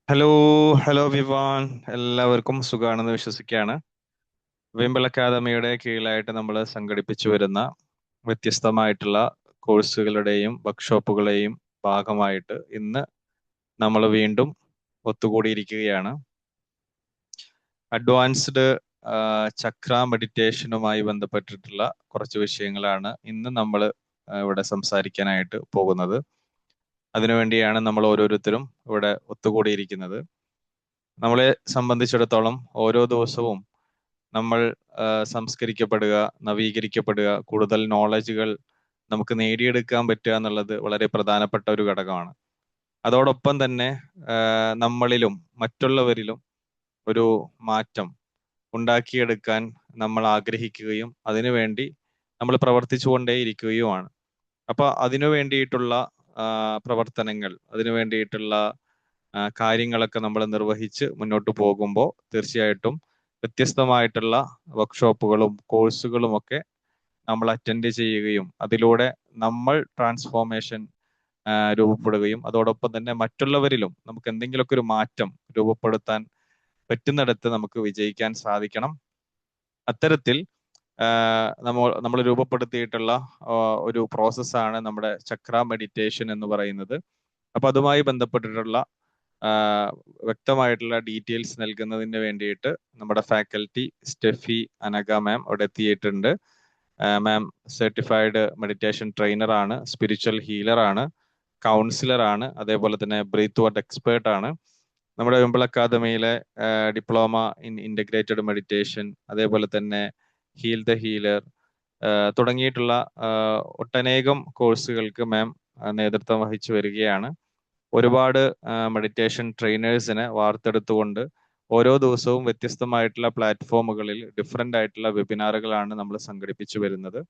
Hello hello Vivaan, എല്ലാവർക്കും സുഖാണെന്ന് വിശ്വസിക്കുകയാണ്. വിംബിൾ അക്കാദമിയുടെ കീഴിലായിട്ട് നമ്മൾ സംഘടിപ്പിച്ചു വരുന്ന വ്യത്യസ്തമായിട്ടുള്ള കോഴ്സുകളുടെയും വർക്ക്ഷോപ്പുകളെയും ഭാഗമായിട്ട് ഇന്ന് നമ്മൾ വീണ്ടും ഒത്തുകൂടിയിരിക്കുകയാണ്. അഡ്വാൻസ്ഡ് ചക്ര മെഡിറ്റേഷനുമായി ബന്ധപ്പെട്ടിട്ടുള്ള കുറച്ച് വിഷയങ്ങളാണ് ഇന്ന് നമ്മൾ ഇവിടെ സംസാരിക്കാനായിട്ട് പോകുന്നത്. അതിനുവേണ്ടിയാണ് നമ്മൾ ഓരോരുത്തരും ഇവിടെ ഒത്തുകൂടിയിരിക്കുന്നത്. നമ്മളെ സംബന്ധിച്ചിടത്തോളം ഓരോ ദിവസവും നമ്മൾ സംസ്കരിക്കപ്പെടുക, നവീകരിക്കപ്പെടുക, കൂടുതൽ നോളജുകൾ നമുക്ക് നേടിയെടുക്കാൻ പറ്റുക എന്നുള്ളത് വളരെ പ്രധാനപ്പെട്ട ഒരു ഘടകമാണ്. അതോടൊപ്പം തന്നെ നമ്മളിലും മറ്റുള്ളവരിലും ഒരു മാറ്റം ഉണ്ടാക്കിയെടുക്കാൻ നമ്മൾ ആഗ്രഹിക്കുകയും അതിനുവേണ്ടി നമ്മൾ പ്രവർത്തിച്ചുകൊണ്ടേയിരിക്കുകയുമാണ്. അപ്പൊ അതിനു വേണ്ടിയിട്ടുള്ള പ്രവർത്തനങ്ങൾ, അതിനു വേണ്ടിയിട്ടുള്ള കാര്യങ്ങളൊക്കെ നമ്മൾ നിർവഹിച്ച് മുന്നോട്ട് പോകുമ്പോൾ തീർച്ചയായിട്ടും വ്യത്യസ്തമായിട്ടുള്ള വർക്ക്ഷോപ്പുകളും കോഴ്സുകളും ഒക്കെ നമ്മൾ അറ്റൻഡ് ചെയ്യുകയും അതിലൂടെ നമ്മൾ ട്രാൻസ്ഫോർമേഷൻ രൂപപ്പെടുകയും അതോടൊപ്പം തന്നെ മറ്റുള്ളവരിലും നമുക്ക് എന്തെങ്കിലുമൊക്കെ ഒരു മാറ്റം രൂപപ്പെടുത്താൻ പറ്റുന്നിടത്ത് നമുക്ക് വിജയിക്കാൻ സാധിക്കണം. അത്തരത്തിൽ നമ്മൾ രൂപപ്പെടുത്തിയിട്ടുള്ള ഒരു പ്രോസസ്സാണ് നമ്മുടെ ചക്ര മെഡിറ്റേഷൻ എന്ന് പറയുന്നത്. അപ്പൊ അതുമായി ബന്ധപ്പെട്ടിട്ടുള്ള വ്യക്തമായിട്ടുള്ള ഡീറ്റെയിൽസ് നൽകുന്നതിന് വേണ്ടിയിട്ട് നമ്മുടെ ഫാക്കൽറ്റി സ്റ്റെഫി അനഗ മാം അവിടെ എത്തിയിട്ടുണ്ട്. മാം സർട്ടിഫൈഡ് മെഡിറ്റേഷൻ ട്രെയിനർ ആണ്, സ്പിരിച്വൽ ഹീലർ ആണ്, കൗൺസിലർ ആണ്, അതേപോലെ തന്നെ ബ്രീത്ത് വർക്ക് എക്സ്പേർട്ട് ആണ്. നമ്മുടെ വിംബിൾ അക്കാദമിയിലെ ഡിപ്ലോമ ഇൻ ഇന്റഗ്രേറ്റഡ് മെഡിറ്റേഷൻ, അതേപോലെ തന്നെ ഹീൽ ദ ഹീലർ തുടങ്ങിയിട്ടുള്ള ഒട്ടനേകം കോഴ്സുകൾക്ക് മാം നേതൃത്വം വഹിച്ചു വരികയാണ്. ഒരുപാട് മെഡിറ്റേഷൻ ട്രെയിനേഴ്സിനെ വാർത്തെടുത്തുകൊണ്ട് ഓരോ ദിവസവും വ്യത്യസ്തമായിട്ടുള്ള പ്ലാറ്റ്ഫോമുകളിൽ ഡിഫറെൻ്റ് ആയിട്ടുള്ള വെബിനാറുകളാണ് നമ്മൾ സംഘടിപ്പിച്ചു വരുന്നത്.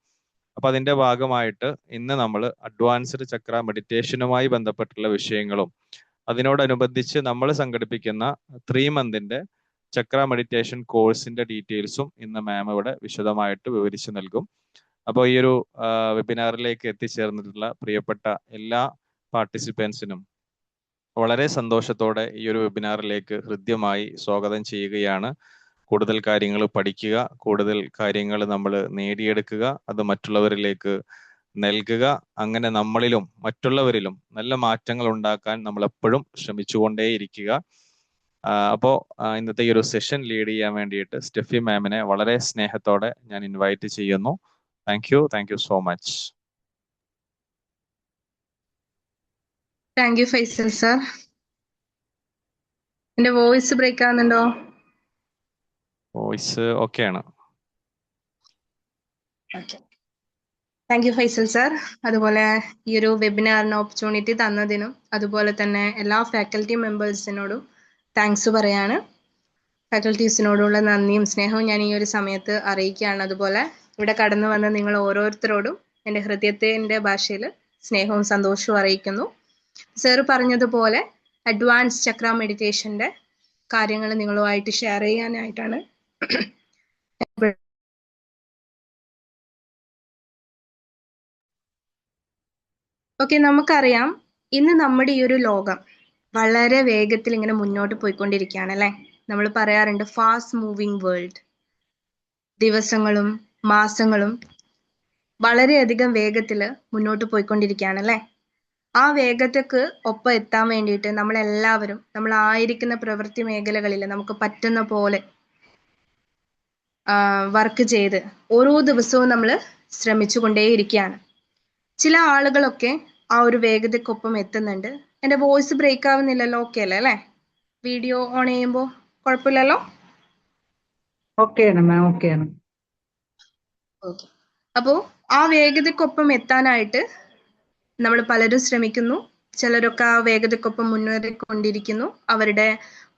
അപ്പൊ അതിന്റെ ഭാഗമായിട്ട് ഇന്ന് നമ്മൾ അഡ്വാൻസ്ഡ് ചക്ര മെഡിറ്റേഷനുമായി ബന്ധപ്പെട്ടുള്ള വിഷയങ്ങളും അതിനോടനുബന്ധിച്ച് നമ്മൾ സംഘടിപ്പിക്കുന്ന 3 മന്തിന്റെ ചക്ര മെഡിറ്റേഷൻ കോഴ്സിന്റെ ഡീറ്റെയിൽസും ഇന്ന് മാം ഇവിടെ വിശദമായിട്ട് വിവരിച്ചു നൽകും. അപ്പോൾ ഈ ഒരു വെബിനാറിലേക്ക് എത്തിച്ചേർന്നിട്ടുള്ള പ്രിയപ്പെട്ട എല്ലാ പാർട്ടിസിപ്പൻസിനും വളരെ സന്തോഷത്തോടെ ഈ ഒരു വെബിനാറിലേക്ക് ഹൃദ്യമായി സ്വാഗതം ചെയ്യുകയാണ്. കൂടുതൽ കാര്യങ്ങൾ പഠിക്കുക, കൂടുതൽ കാര്യങ്ങൾ നമ്മൾ നേടിയെടുക്കുക, അത് മറ്റുള്ളവരിലേക്ക് നൽകുക. അങ്ങനെ നമ്മളിലും മറ്റുള്ളവരിലും നല്ല മാറ്റങ്ങൾ ഉണ്ടാക്കാൻ നമ്മൾ എപ്പോഴും ശ്രമിച്ചുകൊണ്ടേയിരിക്കുക. അപ്പോൾ ഇന്നത്തെ ഈ ഒരു സെഷൻ ലീഡ് ചെയ്യാൻ വേണ്ടിയിട്ട് സ്റ്റെഫി മാമിനെ വളരെ സ്നേഹത്തോടെ ഞാൻ ഇൻവൈറ്റ് ചെയ്യുന്നു. Thank you so much. Thank you Faisal sir. എന്റെ വോയിസ് ബ്രേക്ക് ആവുന്നുണ്ടോ? വോയിസ് ഓക്കെ ആണ്. Thank you Faisal sir. അതുപോലെ ഈ ഒരു വെബിനാറിന് ഓപ്പർച്യൂണിറ്റി തന്നതിനും അതുപോലെ തന്നെ എല്ലാ ഫാക്കൽറ്റി മെമ്പേഴ്സിനോടും താങ്ക്സ് പറയാണ്. ഫാക്കൽറ്റീസിനോടുള്ള നന്ദിയും സ്നേഹവും ഞാൻ ഈ ഒരു സമയത്ത് അറിയിക്കുകയാണ്. അതുപോലെ ഇവിടെ കടന്നു വന്ന നിങ്ങൾ ഓരോരുത്തരോടും എൻ്റെ ഹൃദയത്തിൻ്റെ ഭാഷയിൽ സ്നേഹവും സന്തോഷവും അറിയിക്കുന്നു. സർ പറഞ്ഞതുപോലെ അഡ്വാൻസ് ചക്ര മെഡിറ്റേഷൻ്റെ കാര്യങ്ങൾ നിങ്ങളുമായിട്ട് ഷെയർ ചെയ്യാനായിട്ടാണ് ഓക്കെ. നമുക്കറിയാം ഇന്ന് നമ്മുടെ ഈ ഒരു ലോകം വളരെ വേഗത്തിൽ ഇങ്ങനെ മുന്നോട്ട് പോയിക്കൊണ്ടിരിക്കുകയാണ് അല്ലേ. നമ്മൾ പറയാറുണ്ട് ഫാസ്റ്റ് മൂവിങ് വേൾഡ്. ദിവസങ്ങളും മാസങ്ങളും വളരെയധികം വേഗത്തിൽ മുന്നോട്ട് പോയിക്കൊണ്ടിരിക്കുകയാണ് അല്ലേ. ആ വേഗതയ്ക്ക് ഒപ്പം എത്താൻ വേണ്ടിയിട്ട് നമ്മളെല്ലാവരും നമ്മളായിരിക്കുന്ന പ്രവൃത്തി മേഖലകളിൽ നമുക്ക് പറ്റുന്ന പോലെ വർക്ക് ചെയ്ത് ഓരോ ദിവസവും നമ്മൾ ശ്രമിച്ചു കൊണ്ടേയിരിക്കുകയാണ്. ചില ആളുകളൊക്കെ ആ ഒരു വേഗതയ്ക്കൊപ്പം എത്തുന്നുണ്ട്. എൻ്റെ വോയിസ് ബ്രേക്ക് ആവുന്നില്ലല്ലോ? ഓക്കെ അല്ലേ അല്ലേ? വീഡിയോ ഓൺ ചെയ്യുമ്പോൾ കുഴപ്പമില്ലല്ലോ? ഓക്കെയാണ് മാം, ഓക്കെയാണ്. ഓക്കെ. അപ്പോൾ ആ വേഗതയ്ക്കൊപ്പം എത്താനായിട്ട് നമ്മൾ പലരും ശ്രമിക്കുന്നു. ചിലരൊക്കെ ആ വേഗതയ്ക്കൊപ്പം മുന്നേറിക്കൊണ്ടിരിക്കുന്നു. അവരുടെ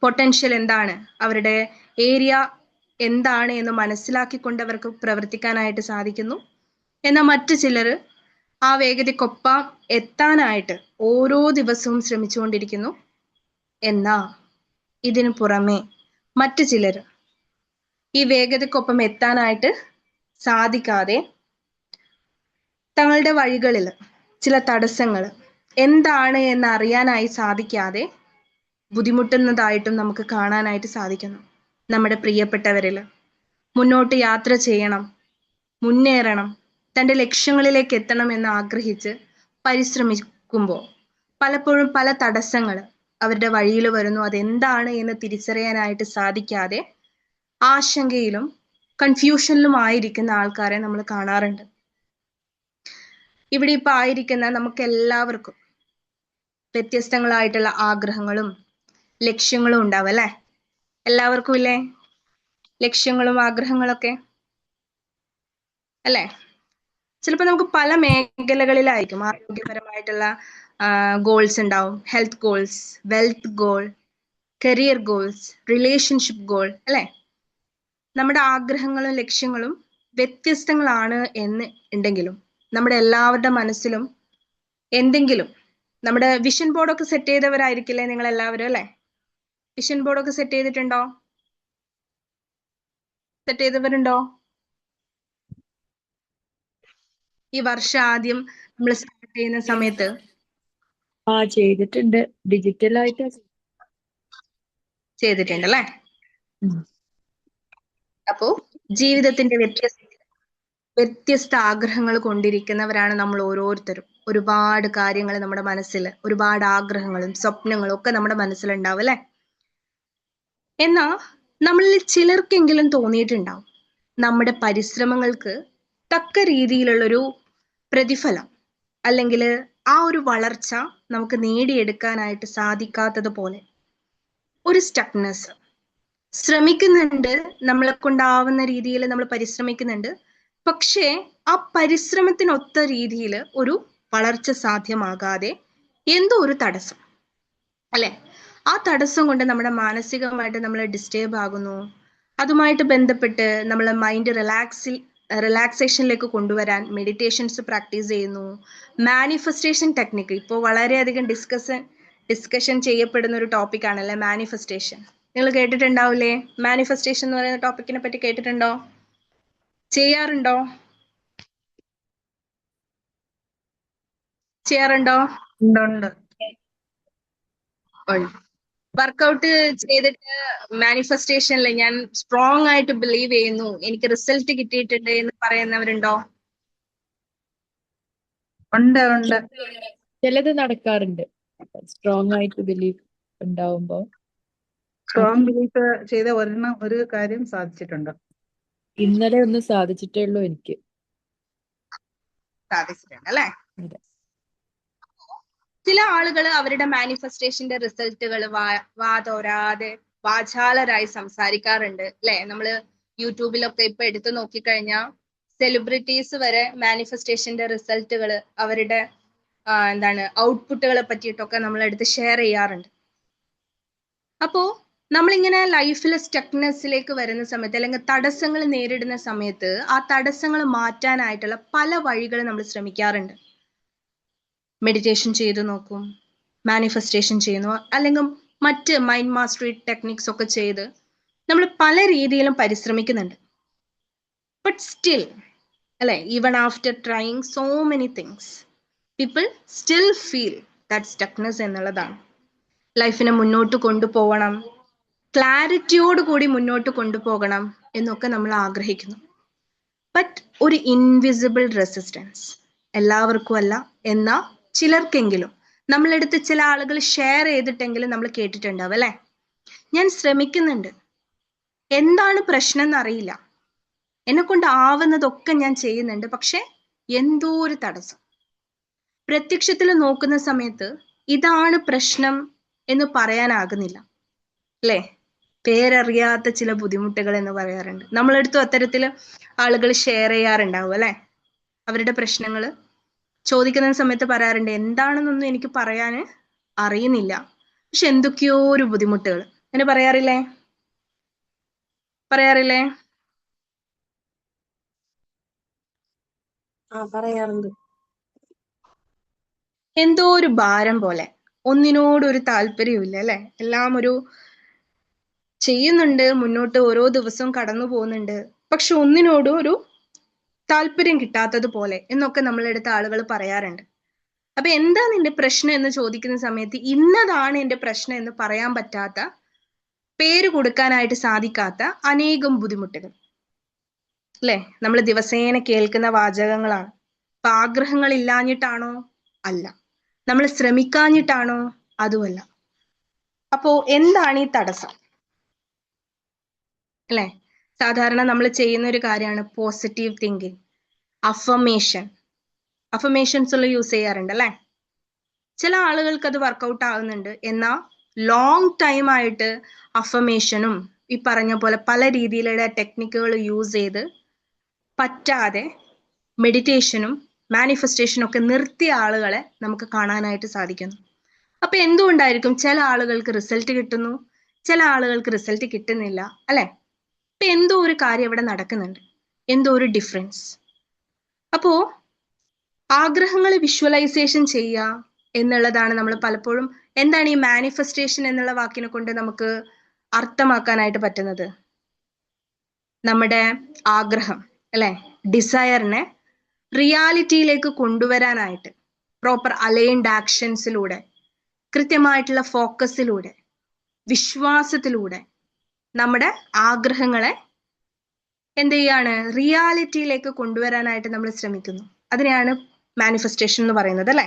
പൊട്ടൻഷ്യൽ എന്താണ്, അവരുടെ ഏരിയ എന്താണ് എന്ന് മനസ്സിലാക്കിക്കൊണ്ട് അവർക്ക് പ്രവർത്തിക്കാനായിട്ട് സാധിക്കുന്നു. എന്നാൽ മറ്റു ചിലർ ആ വേഗതയ്ക്കൊപ്പം എത്താനായിട്ട് ഓരോ ദിവസവും ശ്രമിച്ചുകൊണ്ടിരിക്കുന്നു. എന്നാ ഇതിനു പുറമെ മറ്റു ചിലർ ഈ വേഗതയ്ക്കൊപ്പം എത്താനായിട്ട് സാധിക്കാതെ തങ്ങളുടെ വഴികളിൽ ചില തടസ്സങ്ങൾ എന്താണ് എന്ന് അറിയാനായി സാധിക്കാതെ ബുദ്ധിമുട്ടുന്നതായിട്ടും നമുക്ക് കാണാനായിട്ട് സാധിക്കുന്നു. നമ്മുടെ പ്രിയപ്പെട്ടവരിൽ മുന്നോട്ട് യാത്ര ചെയ്യണം, മുന്നേറണം, തൻ്റെ ലക്ഷ്യങ്ങളിലേക്ക് എത്തണം എന്ന് ആഗ്രഹിച്ച് പരിശ്രമിക്കുമ്പോൾ പലപ്പോഴും പല തടസ്സങ്ങൾ അവരുടെ വഴിയിൽ വരുന്നു. അതെന്താണ് എന്ന് തിരിച്ചറിയാനായിട്ട് സാധിക്കാതെ ആശങ്കയിലും കൺഫ്യൂഷനിലും ആയിരിക്കുന്ന ആൾക്കാരെ നമ്മൾ കാണാറുണ്ട്. ഇവിടെ ഇപ്പൊ ആയിരിക്കുന്ന നമുക്ക് എല്ലാവർക്കും വ്യത്യസ്തങ്ങളായിട്ടുള്ള ആഗ്രഹങ്ങളും ലക്ഷ്യങ്ങളും ഉണ്ടാവും അല്ലെ? എല്ലാവർക്കും ഇല്ലേ ലക്ഷ്യങ്ങളും ആഗ്രഹങ്ങളൊക്കെ അല്ലെ? ചിലപ്പോൾ നമുക്ക് പല മേഖലകളിലായിരിക്കും ആരോഗ്യപരമായിട്ടുള്ള ഗോൾസ് ഉണ്ടാവും. Health goals, wealth goal, career goals, relationship goal അല്ലെ? നമ്മുടെ ആഗ്രഹങ്ങളും ലക്ഷ്യങ്ങളും വ്യത്യസ്തങ്ങളാണ് എന്ന് ഉണ്ടെങ്കിലും നമ്മുടെ എല്ലാവരുടെ മനസ്സിലും എന്തെങ്കിലും നമ്മുടെ വിഷൻ ബോർഡൊക്കെ സെറ്റ് ചെയ്തവരായിരിക്കില്ലേ നിങ്ങൾ എല്ലാവരും അല്ലെ? വിഷൻ ബോർഡൊക്കെ സെറ്റ് ചെയ്തിട്ടുണ്ടോ? സെറ്റ് ചെയ്തവരുണ്ടോ? ഈ വർഷം ആദ്യം നമ്മൾ സ്റ്റാർട്ട് ചെയ്യുന്ന സമയത്ത് ചെയ്തിട്ടുണ്ട്. ഡിജിറ്റലായിട്ട് ചെയ്തിട്ടുണ്ട് അല്ലെ? അപ്പോ ജീവിതത്തിന്റെ വ്യത്യസ്ത ആഗ്രഹങ്ങൾ കൊണ്ടിരിക്കുന്നവരാണ് നമ്മൾ ഓരോരുത്തരും. ഒരുപാട് കാര്യങ്ങൾ നമ്മുടെ മനസ്സിൽ, ഒരുപാട് ആഗ്രഹങ്ങളും സ്വപ്നങ്ങളും ഒക്കെ നമ്മുടെ മനസ്സിലുണ്ടാവും അല്ലെ? എന്നാ നമ്മളിൽ ചിലർക്കെങ്കിലും തോന്നിയിട്ടുണ്ടാവും നമ്മുടെ പരിശ്രമങ്ങൾക്ക് തക്ക രീതിയിലുള്ളൊരു പ്രതിഫലം അല്ലെങ്കിൽ ആ ഒരു വളർച്ച നമുക്ക് നേടിയെടുക്കാനായിട്ട് സാധിക്കാത്തത് പോലെ ഒരു സ്റ്റക്നെസ്. ശ്രമിക്കുന്നുണ്ട്, നമ്മളെ കൊണ്ടാവുന്ന രീതിയിൽ നമ്മൾ പരിശ്രമിക്കുന്നുണ്ട്, പക്ഷേ ആ പരിശ്രമത്തിനൊത്ത രീതിയിൽ ഒരു വളർച്ച സാധ്യമാകാതെ എന്തോ ഒരു തടസ്സം അല്ലെ? ആ തടസ്സം കൊണ്ട് നമ്മുടെ മാനസികമായിട്ട് നമ്മൾ ഡിസ്റ്റേബ് ആകുന്നു. അതുമായിട്ട് ബന്ധപ്പെട്ട് നമ്മളെ മൈൻഡ് റിലാക്സേഷനിലേക്ക് കൊണ്ടുവരാൻ മെഡിറ്റേഷൻസ് പ്രാക്ടീസ് ചെയ്യുന്നു. മാനിഫെസ്റ്റേഷൻ ടെക്നിക്ക് ഇപ്പോൾ വളരെയധികം ഡിസ്കഷൻ ചെയ്യപ്പെടുന്ന ഒരു ടോപ്പിക് ആണല്ലേ മാനിഫെസ്റ്റേഷൻ. നിങ്ങൾ കേട്ടിട്ടുണ്ടാവില്ലേ? മാനിഫെസ്റ്റേഷൻ എന്ന് പറയുന്ന ടോപ്പിക്കിനെ പറ്റി കേട്ടിട്ടുണ്ടോ? ചെയ്യാറുണ്ടോ? ചെയ്യാറുണ്ടോ? ഉണ്ട്. വർക്കൗട്ട് ചെയ്തിട്ട് മാനിഫെസ്റ്റേഷനിൽ ഞാൻ സ്ട്രോങ് ആയിട്ട് ബിലീവ് ചെയ്യുന്നു, എനിക്ക് റിസൾട്ട് കിട്ടിയിട്ടുണ്ട് എന്ന് പറയുന്നവരുണ്ടോ? ഉണ്ട് ഉണ്ട്. ചിലത് നടക്കാറുണ്ട്. സ്ട്രോങ് ആയിട്ട് ബിലീഫ് ഉണ്ടാവുമ്പോ സ്ട്രോങ് ബിലീഫ് ചെയ്ത ഒരു കാര്യം സാധിച്ചിട്ടുണ്ട്. ഇന്നലെ ഒന്ന് സാധിച്ചിട്ടേ ഉള്ളൂ എനിക്ക്. സാധിച്ചിട്ടുണ്ട് അല്ലെ? അതെ. ചില ആളുകൾ അവരുടെ മാനിഫെസ്റ്റേഷന്റെ റിസൾട്ടുകൾ വാതോരാതെ വാചാലരായി സംസാരിക്കാറുണ്ട് അല്ലെ? നമ്മള് യൂട്യൂബിലൊക്കെ ഇപ്പൊ എടുത്തു നോക്കിക്കഴിഞ്ഞാൽ സെലിബ്രിറ്റീസ് വരെ മാനിഫെസ്റ്റേഷന്റെ റിസൾട്ടുകൾ അവരുടെ ഔട്ട്പുട്ടുകളെ പറ്റിയിട്ടൊക്കെ നമ്മളെടുത്ത് ഷെയർ ചെയ്യാറുണ്ട്. അപ്പോ നമ്മളിങ്ങനെ ലൈഫിൽ സ്റ്റക്നെസ്സിലേക്ക് വരുന്ന സമയത്ത് അല്ലെങ്കിൽ തടസ്സങ്ങൾ നേരിടുന്ന സമയത്ത് ആ തടസ്സങ്ങൾ മാറ്റാനായിട്ടുള്ള പല വഴികൾ നമ്മൾ ശ്രമിക്കാറുണ്ട്. മെഡിറ്റേഷൻ ചെയ്തു നോക്കും, മാനിഫെസ്റ്റേഷൻ ചെയ്യുന്നു, അല്ലെങ്കിൽ മറ്റ് മൈൻഡ് മാസ്റ്ററി ടെക്നിക്സ് ഒക്കെ ചെയ്ത് നമ്മൾ പല രീതിയിലും പരിശ്രമിക്കുന്നുണ്ട്. ബട്ട് സ്റ്റിൽ അല്ലെ, even after trying so many things people still feel that stuckness എന്നുള്ളതാണ്. ലൈഫിനെ മുന്നോട്ട് കൊണ്ടുപോകണം, ക്ലാരിറ്റിയോട് കൂടി മുന്നോട്ട് കൊണ്ടുപോകണം എന്നൊക്കെ നമ്മൾ ആഗ്രഹിക്കുന്നു. ബട്ട് ഒരു ഇൻവിസിബിൾ റെസിസ്റ്റൻസ്, എല്ലാവർക്കും അല്ല എന്നാ ചിലർക്കെങ്കിലും നമ്മളെടുത്ത് ചില ആളുകൾ ഷെയർ ചെയ്തിട്ടെങ്കിലും നമ്മൾ കേട്ടിട്ടുണ്ടാവും അല്ലെ? ഞാൻ ശ്രമിക്കുന്നുണ്ട്, എന്താണ് പ്രശ്നം എന്നറിയില്ല, എന്നെ കൊണ്ട് ആവുന്നതൊക്കെ ഞാൻ ചെയ്യുന്നുണ്ട്, പക്ഷെ എന്തോ ഒരു തടസ്സം. പ്രത്യക്ഷത്തിൽ നോക്കുന്ന സമയത്ത് ഇതാണ് പ്രശ്നം എന്ന് പറയാനാകുന്നില്ല അല്ലെ? പേരറിയാത്ത ചില ബുദ്ധിമുട്ടുകൾ എന്ന് പറയാറുണ്ട്. നമ്മളെടുത്തും അത്തരത്തിൽ ആളുകൾ ഷെയർ ചെയ്യാറുണ്ടാവും അല്ലെ? അവരുടെ പ്രശ്നങ്ങൾ ചോദിക്കുന്ന സമയത്ത് പറയാറുണ്ട്, എന്താണെന്നൊന്നും എനിക്ക് പറയാൻ അറിയുന്നില്ല, പക്ഷെ എന്തൊക്കെയോ ഒരു ബുദ്ധിമുട്ടുകൾ. അങ്ങനെ പറയാറില്ലേ? പറയാറില്ലേ? പറയാറുണ്ട്. എന്തോ ഒരു ഭാരം പോലെ, ഒന്നിനോടൊരു താല്പര്യമില്ല അല്ലെ? എല്ലാം ഒരു ചെയ്യുന്നുണ്ട്, മുന്നോട്ട് ഓരോ ദിവസവും കടന്നു പോകുന്നുണ്ട്, പക്ഷെ ഒന്നിനോടും ഒരു താല്പര്യം കിട്ടാത്തത് പോലെ എന്നൊക്കെ നമ്മളെടുത്ത ആളുകൾ പറയാറുണ്ട്. അപ്പൊ എന്താ നിന്റെ പ്രശ്നം എന്ന് ചോദിക്കുന്ന സമയത്ത് ഇന്നതാണ് എന്റെ പ്രശ്നം എന്ന് പറയാൻ പറ്റാത്ത, പേര് കൊടുക്കാനായിട്ട് സാധിക്കാത്ത അനേകം ബുദ്ധിമുട്ടുകൾ അല്ലെ നമ്മൾ ദിവസേന കേൾക്കുന്ന വാചകങ്ങളാണ്. അപ്പൊ ആഗ്രഹങ്ങൾ ഇല്ലാഞ്ഞിട്ടാണോ? അല്ല. നമ്മൾ ശ്രമിക്കാഞ്ഞിട്ടാണോ? അതുമല്ല. അപ്പോ എന്താണ് ഈ തടസ്സം അല്ലെ? സാധാരണ നമ്മൾ ചെയ്യുന്ന ഒരു കാര്യമാണ് പോസിറ്റീവ് തിങ്കിങ്, അഫർമേഷൻസ് യൂസ് ചെയ്യാറുണ്ട് അല്ലെ? ചില ആളുകൾക്ക് അത് വർക്കൗട്ട് ആകുന്നുണ്ട്. എന്നാൽ ലോങ് ടൈം ആയിട്ട് അഫർമേഷനും ഈ പറഞ്ഞ പോലെ പല രീതിയിലുള്ള ടെക്നിക്കുകൾ യൂസ് ചെയ്ത് പറ്റാതെ മെഡിറ്റേഷനും മാനിഫെസ്റ്റേഷനും ഒക്കെ നിർത്തിയ ആളുകളെ നമുക്ക് കാണാനായിട്ട് സാധിക്കുന്നു. അപ്പൊ എന്തുകൊണ്ടായിരിക്കും ചില ആളുകൾക്ക് റിസൾട്ട് കിട്ടുന്നു, ചില ആളുകൾക്ക് റിസൾട്ട് കിട്ടുന്നില്ല അല്ലെ? അപ്പൊ എന്തോ ഒരു കാര്യം ഇവിടെ നടക്കുന്നുണ്ട്, എന്തോ ഒരു ഡിഫറൻസ്. അപ്പോ ആഗ്രഹങ്ങൾ വിഷ്വലൈസേഷൻ ചെയ്യുക എന്നുള്ളതാണ് നമ്മൾ പലപ്പോഴും എന്താണ് ഈ മാനിഫെസ്റ്റേഷൻ എന്നുള്ള വാക്കിനെ കൊണ്ട് നമുക്ക് അർത്ഥമാക്കാനായിട്ട് പറ്റുന്നത്? നമ്മുടെ ആഗ്രഹം അല്ലെ, ഡിസയറിനെ റിയാലിറ്റിയിലേക്ക് കൊണ്ടുവരാനായിട്ട് പ്രോപ്പർ അലൈൻഡ് ആക്ഷൻസിലൂടെ, കൃത്യമായിട്ടുള്ള ഫോക്കസിലൂടെ, വിശ്വാസത്തിലൂടെ നമ്മുടെ ആഗ്രഹങ്ങളെ എന്ത് ചെയ്യാണ്? റിയാലിറ്റിയിലേക്ക് കൊണ്ടുവരാനായിട്ട് നമ്മൾ ശ്രമിക്കുന്നു. അതിനെയാണ് മാനിഫെസ്റ്റേഷൻ എന്ന് പറയുന്നത് അല്ലെ?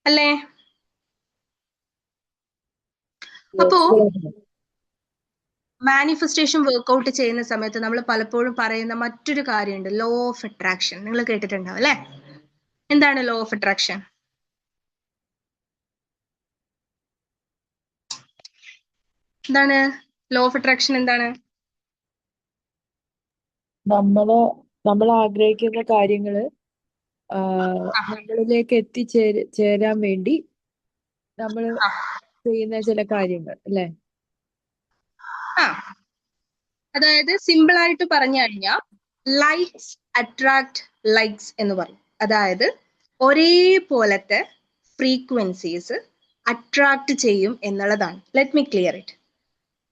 അല്ലേ? അപ്പോ മാനിഫെസ്റ്റേഷൻ വർക്ക്ഔട്ട് ചെയ്യുന്ന സമയത്ത് നമ്മൾ പലപ്പോഴും പറയുന്ന മറ്റൊരു കാര്യമുണ്ട്, ലോ ഓഫ് അട്രാക്ഷൻ. നിങ്ങൾ കേട്ടിട്ടുണ്ടാവും അല്ലെ? എന്താണ് ലോ ഓഫ് അട്രാക്ഷൻ? എന്താണ് ലോ ഓഫ് അട്രാക്ഷൻ? എന്താണ്? നമ്മൾ ആഗ്രഹിക്കുന്ന കാര്യങ്ങള് നമ്മളിലേക്ക് ചേരാൻ വേണ്ടി നമ്മൾ ചെയ്യുന്ന ചില കാര്യങ്ങൾ അല്ലെ? അതായത് സിമ്പിൾ ആയിട്ട് പറഞ്ഞു കഴിഞ്ഞാൽ ലൈക്സ് അട്രാക്ട് ലൈക്സ് എന്ന് പറയും. അതായത് ഒരേപോലത്തെ ഫ്രീക്വൻസീസ് അട്രാക്ട് ചെയ്യും എന്നുള്ളതാണ്. Let me clear it.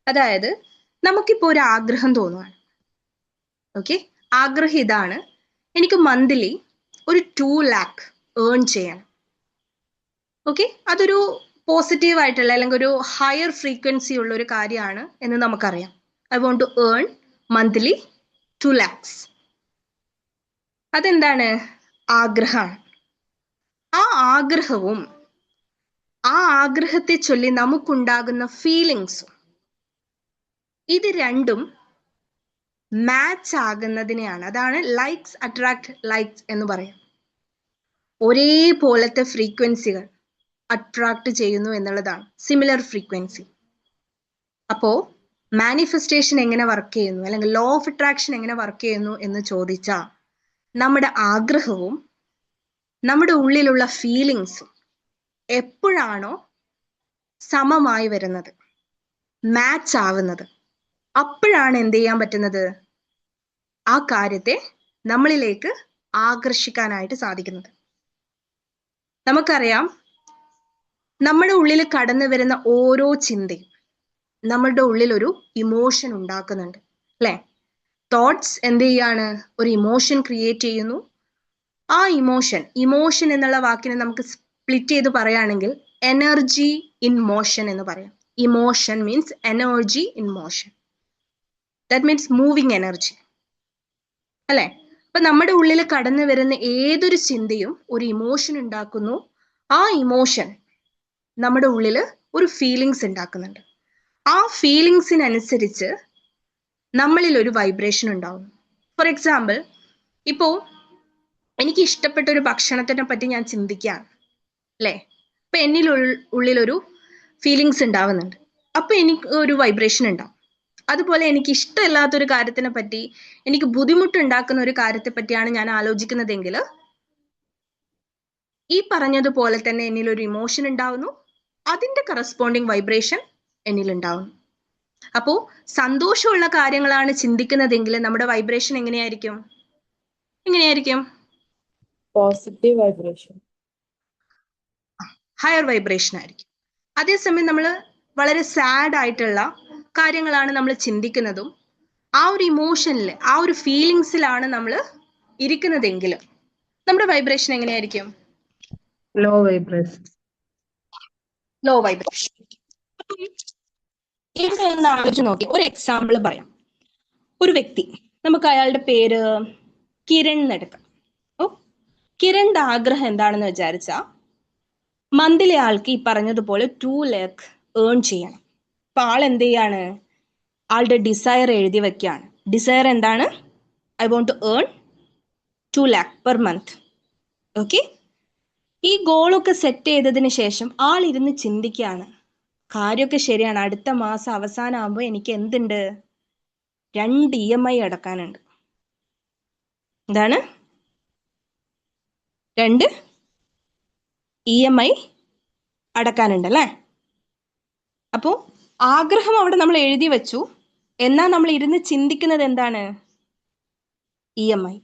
അതായത് നമുക്കിപ്പോ ഒരു ആഗ്രഹം തോന്നുകയാണ്. ഓക്കെ, ആഗ്രഹം ഇതാണ്, എനിക്ക് മന്ത്ലി ഒരു 2 lakh ഏൺ ചെയ്യണം. ഓക്കെ, അതൊരു പോസിറ്റീവ് ആയിട്ടുള്ള അല്ലെങ്കിൽ ഒരു ഹയർ ഫ്രീക്വൻസി ഉള്ള ഒരു കാര്യമാണ് എന്ന് നമുക്കറിയാം. I want to earn monthly 2 lakhs. അതെന്താണ്? ആഗ്രഹമാണ്. ആ ആഗ്രഹവും ആ ആഗ്രഹത്തെ ചൊല്ലി നമുക്കുണ്ടാകുന്ന ഫീലിങ്സും ഇത് രണ്ടും മാച്ച് ആകുന്നതിനെയാണ്, അതാണ് ലൈക്സ് അട്രാക്ട് ലൈക്സ് എന്ന് പറയാം. ഒരേപോലത്തെ ഫ്രീക്വൻസികൾ അട്രാക്ട് ചെയ്യുന്നു എന്നുള്ളതാണ് സിമിലർ ഫ്രീക്വൻസി. അപ്പോ മാനിഫെസ്റ്റേഷൻ എങ്ങനെ വർക്ക് ചെയ്യുന്നു അല്ലെങ്കിൽ ലോ ഓഫ് അട്രാക്ഷൻ എങ്ങനെ വർക്ക് ചെയ്യുന്നു എന്ന് ചോദിച്ചാൽ നമ്മുടെ ആഗ്രഹവും നമ്മുടെ ഉള്ളിലുള്ള ഫീലിങ്സും എപ്പോഴാണോ സമമായി വരുന്നത്, മാച്ച് ആവുന്നത്, അപ്പോഴാണ് എന്ത് ചെയ്യാൻ പറ്റുന്നത്? ആ കാര്യത്തെ നമ്മളിലേക്ക് ആകർഷിക്കാനായിട്ട് സാധിക്കുന്നത്. നമുക്കറിയാം, നമ്മുടെ ഉള്ളിൽ കടന്നു വരുന്ന ഓരോ ചിന്തയും നമ്മളുടെ ഉള്ളിൽ ഒരു ഇമോഷൻ ഉണ്ടാക്കുന്നുണ്ട് അല്ലെ? തോട്ട്സ് എന്ത് ചെയ്യാണ്? ഒരു ഇമോഷൻ ക്രിയേറ്റ് ചെയ്യുന്നു. ആ ഇമോഷൻ എന്നുള്ള വാക്കിനെ നമുക്ക് സ്പ്ലിറ്റ് ചെയ്ത് പറയുകയാണെങ്കിൽ എനർജി ഇൻ മോഷൻ എന്ന് പറയാം. Emotion means energy in motion. That means moving energy അല്ലെ? അപ്പൊ നമ്മുടെ ഉള്ളിൽ കടന്നു വരുന്ന ഏതൊരു ചിന്തയും ഒരു ഇമോഷൻ ഉണ്ടാക്കുന്നു. ആ ഇമോഷൻ നമ്മുടെ ഉള്ളിൽ ഒരു ഫീലിങ്സ് ഉണ്ടാക്കുന്നുണ്ട്. ആ ഫീലിങ്സിനനുസരിച്ച് നമ്മളിൽ ഒരു വൈബ്രേഷൻ ഉണ്ടാവും. ഫോർ എക്സാമ്പിൾ, ഇപ്പോ എനിക്ക് ഇഷ്ടപ്പെട്ട ഒരു ഭക്ഷണത്തിനെ പറ്റി ഞാൻ ചിന്തിക്കുകയാണ് അല്ലെ? അപ്പൊ എന്നിൽ ഉള്ളിലൊരു ഫീലിങ്സ് ഉണ്ടാവുന്നുണ്ട്. അപ്പൊ എനിക്ക് ഒരു വൈബ്രേഷൻ ഉണ്ടാവും. അതുപോലെ എനിക്ക് ഇഷ്ടമില്ലാത്തൊരു കാര്യത്തിനെ പറ്റി, എനിക്ക് ബുദ്ധിമുട്ടുണ്ടാക്കുന്ന ഒരു കാര്യത്തെ പറ്റിയാണ് ഞാൻ ആലോചിക്കുന്നതെങ്കിൽ ഈ പറഞ്ഞതുപോലെ തന്നെ എന്നിൽ ഒരു ഇമോഷൻ ഉണ്ടാവുന്നു. അതിന്റെ കറസ്പോണ്ടിങ് വൈബ്രേഷൻ എന്നിൽ ഉണ്ടാവുന്നു. അപ്പോ സന്തോഷമുള്ള കാര്യങ്ങളാണ് ചിന്തിക്കുന്നതെങ്കിൽ നമ്മുടെ വൈബ്രേഷൻ എങ്ങനെയായിരിക്കും? പോസിറ്റീവ് വൈബ്രേഷൻ, ഹയർ വൈബ്രേഷൻ ആയിരിക്കും. അതേസമയം നമ്മൾ വളരെ സാഡ് ആയിട്ടുള്ള കാര്യങ്ങളാണ് നമ്മൾ ചിന്തിക്കുന്നതും ആ ഒരു ഇമോഷനിൽ, ആ ഒരു ഫീലിങ്സിലാണ് നമ്മൾ ഇരിക്കുന്നതെങ്കിൽ നമ്മുടെ വൈബ്രേഷൻ എങ്ങനെയായിരിക്കും? Low vibration. Low vibration. ഇവിടെ ഒന്ന് ആലോചിച്ച് നോക്കി, ഒരു എക്സാമ്പിൾ പറയാം. ഒരു വ്യക്തി, നമുക്ക് അയാളുടെ പേര് കിരൺ എന്നെടുക്കാം. ഓ, കിരണിന്റെ ആഗ്രഹം എന്താണെന്ന് വിചാരിച്ചാ മന്തിലെ ആൾക്ക് ഈ പറഞ്ഞതുപോലെ 2 lakh ഏൺ ചെയ്യണം. അപ്പൊ ആൾ എന്ത് ചെയ്യാണ്? ആളുടെ ഡിസയർ എഴുതി വെക്കുകയാണ്. ഡിസയർ എന്താണ്? I want to earn 2 lakh per month. Okay, ഈ ഗോളൊക്കെ സെറ്റ് ചെയ്തതിന് ശേഷം ആൾ ഇരുന്ന് ചിന്തിക്കുകയാണ്, കാര്യമൊക്കെ ശരിയാണ്, അടുത്ത മാസം അവസാനമാകുമ്പോൾ എനിക്ക് എന്തുണ്ട്? 2 EMI അടക്കാനുണ്ട്. എന്താണ്? 2 EMI അടക്കാനുണ്ട് അല്ലേ? അപ്പോൾ ആഗ്രഹം അവിടെ നമ്മൾ എഴുതി വെച്ചു, എന്നാൽ നമ്മൾ ഇരുന്ന് ചിന്തിക്കുന്നത് എന്താണ്? EMI.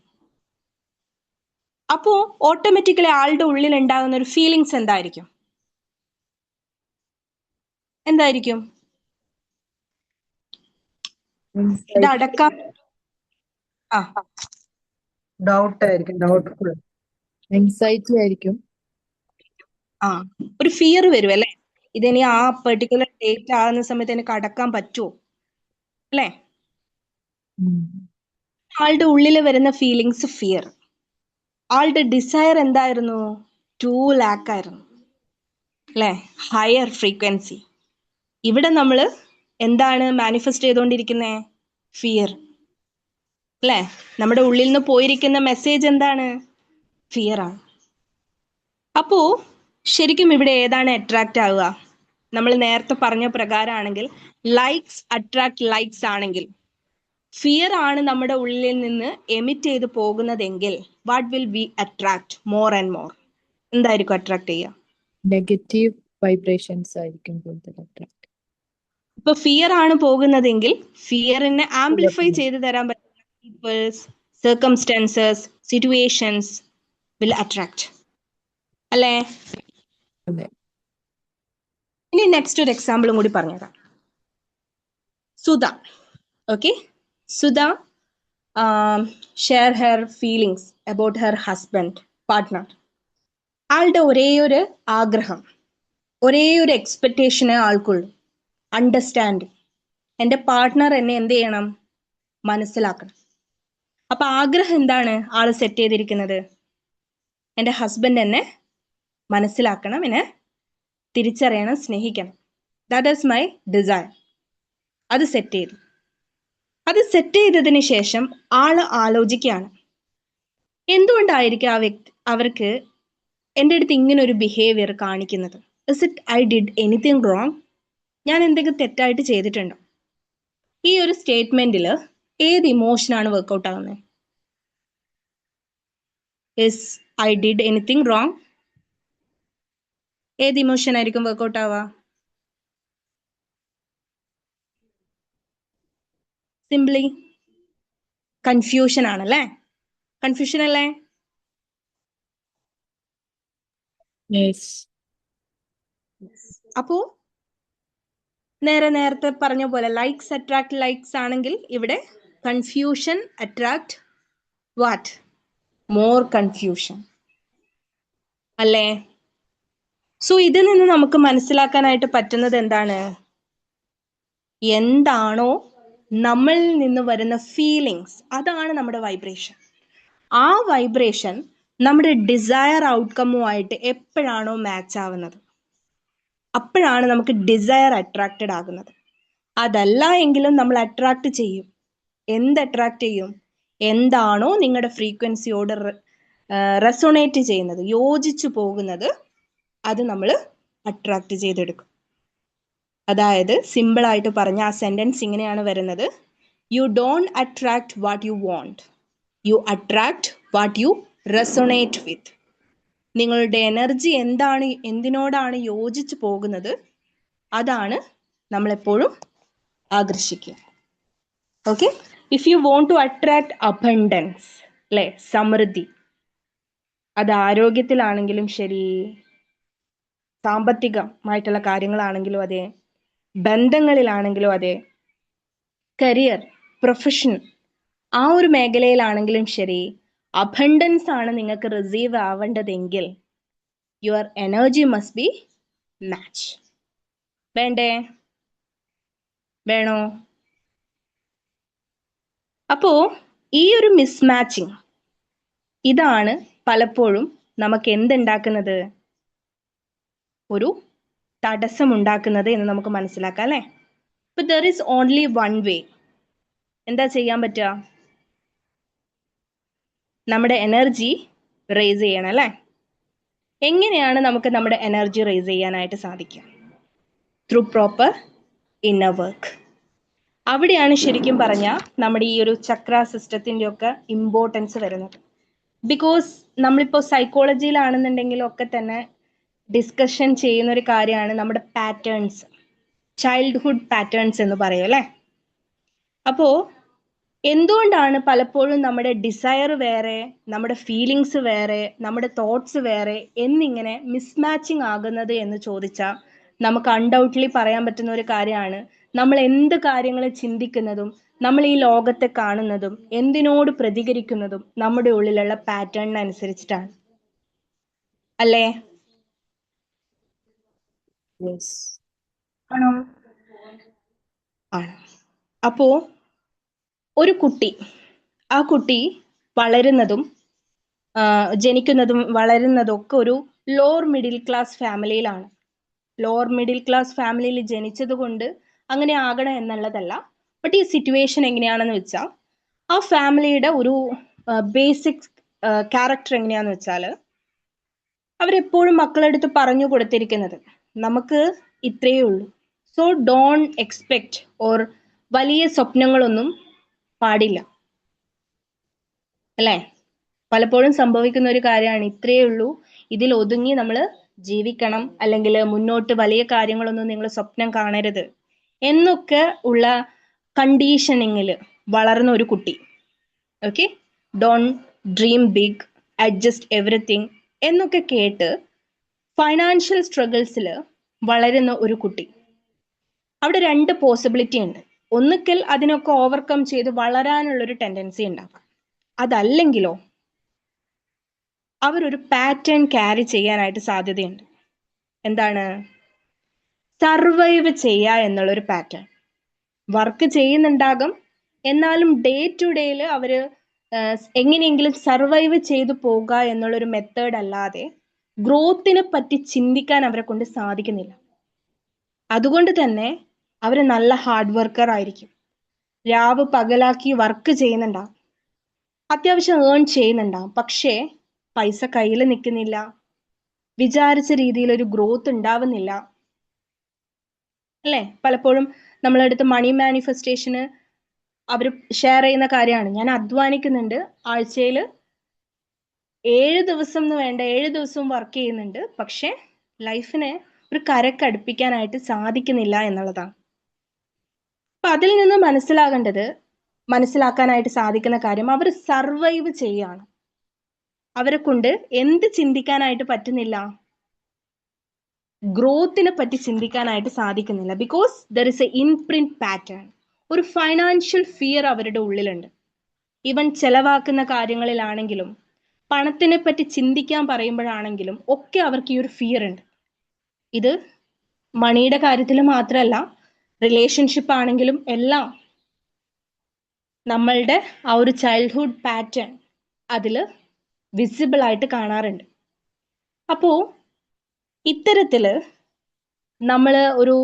അപ്പോ ഓട്ടോമാറ്റിക്കലി ആളുടെ ഉള്ളിൽ ഉണ്ടാകുന്ന ഒരു ഫീലിങ്സ് എന്തായിരിക്കും? എന്തായിരിക്കും? ഇത് അടക്കാം. ആ, ഡൗട്ട് ആയിരിക്കും, ഡൗട്ട്ഫുൾ. ആൻസൈറ്റി ആയിരിക്കും. ആ, ഒരു ഫിയർ വരും അല്ലേ? ഇതിനി ആ പെർട്ടിക്കുലർ ഡേറ്റ് ആകുന്ന സമയത്ത് എനിക്ക് അടക്കാൻ പറ്റുമോ അല്ലേ? ആളുടെ ഉള്ളിൽ വരുന്ന ഫീലിങ്സ് ഫിയർ. ആളുടെ ഡിസയർ എന്തായിരുന്നു? 2 lakh ആയിരുന്നു അല്ലേ? Higher frequency. ഇവിടെ നമ്മൾ എന്താണ് മാനിഫെസ്റ്റ് ചെയ്തുകൊണ്ടിരിക്കുന്നത്? ഫിയർ അല്ലേ? നമ്മുടെ ഉള്ളിൽ നിന്ന് പോയിരിക്കുന്ന മെസ്സേജ് എന്താണ്? ഫിയർ ആണ്. അപ്പോ ശരിക്കും ഇവിടെ ഏതാണ് അട്രാക്റ്റ് ആവുക? നമ്മൾ നേരത്തെ പറഞ്ഞ പ്രകാരമാണെങ്കിൽ ലൈക്സ് അട്രാക്ട് ലൈക്സ് ആണെങ്കിൽ, ഫിയർ ആണ് നമ്മുടെ ഉള്ളിൽ നിന്ന് എമിറ്റ് ചെയ്ത് പോകുന്നതെങ്കിൽ what will be attract more and more? എന്തായിരിക്കും അട്രാക്ട് ചെയ്യുക? നെഗറ്റീവ് വൈബ്രേഷൻസ് ആയിരിക്കും കൂടുതൽ അട്രാക്ട്. ഇപ്പൊ ഫിയർ ആണ് പോകുന്നതെങ്കിൽ ഫിയറിനെ ആംപ്ലിഫൈ ചെയ്ത് തരാൻ പറ്റുന്ന peoples, circumstances, situations will attract അല്ലേ? അതെ. ഇനി നെക്സ്റ്റ് ഒരു എക്സാമ്പിളും കൂടി പറഞ്ഞുതരാം. Sudha. Okay, Sudha share her feelings about her husband, partner. ആളുടെ ഒരേ ഒരു ആഗ്രഹം, ഒരേ ഒരു എക്സ്പെക്ടേഷന് ആൾക്കുള്ളൂ, അണ്ടർസ്റ്റാൻഡിങ്. എൻ്റെ പാർട്ട്ണർ എന്നെ എന്ത് ചെയ്യണം? മനസ്സിലാക്കണം. അപ്പൊ ആഗ്രഹം എന്താണ് ആള് സെറ്റ് ചെയ്തിരിക്കുന്നത്? എൻ്റെ ഹസ്ബൻഡ് എന്നെ മനസ്സിലാക്കണം, എന്നെ തിരിച്ചറിയണം, സ്നേഹിക്കണം. That is my desire. അത് സെറ്റ് ചെയ്തു. അത് സെറ്റ് ചെയ്തതിന് ശേഷം ആള് ആലോചിക്കുകയാണ്, എന്തുകൊണ്ടായിരിക്കും അവർക്ക് എൻ്റെ അടുത്ത് ഇങ്ങനെ ഒരു ബിഹേവിയർ കാണിക്കുന്നത്? Is it I did anything wrong? ഞാൻ എന്തെങ്കിലും തെറ്റായിട്ട് ചെയ്തിട്ടുണ്ടോ? ഈ ഒരു സ്റ്റേറ്റ്മെന്റിൽ ഏത് ഇമോഷനാണ് വർക്ക്ഔട്ട് ആവുന്നത്? Is I did anything wrong? ഏത് ഇമോഷൻ ആയിരിക്കും വർക്ക്ഔട്ട് ആവുക? സിംപ്ലി കൺഫ്യൂഷൻ ആണല്ലേ? കൺഫ്യൂഷൻ അല്ലേ? അപ്പോ നേരത്തെ പറഞ്ഞ പോലെ ലൈക്സ് അട്രാക്ട് ലൈക്സ് ആണെങ്കിൽ ഇവിടെ confusion attract what? More confusion അല്ലേ? സോ ഇതിൽ നിന്ന് നമുക്ക് മനസ്സിലാക്കാനായിട്ട് പറ്റുന്നത് എന്താണ്? എന്താണോ നമ്മളിൽ നിന്ന് വരുന്ന ഫീലിങ്സ്, അതാണ് നമ്മുടെ വൈബ്രേഷൻ. ആ വൈബ്രേഷൻ നമ്മുടെ ഡിസയർ ഔട്ട്കമ്മുമായിട്ട് എപ്പോഴാണോ മാച്ച് ആവുന്നത്, അപ്പോഴാണ് നമുക്ക് ഡിസയർ അട്രാക്റ്റഡ് ആകുന്നത്. അതല്ല എങ്കിലും നമ്മൾ അട്രാക്ട് ചെയ്യും. എന്ത് അട്രാക്ട് ചെയ്യും? എന്താണോ നിങ്ങളുടെ ഫ്രീക്വൻസിയോട് റെസൊണേറ്റ് ചെയ്യുന്നത്, യോജിച്ചു പോകുന്നത്, അത് നമ്മൾ അട്രാക്ട് ചെയ്തെടുക്കും. അതായത് സിമ്പിൾ ആയിട്ട് പറഞ്ഞ ആ സെന്റൻസ് ഇങ്ങനെയാണ് വരുന്നത്: you don't attract what you want, you attract what you resonate with. നിങ്ങളുടെ എനർജി എന്താണ്, എന്തിനോടാണ് യോജിച്ചു പോകുന്നത്, അതാണ് നമ്മളെപ്പോഴും ആകർഷിക്കുക. Okay, if you want to attract abundance അല്ലെ, സമൃദ്ധി, അത് ആരോഗ്യത്തിലാണെങ്കിലും ശരി, സാമ്പത്തികമായിട്ടുള്ള കാര്യങ്ങളാണെങ്കിലും അതെ, ബന്ധങ്ങളിലാണെങ്കിലും അതെ, കരിയർ, പ്രൊഫഷൻ, ആ ഒരു മേഖലയിലാണെങ്കിലും ശരി, അബണ്ടൻസ് ആണ് നിങ്ങൾക്ക് റിസീവ് ആവേണ്ടതെങ്കിൽ your energy must be match. വേണ്ടേ? വേണോ? അപ്പോ ഈ ഒരു മിസ്മാച്ചിങ് ഇതാണ് പലപ്പോഴും നമുക്ക് എന്തുണ്ടാക്കുന്നത്? ഒരു തടസ്സം ഉണ്ടാക്കുന്നത് എന്ന് നമുക്ക് മനസ്സിലാക്കാം അല്ലെ? അപ്പൊ there is only one way. എന്താ ചെയ്യാൻ പറ്റുക? നമ്മുടെ എനർജി റേസ് ചെയ്യണം അല്ലെ? എങ്ങനെയാണ് നമുക്ക് നമ്മുടെ എനർജി റേസ് ചെയ്യാനായിട്ട് സാധിക്കുക? Through proper inner work. അവിടെയാണ് ശരിക്കും പറഞ്ഞാൽ നമ്മുടെ ഈ ഒരു ചക്ര സിസ്റ്റത്തിന്റെ ഒക്കെ ഇമ്പോർട്ടൻസ് വരുന്നത്. ബിക്കോസ് നമ്മളിപ്പോൾ സൈക്കോളജിയിലാണെന്നുണ്ടെങ്കിലും ഒക്കെ തന്നെ ഡിസ്കഷൻ ചെയ്യുന്ന ഒരു കാര്യമാണ് നമ്മുടെ പാറ്റേൺസ്, ചൈൽഡ്ഹുഡ് പാറ്റേൺസ് എന്ന് പറയും അല്ലെ? അപ്പോ എന്തുകൊണ്ടാണ് പലപ്പോഴും നമ്മുടെ ഡിസയർ വേറെ, നമ്മുടെ ഫീലിങ്സ് വേറെ, നമ്മുടെ തോട്ട്സ് വേറെ എന്നിങ്ങനെ മിസ്മാച്ചിങ് ആകുന്നത് എന്ന് ചോദിച്ചാൽ നമുക്ക് അൺഡൗട്ട്ലി പറയാൻ പറ്റുന്ന ഒരു കാര്യമാണ് നമ്മൾ എന്ത് കാര്യങ്ങൾ ചിന്തിക്കുന്നതും നമ്മൾ ഈ ലോകത്തെ കാണുന്നതും എന്തിനോട് പ്രതികരിക്കുന്നതും നമ്മുടെ ഉള്ളിലുള്ള പാറ്റേണിനനുസരിച്ചിട്ടാണ് അല്ലേ? Yes. ആണോ? ആണ്. അപ്പോ ഒരു കുട്ടി, ആ കുട്ടി വളരുന്നതും ജനിക്കുന്നതും വളരുന്നതും ഒക്കെ ഒരു ലോവർ മിഡിൽ ക്ലാസ് ഫാമിലിയിലാണ്. ലോവർ മിഡിൽ ക്ലാസ് ഫാമിലിയിൽ ജനിച്ചത് കൊണ്ട് അങ്ങനെ ആകണം എന്നുള്ളതല്ല. ബട്ട് ഈ സിറ്റുവേഷൻ എങ്ങനെയാണെന്ന് വെച്ചാൽ ആ ഫാമിലിയുടെ ഒരു ബേസിക് ക്യാരക്ടർ എങ്ങനെയാന്ന് വെച്ചാൽ അവരെപ്പോഴും മക്കളുടെ അടുത്ത് പറഞ്ഞു കൊടുത്തിരിക്കുന്നത് നമുക്ക് ഇത്രയേ ഉള്ളൂ, സോ ഡോൺ എക്സ്പെക്ട് ഓർ വലിയ സ്വപ്നങ്ങളൊന്നും പാടില്ല അല്ലേ? പലപ്പോഴും സംഭവിക്കുന്ന ഒരു കാര്യമാണ് ഇത്രയേ ഉള്ളൂ, ഇതിൽ ഒതുങ്ങി നമ്മൾ ജീവിക്കണം, അല്ലെങ്കിൽ മുന്നോട്ട് വലിയ കാര്യങ്ങളൊന്നും നിങ്ങൾ സ്വപ്നം കാണരുത് എന്നൊക്കെ ഉള്ള കണ്ടീഷനിങ്ങിൽ വളർന്ന ഒരു കുട്ടി. Okay, don't dream big, adjust everything എന്നൊക്കെ കേട്ട് ഫൈനാൻഷ്യൽ സ്ട്രഗിൾസിൽ വളരുന്ന ഒരു കുട്ടി. അവിടെ രണ്ട് പോസിബിലിറ്റി ഉണ്ട്. ഒന്നുകിൽ അതിനൊക്കെ ഓവർകം ചെയ്ത് വളരാനുള്ളൊരു ടെൻഡൻസി ഉണ്ടാക്കാം. അതല്ലെങ്കിലോ അവരൊരു പാറ്റേൺ ക്യാരി ചെയ്യാനായിട്ട് സാധ്യതയുണ്ട്. എന്താണ്? സർവൈവ് ചെയ്യുക എന്നുള്ളൊരു പാറ്റേൺ. വർക്ക് ചെയ്യുന്നുണ്ടാകും, എന്നാലും ഡേ ടു ഡേയിൽ അവര് എങ്ങനെയെങ്കിലും സർവൈവ് ചെയ്തു പോകുക എന്നുള്ളൊരു മെത്തേഡ് അല്ലാതെ ഗ്രോത്തിനെ പറ്റി ചിന്തിക്കാൻ അവരെ കൊണ്ട് സാധിക്കുന്നില്ല. അതുകൊണ്ട് തന്നെ അവർ നല്ല ഹാർഡ് വർക്കർ ആയിരിക്കും, രാവ് പകലാക്കി വർക്ക് ചെയ്യുന്നുണ്ടാവും, അത്യാവശ്യം ഏൺ ചെയ്യുന്നുണ്ടാവും, പക്ഷേ പൈസ കയ്യിൽ നിൽക്കുന്നില്ല, വിചാരിച്ച രീതിയിൽ ഒരു ഗ്രോത്ത് ഉണ്ടാവുന്നില്ല അല്ലേ? പലപ്പോഴും നമ്മളടുത്ത് മണി മാനിഫെസ്റ്റേഷന് അവർ ഷെയർ ചെയ്യുന്ന കാര്യമാണ്, ഞാൻ അധ്വാനിക്കുന്നുണ്ട്, ആഴ്ചയിൽ 7 ദിവസം എന്ന് വേണ്ട 7 ദിവസവും വർക്ക് ചെയ്യുന്നുണ്ട്, പക്ഷെ ലൈഫിനെ ഒരു കരക്കടുപ്പിക്കാനായിട്ട് സാധിക്കുന്നില്ല എന്നുള്ളതാണ്. അപ്പൊ അതിൽ നിന്ന് മനസ്സിലാക്കാനായിട്ട് സാധിക്കുന്ന കാര്യം അവർ സർവൈവ് ചെയ്യാണ്. അവരെ കൊണ്ട് എന്ത് ചിന്തിക്കാനായിട്ട് പറ്റുന്നില്ല? ഗ്രോത്തിനെ പറ്റി ചിന്തിക്കാനായിട്ട് സാധിക്കുന്നില്ല. Because there is a imprint pattern, ഒരു ഫൈനാൻഷ്യൽ ഫിയർ അവരുടെ ഉള്ളിലുണ്ട്. ഈവൻ ചെലവാക്കുന്ന കാര്യങ്ങളിലാണെങ്കിലും പണത്തിനെ പറ്റി ചിന്തിക്കാൻ പറയുമ്പോഴാണെങ്കിലും ഒക്കെ അവർക്ക് ഈ ഒരു ഫിയർ ഉണ്ട്. ഇത് മണിയുടെ കാര്യത്തിൽ മാത്രമല്ല, റിലേഷൻഷിപ്പ് ആണെങ്കിലും എല്ലാം നമ്മളുടെ ആ ഒരു ചൈൽഡ്ഹുഡ് പാറ്റേൺ അതിൽ വിസിബിൾ ആയിട്ട് കാണാറുണ്ട്. അപ്പോ ഇത്തരത്തില് നമ്മൾ ഒരു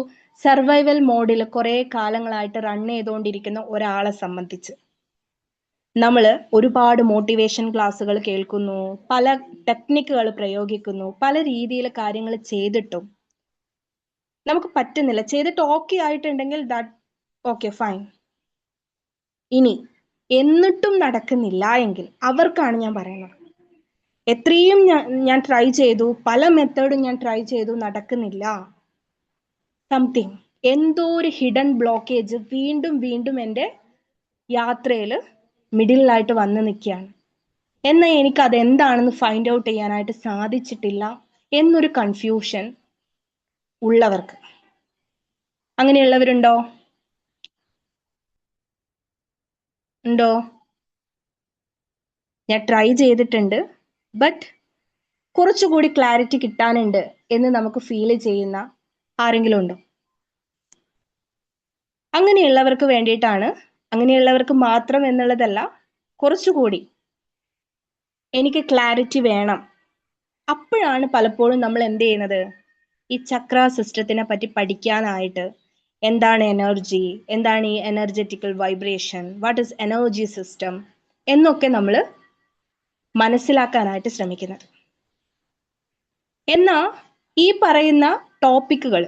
സർവൈവൽ മോഡിൽ കുറെ കാലങ്ങളായിട്ട് റൺ ചെയ്തുകൊണ്ടിരിക്കുന്ന ഒരാളെ സംബന്ധിച്ച് നമ്മൾ ഒരുപാട് മോട്ടിവേഷൻ ക്ലാസ്സുകൾ കേൾക്കുന്നു, പല ടെക്നിക്കുകൾ പ്രയോഗിക്കുന്നു, പല രീതിയിൽ കാര്യങ്ങൾ ചെയ്തിട്ടും നമുക്ക് പറ്റുന്നില്ല. ചെയ്തിട്ട് ഓക്കെ ആയിട്ടുണ്ടെങ്കിൽ ദാറ്റ് ഓക്കെ ഫൈൻ. ഇനി എന്നിട്ടും നടക്കുന്നില്ല എങ്കിൽ അവർക്കാണ് ഞാൻ പറയുന്നത്, എത്രയും ഞാൻ ട്രൈ ചെയ്തു, പല മെത്തേഡും ഞാൻ ട്രൈ ചെയ്തു, നടക്കുന്നില്ല, സംതിങ് എന്തോ ഒരു ഹിഡൻ ബ്ലോക്കേജ് വീണ്ടും വീണ്ടും എൻ്റെ യാത്രയിൽ മിഡിലായിട്ട് വന്ന് നിൽക്കുകയാണ്, എന്നാൽ എനിക്ക് അതെന്താണെന്ന് ഫൈൻഡ് ഔട്ട് ചെയ്യാനായിട്ട് സാധിച്ചിട്ടില്ല എന്നൊരു കൺഫ്യൂഷൻ ഉള്ളവർക്ക്. അങ്ങനെയുള്ളവരുണ്ടോ? ഉണ്ടോ? ഞാൻ ട്രൈ ചെയ്തിട്ടുണ്ട്, ബട്ട് കുറച്ചുകൂടി ക്ലാരിറ്റി കിട്ടാനുണ്ട് എന്ന് നമുക്ക് ഫീൽ ചെയ്യുന്ന ആരെങ്കിലും ഉണ്ടോ? അങ്ങനെയുള്ളവർക്ക് വേണ്ടിയിട്ടാണ്, അങ്ങനെയുള്ളവർക്ക് മാത്രം എന്നുള്ളതല്ല, കുറച്ചുകൂടി എനിക്ക് ക്ലാരിറ്റി വേണം. അപ്പോഴാണ് പലപ്പോഴും നമ്മൾ എന്ത് ചെയ്യുന്നത്, ഈ ചക്ര സിസ്റ്റത്തിനെ പറ്റി പഠിക്കാനായിട്ട് എന്താണ് എനർജി, എന്താണ് ഈ energetical vibration, what is energy system എന്നൊക്കെ നമ്മൾ മനസ്സിലാക്കാനായിട്ട് ശ്രമിക്കുന്നത്. എന്നാൽ ഈ പറയുന്ന ടോപ്പിക്കുകൾ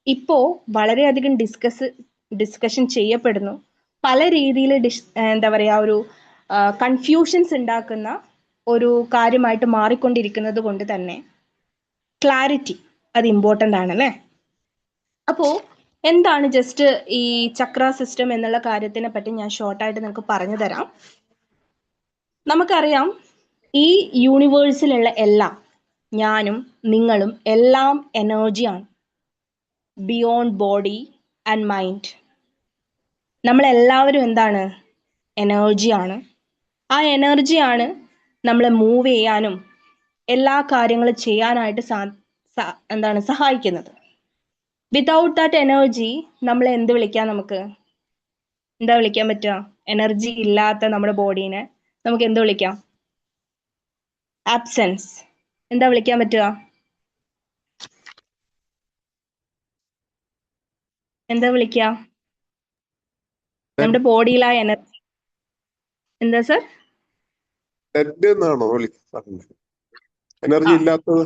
ഇപ്പോൾ വളരെയധികം ഡിസ്കഷൻ ചെയ്യപ്പെടുന്നു. പല രീതിയിൽ എന്താ പറയുക, ഒരു കൺഫ്യൂഷൻസ് ഉണ്ടാക്കുന്ന ഒരു കാര്യമായിട്ട് മാറിക്കൊണ്ടിരിക്കുന്നത് കൊണ്ട് തന്നെ ക്ലാരിറ്റി അത് ഇമ്പോർട്ടൻ്റ് ആണല്ലേ. അപ്പോൾ എന്താണ് ജസ്റ്റ് ഈ ചക്ര സിസ്റ്റം എന്നുള്ള കാര്യത്തിനെ പറ്റി ഞാൻ ഷോർട്ടായിട്ട് നിങ്ങൾക്ക് പറഞ്ഞു തരാം. നമുക്കറിയാം, ഈ യൂണിവേഴ്സിലുള്ള എല്ലാം, ഞാനും നിങ്ങളും എല്ലാം എനർജിയാണ്, ബിയോണ്ട് ബോഡി ആൻഡ് മൈൻഡ്. നമ്മളെല്ലാവരും എന്താണ്, എനർജിയാണ്. ആ എനർജിയാണ് നമ്മളെ മൂവ് ചെയ്യാനും എല്ലാ കാര്യങ്ങളും ചെയ്യാനായിട്ട് എന്താണ് സഹായിക്കുന്നത്. വിതൗട്ട് ദാറ്റ് എനർജി നമ്മളെ എന്ത് വിളിക്കാം, നമുക്ക് എന്താ വിളിക്കാൻ പറ്റുക? എനർജി ഇല്ലാത്ത നമ്മുടെ ബോഡീനെ നമുക്ക് എന്ത് വിളിക്കാം? ആബ്സെൻസ്. എന്താ വിളിക്കാൻ പറ്റുക? എന്താ വിളിക്കുക? നമ്മുടെ ബോഡിയിലായ എനർജി എന്താ സർ? എനർജി ഇല്ലാത്തത്.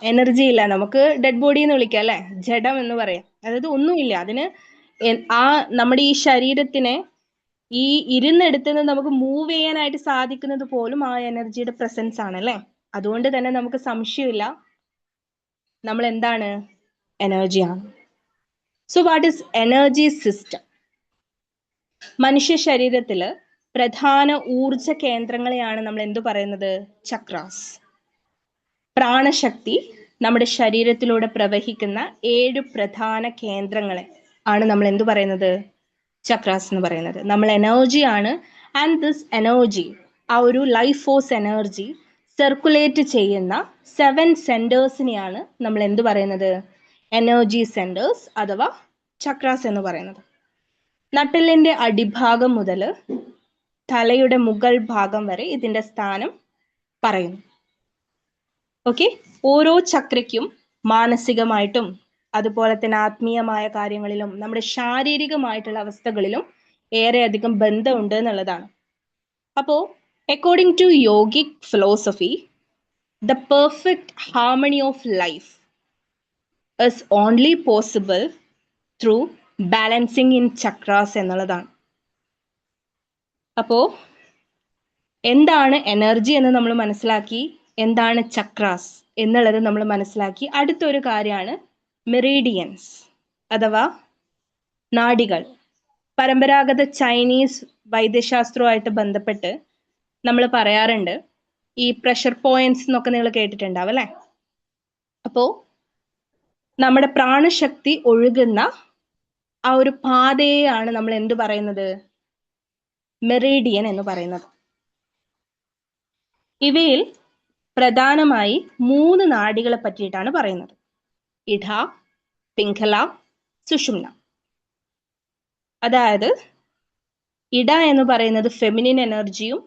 എനർജി ഇല്ല, നമുക്ക് ഡെഡ് ബോഡി എന്ന് വിളിക്കാം അല്ലെ, ജഡം എന്ന് പറയാം. അതായത് ഒന്നുമില്ല, അതിന് നമ്മുടെ ഈ ശരീരത്തിനെ ഈ ഇരുന്നെടുത്തുനിന്ന് നമുക്ക് മൂവ് ചെയ്യാനായിട്ട് സാധിക്കുന്നത് പോലും ആ എനർജിയുടെ പ്രസൻസ് ആണ് അല്ലെ. അതുകൊണ്ട് തന്നെ നമുക്ക് സംശയമില്ല, നമ്മൾ എന്താണ്, എനർജിയാണ്. So what is energy system? മനുഷ്യ ശരീരത്തില് പ്രധാന ഊർജ കേന്ദ്രങ്ങളെയാണ് നമ്മൾ എന്തു പറയുന്നത്, ചക്രാസ്. പ്രാണശക്തി നമ്മുടെ ശരീരത്തിലൂടെ പ്രവഹിക്കുന്ന 7 പ്രധാന കേന്ദ്രങ്ങളെ ആണ് നമ്മൾ എന്തു പറയുന്നത്, ചക്രാസ് എന്ന് പറയുന്നത്. നമ്മൾ എനർജിയാണ്. ആൻഡ് ദിസ് എനർജി, ആ ഒരു ലൈഫ് ഫോഴ്സ് എനർജി സർക്കുലേറ്റ് ചെയ്യുന്ന 7 സെന്റേഴ്സിനെയാണ് നമ്മൾ എന്തു പറയുന്നത്, എനർജി സെന്റേഴ്സ് അഥവാ ചക്രാസ് എന്ന് പറയുന്നത്. നട്ടെല്ലിന്റെ അടിഭാഗം മുതൽ തലയുടെ മുകൾ ഭാഗം വരെ ഇതിന്റെ സ്ഥാനം പറയുന്നു. ഓക്കെ, ഓരോ ചക്രയ്ക്കും മാനസികമായിട്ടും അതുപോലെ തന്നെ ആത്മീയമായ കാര്യങ്ങളിലും നമ്മുടെ ശാരീരികമായിട്ടുള്ള അവസ്ഥകളിലും ഏറെയധികം ബന്ധമുണ്ട് എന്നുള്ളതാണ്. അപ്പോൾ according to yogic philosophy, the perfect harmony of life is only possible through balancing in chakras എന്നുള്ളതാണ്. അപ്പോൾ എന്താണ് എനർജി എന്ന് നമ്മൾ മനസ്സിലാക്കി, എന്താണ് ചക്രാസ് എന്നുള്ളത് നമ്മൾ മനസ്സിലാക്കി. അടുത്തൊരു കാര്യമാണ് മെറീഡിയൻസ് അഥവാ നാഡികൾ. പരമ്പരാഗത ചൈനീസ് വൈദ്യശാസ്ത്രവുമായിട്ട് ബന്ധപ്പെട്ട് നമ്മൾ പറയാറുണ്ട്, ഈ പ്രഷർ പോയിന്റ്സ് എന്നൊക്കെ നിങ്ങൾ കേട്ടിട്ടുണ്ടാവും അല്ലേ. അപ്പോൾ നമ്മുടെ പ്രാണശക്തി ഒഴുകുന്ന ആ ഒരു പാതയെയാണ് നമ്മൾ എന്ത് പറയുന്നത്, മെറീഡിയൻ എന്ന് പറയുന്നത്. ഇവയിൽ പ്രധാനമായി 3 നാഡികളെ പറ്റിയിട്ടാണ് പറയുന്നത്, ഇഡ, പിംഗല, സുഷുമ്ന. അതായത് ഇഡ എന്ന് പറയുന്നത് ഫെമിനിൻ എനർജിയും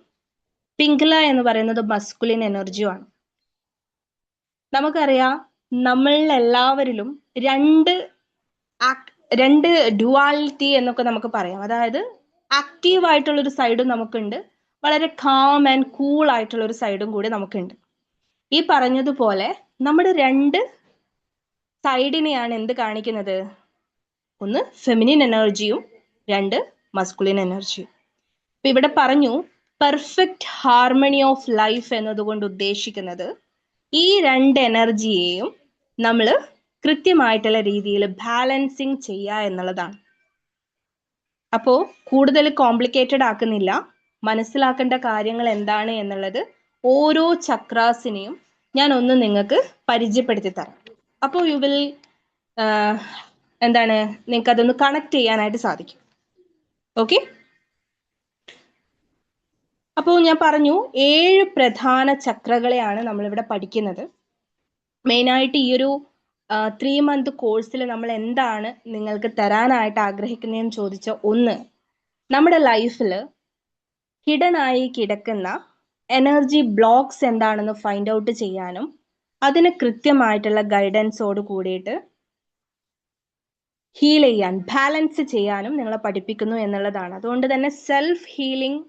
പിംഗല എന്ന് പറയുന്നത് മസ്കുലിൻ എനർജിയുമാണ്. നമുക്കറിയാം, നമ്മളെല്ലാവരിലും രണ്ട് ഡ്യുവാലിറ്റി എന്നൊക്കെ നമുക്ക് പറയാം. അതായത് ആക്റ്റീവ് ആയിട്ടുള്ളൊരു സൈഡും നമുക്കുണ്ട്, വളരെ കാം ആൻഡ് കൂൾ ആയിട്ടുള്ള ഒരു സൈഡും കൂടി നമുക്കുണ്ട്. ഈ പറഞ്ഞതുപോലെ നമ്മുടെ 2 സൈഡിനെയാണ് എന്ത് കാണിക്കുന്നത്, ഒന്ന് ഫെമിനിൻ എനർജിയും 2 മസ്കുലിൻ എനർജിയും. അപ്പൊ ഇവിടെ പറഞ്ഞു പെർഫെക്റ്റ് ഹാർമണി ഓഫ് ലൈഫ് എന്നതുകൊണ്ട് ഉദ്ദേശിക്കുന്നത് ഈ 2 എനർജിയെയും നമ്മൾ കൃത്യമായിട്ടുള്ള രീതിയിൽ ബാലൻസിങ് ചെയ്യുക എന്നുള്ളതാണ്. അപ്പോൾ കൂടുതൽ കോംപ്ലിക്കേറ്റഡ് ആക്കുന്നില്ല, മനസ്സിലാക്കേണ്ട കാര്യങ്ങൾ എന്താണ് എന്നുള്ളത് ഓരോ ചക്രാസിനെയും ഞാൻ ഒന്ന് നിങ്ങൾക്ക് പരിചയപ്പെടുത്തി തരാം. അപ്പോൾ യു വിൽ എന്താണ്, നിങ്ങൾക്ക് അതൊന്ന് കണക്ട് ചെയ്യാനായിട്ട് സാധിക്കും. ഓക്കെ, അപ്പോൾ ഞാൻ പറഞ്ഞു 7 പ്രധാന ചക്രകളെയാണ് നമ്മളിവിടെ പഠിക്കുന്നത്. മെയിനായിട്ട് ഈ ഒരു 3 month കോഴ്സിൽ നമ്മൾ എന്താണ് നിങ്ങൾക്ക് തരാനായിട്ട് ആഗ്രഹിക്കുന്നതെന്ന് ചോദിച്ച ഒന്ന്, നമ്മുടെ ലൈഫിൽ ഹിഡൻ ആയി കിടക്കുന്ന എനർജി ബ്ലോക്സ് എന്താണെന്ന് ഫൈൻഡ് ഔട്ട് ചെയ്യാനും അതിന് കൃത്യമായിട്ടുള്ള ഗൈഡൻസോട് കൂടിയിട്ട് ഹീൽ ചെയ്യാൻ, ബാലൻസ് ചെയ്യാനും നിങ്ങളെ പഠിപ്പിക്കുന്നു എന്നുള്ളതാണ്. അതുകൊണ്ട് തന്നെ സെൽഫ് ഹീലിംഗ്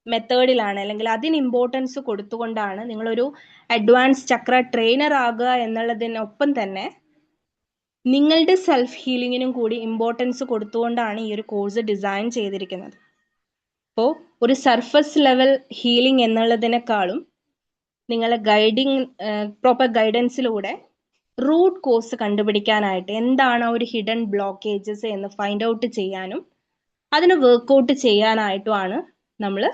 മെത്തേഡിലാണ്, അല്ലെങ്കിൽ അതിന് ഇമ്പോർട്ടൻസ് കൊടുത്തുകൊണ്ടാണ് നിങ്ങളൊരു അഡ്വാൻസ് ചക്ര ട്രെയിനർ ആകുക എന്നുള്ളതിനൊപ്പം തന്നെ നിങ്ങളുടെ സെൽഫ് ഹീലിങ്ങിനും കൂടി ഇമ്പോർട്ടൻസ് കൊടുത്തുകൊണ്ടാണ് ഈ ഒരു കോഴ്സ് ഡിസൈൻ ചെയ്തിരിക്കുന്നത്. അപ്പോൾ ഒരു സർഫസ് ലെവൽ ഹീലിംഗ് എന്നുള്ളതിനേക്കാളും നിങ്ങളെ പ്രോപ്പർ ഗൈഡൻസിലൂടെ റൂട്ട് കോസ് കണ്ടുപിടിക്കാനായിട്ട് എന്താണ് ഒരു ഹിഡൻ ബ്ലോക്കേജസ് എന്ന് ഫൈൻഡ് ഔട്ട് ചെയ്യാനും അതിന് വർക്ക്ഔട്ട് ചെയ്യാനായിട്ടുമാണ് നമ്മൾ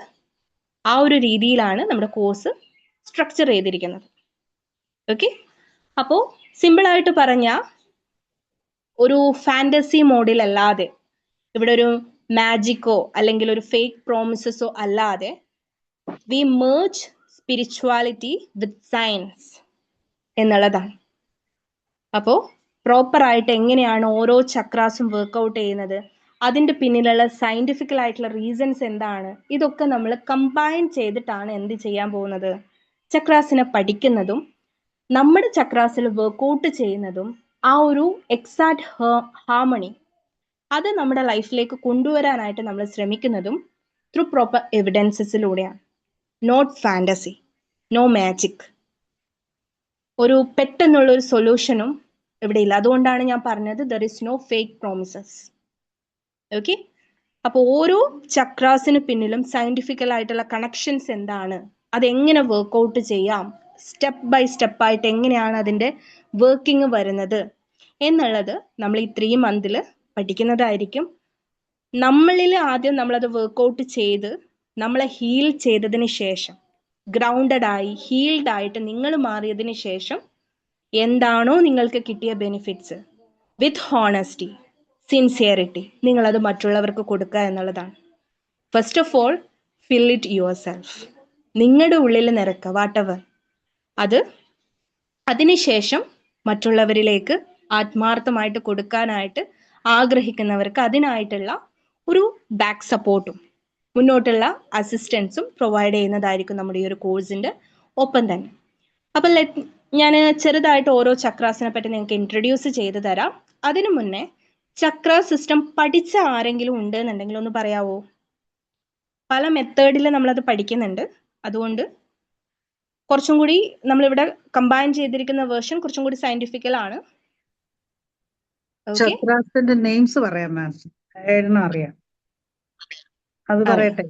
ആ ഒരു രീതിയിലാണ് നമ്മുടെ കോഴ്സ് സ്ട്രക്ചർ ചെയ്തിരിക്കുന്നത്. ഓക്കെ, അപ്പോൾ സിമ്പിളായിട്ട് പറഞ്ഞാൽ ഒരു ഫാൻറ്റസി മോഡിൽ അല്ലാതെ, ഇവിടെ ഒരു മാജിക്കോ അല്ലെങ്കിൽ ഒരു ഫേക്ക് പ്രോമിസസോ അല്ലാതെ, we merge spirituality with science എന്നുള്ളതാണ്. അപ്പോൾ പ്രോപ്പറായിട്ട് എങ്ങനെയാണ് ഓരോ ചക്രാസും വർക്ക്ഔട്ട് ചെയ്യുന്നത്, അതിൻ്റെ പിന്നിലുള്ള സയൻറ്റിഫിക്കൽ ആയിട്ടുള്ള റീസൺസ് എന്താണ്, ഇതൊക്കെ നമ്മൾ കമ്പൈൻ ചെയ്തിട്ടാണ് എന്ത് ചെയ്യാൻ പോകുന്നത്, ചക്രാസിനെ പഠിക്കുന്നതും നമ്മുടെ ചക്രാസിൽ വർക്ക്ഔട്ട് ചെയ്യുന്നതും ആ ഒരു എക്സാക്ട് ഹാർമണി അത് നമ്മുടെ ലൈഫിലേക്ക് കൊണ്ടുവരാനായിട്ട് നമ്മൾ ശ്രമിക്കുന്നതും ത്രൂ പ്രോപ്പർ എവിഡൻസസിലൂടെയാണ്. Not fantasy, no magic. ഒരു പെട്ടെന്നുള്ള ഒരു സൊല്യൂഷനും ഇവിടെ ഇല്ല. അതുകൊണ്ടാണ് ഞാൻ പറഞ്ഞത് there is no fake promises. Okay, അപ്പോൾ ഓരോ ചക്രാസിന് പിന്നിലും സയൻറ്റിഫിക്കൽ ആയിട്ടുള്ള കണക്ഷൻസ് എന്താണ്, അതെങ്ങനെ വർക്ക്ഔട്ട് ചെയ്യാം, സ്റ്റെപ്പ് ബൈ സ്റ്റെപ്പായിട്ട് എങ്ങനെയാണ് അതിൻ്റെ വർക്കിംഗ് വരുന്നത് എന്നുള്ളത് നമ്മൾ ഈ 3 month പഠിക്കുന്നതായിരിക്കും. നമ്മളിൽ ആദ്യം നമ്മളത് വർക്ക്ഔട്ട് ചെയ്ത് നമ്മളെ ഹീൽ ചെയ്തതിന് ശേഷം, ഗ്രൗണ്ടഡ് ആയി ഹീൽഡ് ആയിട്ട് നിങ്ങൾ മാറിയതിന് ശേഷം എന്താണോ നിങ്ങൾക്ക് കിട്ടിയ ബെനിഫിറ്റ്സ് വിത്ത് ഹോണസ്റ്റി, സിൻസിയറിറ്റി, നിങ്ങളത് മറ്റുള്ളവർക്ക് കൊടുക്കുക എന്നുള്ളതാണ്. First of all fill it yourself. നിങ്ങളുടെ ഉള്ളിൽ നിറക്കുക വാട്ടെവർ. അതിനുശേഷം മറ്റുള്ളവരിലേക്ക് ആത്മാർത്ഥമായിട്ട് കൊടുക്കാനായിട്ട് ആഗ്രഹിക്കുന്നവർക്ക് അതിനായിട്ടുള്ള ഒരു ബാക്ക് സപ്പോർട്ടും മുന്നോട്ടുള്ള അസിസ്റ്റൻസും പ്രൊവൈഡ് ചെയ്യുന്നതായിരിക്കും നമ്മുടെ ഈ ഒരു കോഴ്സിൻ്റെ ഒപ്പം തന്നെ. അപ്പം ഞാൻ ചെറുതായിട്ട് ഓരോ ചക്രാസിനെ പറ്റി നിങ്ങൾക്ക് ഇൻട്രൊഡ്യൂസ് ചെയ്ത് തരാം. അതിനു മുന്നേ ചക്ര സിസ്റ്റം പഠിച്ച ആരെങ്കിലും ഉണ്ട് എന്നുണ്ടെങ്കിൽ ഒന്ന് പറയാവോ? പല മെത്തേഡിൽ നമ്മളത് പഠിക്കുന്നുണ്ട്. അതുകൊണ്ട് കുറച്ചും കൂടി നമ്മളിവിടെ കമ്പൈൻ ചെയ്തിരിക്കുന്ന വേർഷൻ കുറച്ചും കൂടി സയന്റിഫിക്കൽ ആണ്. ചക്രാസിന്റെ നെയിംസ് പറയാം മാം, എഴുതണം അറിയാം, അത് പറയട്ടെ.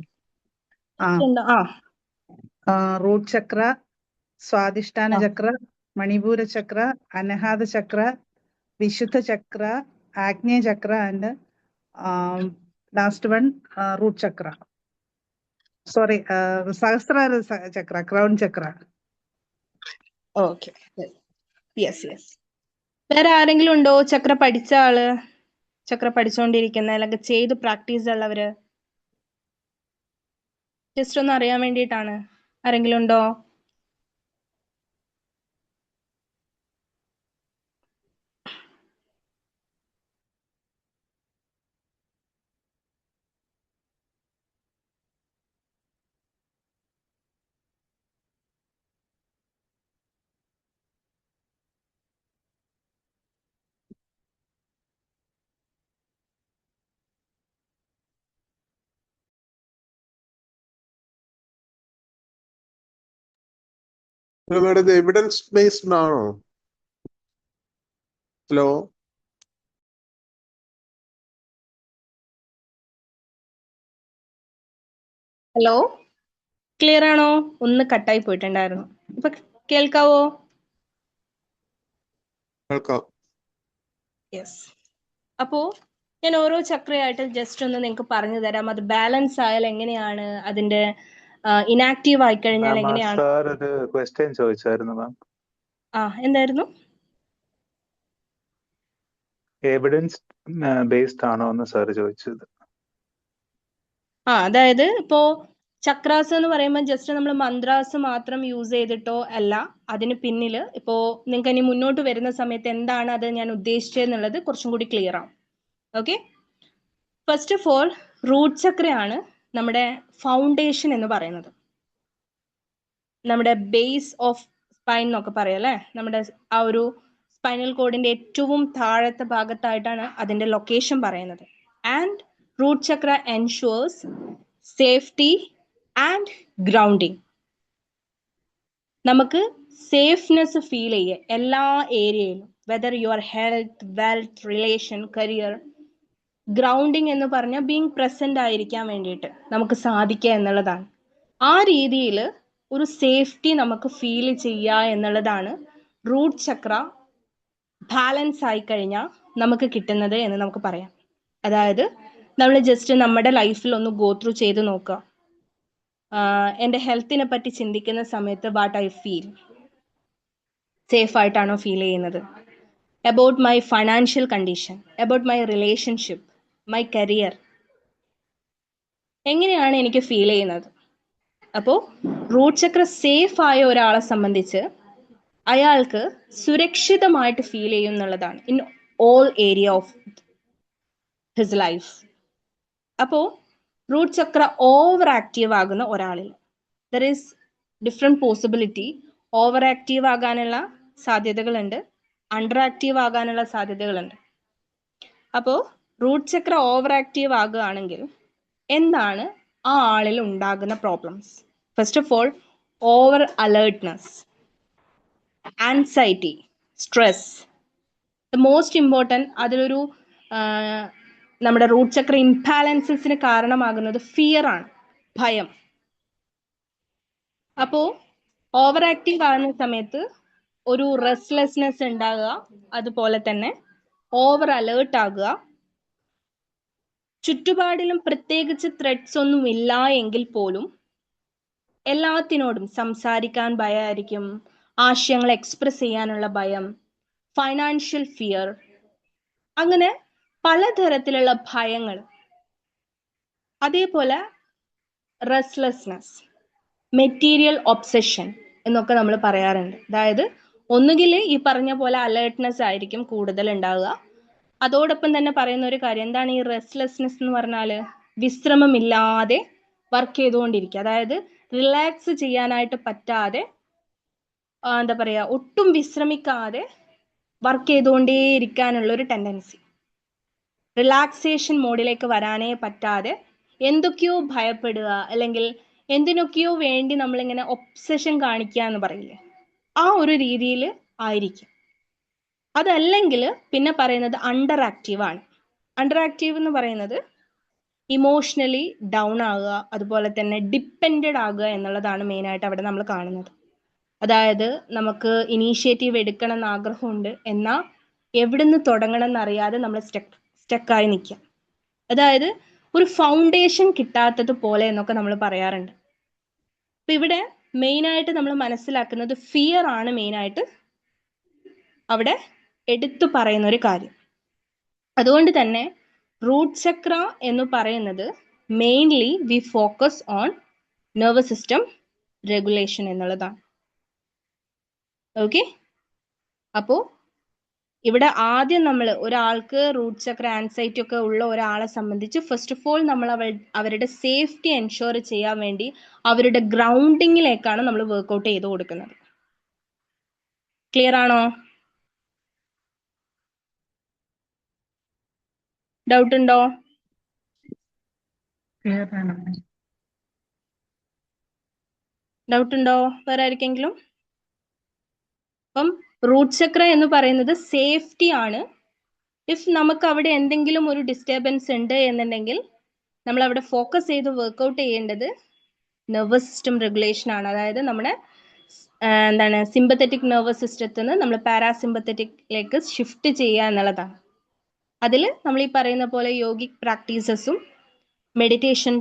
Root Chakra, Swadhisthana Chakra, Manipura Chakra, Anahata chakra, Vishuddha chakra, Agneya chakra and last one root chakra. Sorry, Sahasrara chakra, crown chakra. Okay, yes yes. വേറെ ആരെങ്കിലും ഉണ്ടോ ചക്ര പഠിച്ച ആള്, ചക്ര പഠിച്ചുകൊണ്ടിരിക്കുന്ന അല്ലെങ്കിൽ ചെയ്ത് പ്രാക്ടീസ് ഉള്ളവര്? ജസ്റ്റ് ഒന്ന് അറിയാൻ വേണ്ടിയിട്ടാണ്. ആരെങ്കിലും ഉണ്ടോ? മാഡം ഇത് എവിഡൻസ് ബേസ്ഡ് ആണോ? ഹലോ, ഹലോ, ക്ലിയർ ആണോ? ഒന്ന് കട്ടായി പോയിട്ടുണ്ടായിരുന്നു. ഇപ്പൊ കേൾക്കാവോ? കേൾക്കാം. യെസ്. അപ്പോ ഞാൻ ഓരോ ചക്രയായിട്ട് ജസ്റ്റ് ഒന്ന് നിങ്ങൾക്ക് പറഞ്ഞു തരാം. അത് ബാലൻസ് ആയാൽ എങ്ങനെയാണ്, അതിന്റെ ഇനാക്റ്റീവ് ആയി കഴിഞ്ഞാൽ എങ്ങനെയാണ്. സാർ ഒരു ക്വസ്റ്റ്യൻ ചോദിച്ചായിരുന്നു മാം. എന്തായിരുന്നു? എവിഡൻസ് ബേസ്ഡ് ആണോ എന്ന് സാർ ചോദിച്ചത്. അതായത് ഇപ്പോ ചക്രാസ് എന്ന് പറയുമ്പോൾ ജസ്റ്റ് നമ്മൾ മന്ത്രാസ് മാത്രം യൂസ് ചെയ്തിട്ടോ അല്ല, അതിന് പിന്നിൽ ഇപ്പോ നിങ്ങൾക്ക് ഇനി മുന്നോട്ട് വരുന്ന സമയത്ത് എന്താണ് അത് ഞാൻ ഉദ്ദേശിച്ചതെന്നുള്ളത് കുറച്ചും കൂടി ക്ലിയർ ആവും. Okay, first of all root ചക്രയാണ് നമ്മുടെ ഫൗണ്ടേഷൻ എന്ന് പറയുന്നത്. നമ്മുടെ ബേസ് ഓഫ് സ്പൈൻ എന്നൊക്കെ പറയാം അല്ലേ, നമ്മുടെ ആ ഒരു സ്പൈനൽ കോഡിന്റെ ഏറ്റവും താഴത്തെ ഭാഗത്തായിട്ടാണ് അതിന്റെ ലൊക്കേഷൻ പറയുന്നത്. And root chakra ensures safety and grounding. നമുക്ക് സേഫ്നെസ് ഫീൽ ചെയ്യുക എല്ലാ ഏരിയയിലും, whether your health, wealth, relation, career. Grounding എന്ന് പറഞ്ഞാൽ ബീങ് പ്രസന്റ് ആയിരിക്കാൻ വേണ്ടിയിട്ട് നമുക്ക് സാധിക്കുക എന്നുള്ളതാണ്. ആ രീതിയിൽ ഒരു സേഫ്റ്റി നമുക്ക് ഫീൽ ചെയ്യുക എന്നുള്ളതാണ് റൂട്ട് ചക്ര ബാലൻസ് ആയി കഴിഞ്ഞാൽ നമുക്ക് കിട്ടുന്നത് എന്ന് നമുക്ക് പറയാം. അതായത് നമ്മൾ ജസ്റ്റ് നമ്മുടെ ലൈഫിൽ ഒന്ന് ഗോ ത്രൂ ചെയ്ത് നോക്കുക. എൻ്റെ ഹെൽത്തിനെ പറ്റി ചിന്തിക്കുന്ന സമയത്ത് വാട്ട് ഐ ഫീൽ, സേഫ് ആയിട്ടാണോ ഫീൽ ചെയ്യുന്നത്? About my financial condition, about my relationship, my career, എങ്ങനെയാണ് എനിക്ക് ഫീൽ ചെയ്യുന്നത്? അപ്പോൾ റൂട്ട് ചക്ര സേഫ് ആയ ഒരാളെ സംബന്ധിച്ച് അയാൾക്ക് സുരക്ഷിതമായിട്ട് ഫീൽ ചെയ്യും എന്നുള്ളതാണ് in all area of his life. അപ്പോൾ റൂട്ട് ചക്ര ഓവർ ആക്റ്റീവ് ആകുന്ന ഒരാളിൽ there is different possibility. Over active ആകാനുള്ള സാധ്യതകളുണ്ട്, അണ്ടർ ആക്റ്റീവ് ആകാനുള്ള സാധ്യതകളുണ്ട്. അപ്പോൾ റൂട്ട് ചക്ര ഓവർ ആക്റ്റീവ് ആകുകയാണെങ്കിൽ എന്താണ് ആ ആളിൽ ഉണ്ടാകുന്ന problems? First of all over alertness, anxiety, stress. The most important അതിലൊരു നമ്മുടെ റൂട്ട് ചക്ര ഇംബാലൻസസിന് കാരണമാകുന്നത് ഫിയർ ആണ്, ഭയം. അപ്പോൾ ഓവർ ആക്റ്റീവ് ആകുന്ന സമയത്ത് ഒരു റെസ്റ്റ്ലെസ്നെസ് ഉണ്ടാകുക, അതുപോലെ തന്നെ ഓവർ അലേർട്ട് ആകുക. ചുറ്റുപാടിലും പ്രത്യേകിച്ച് ത്രെഡ്സ് ഒന്നും ഇല്ല എങ്കിൽ പോലും എല്ലാത്തിനോടും സംസാരിക്കാൻ ഭയമായിരിക്കും, ആശയങ്ങൾ എക്സ്പ്രസ് ചെയ്യാനുള്ള ഭയം, ഫൈനാൻഷ്യൽ ഫിയർ, അങ്ങനെ പലതരത്തിലുള്ള ഭയങ്ങൾ. അതേപോലെ റെസ്റ്റ്ലെസ്നെസ്, മെറ്റീരിയൽ ഒബ്സഷൻ എന്നൊക്കെ നമ്മൾ പറയാറുണ്ട്. അതായത് ഒന്നുകിൽ ഈ പറഞ്ഞ പോലെ അലേർട്ട്നെസ് ആയിരിക്കും കൂടുതൽ ഉണ്ടാവുക. അതോടൊപ്പം തന്നെ പറയുന്ന ഒരു കാര്യം എന്താണ് ഈ റെസ്റ്റ്ലെസ്നെസ് എന്ന് പറഞ്ഞാൽ? വിശ്രമമില്ലാതെ വർക്ക് ചെയ്തുകൊണ്ടിരിക്കുക. അതായത് റിലാക്സ് ചെയ്യാനായിട്ട് പറ്റാതെ, എന്താ പറയുക, ഒട്ടും വിശ്രമിക്കാതെ വർക്ക് ചെയ്തുകൊണ്ടേയിരിക്കാനുള്ള ഒരു ടെൻഡൻസി. റിലാക്സേഷൻ മോഡിലേക്ക് വരാനേ പറ്റാതെ എന്തൊക്കെയോ ഭയപ്പെടുക, അല്ലെങ്കിൽ എന്തിനൊക്കെയോ വേണ്ടി നമ്മളിങ്ങനെ ഒബ്സഷൻ കാണിക്കുക എന്ന് പറയില്ലേ, ആ ഒരു രീതിയിൽ ആയിരിക്കും. അതല്ലെങ്കിൽ പിന്നെ പറയുന്നത് അണ്ടർ ആക്റ്റീവ് ആണ്. അണ്ടർ ആക്റ്റീവ് എന്ന് പറയുന്നത് ഇമോഷണലി ഡൗൺ ആകുക, അതുപോലെ തന്നെ ഡിപ്പെൻഡഡ് ആകുക എന്നുള്ളതാണ് മെയിനായിട്ട് അവിടെ നമ്മൾ കാണുന്നത്. അതായത് നമുക്ക് ഇനീഷ്യേറ്റീവ് എടുക്കണം എന്ന് ആഗ്രഹമുണ്ട്, എന്നാൽ എവിടുന്ന് തുടങ്ങണം എന്നറിയാതെ നമ്മൾ സ്റ്റക്കായി നിൽക്കുക. അതായത് ഒരു ഫൗണ്ടേഷൻ കിട്ടാത്തത് പോലെ എന്നൊക്കെ നമ്മൾ പറയാറുണ്ട്. അപ്പൊ ഇവിടെ മെയിനായിട്ട് നമ്മൾ മനസ്സിലാക്കുന്നത് ഫിയർ ആണ് മെയിനായിട്ട് അവിടെ എടുത്തു പറയുന്ന ഒരു കാര്യം. അതുകൊണ്ട് തന്നെ റൂട്ട് ചക്ര എന്ന് പറയുന്നത് mainly we focus on nervous system regulation എന്നുള്ളതാണ്. ഓക്കെ, അപ്പോൾ ഇവിടെ ആദ്യം നമ്മൾ ഒരാൾക്ക് റൂട്ട് ചക്ര ആൻസൈറ്റി ഒക്കെ ഉള്ള ഒരാളെ സംബന്ധിച്ച് ഫസ്റ്റ് ഓഫ് ഓൾ നമ്മൾ അവരുടെ സേഫ്റ്റി എൻഷുർ ചെയ്യാൻ വേണ്ടി അവരുടെ ഗ്രൗണ്ടിങ്ങിലേക്കാണ് നമ്മൾ വർക്ക്ഔട്ട് ചെയ്ത് കൊടുക്കുന്നത്. ക്ലിയർ ആണോ? ഡൗട്ട് ഉണ്ടോ? ക്ലിയർ ആണ്. ഡൗട്ട് ഉണ്ടോ വേറെ ആർക്കെങ്കിലും? അപ്പം റൂട്ട് ചക്ര എന്ന് പറയുന്നത് സേഫ്റ്റി ആണ്. ഇഫ് നമുക്ക് അവിടെ എന്തെങ്കിലും ഒരു ഡിസ്റ്റർബൻസ് ഉണ്ട് എന്നുണ്ടെങ്കിൽ നമ്മൾ അവിടെ ഫോക്കസ് ചെയ്ത് വർക്ക്ഔട്ട് ചെയ്യേണ്ടത് നെർവസ് സിസ്റ്റം റെഗുലേഷൻ ആണ്. അതായത് നമ്മുടെ എന്താണ് സിമ്പത്തറ്റിക് നെർവസ് സിസ്റ്റത്തിൽ നിന്ന് നമ്മൾ പാരാസിമ്പത്തറ്റിക്കിലേക്ക് ഷിഫ്റ്റ് ചെയ്യുക എന്നുള്ളതാണ്. അതിൽ നമ്മൾ ഈ പറയുന്ന പോലെ യോഗിക് പ്രാക്ടീസസും മെഡിറ്റേഷൻ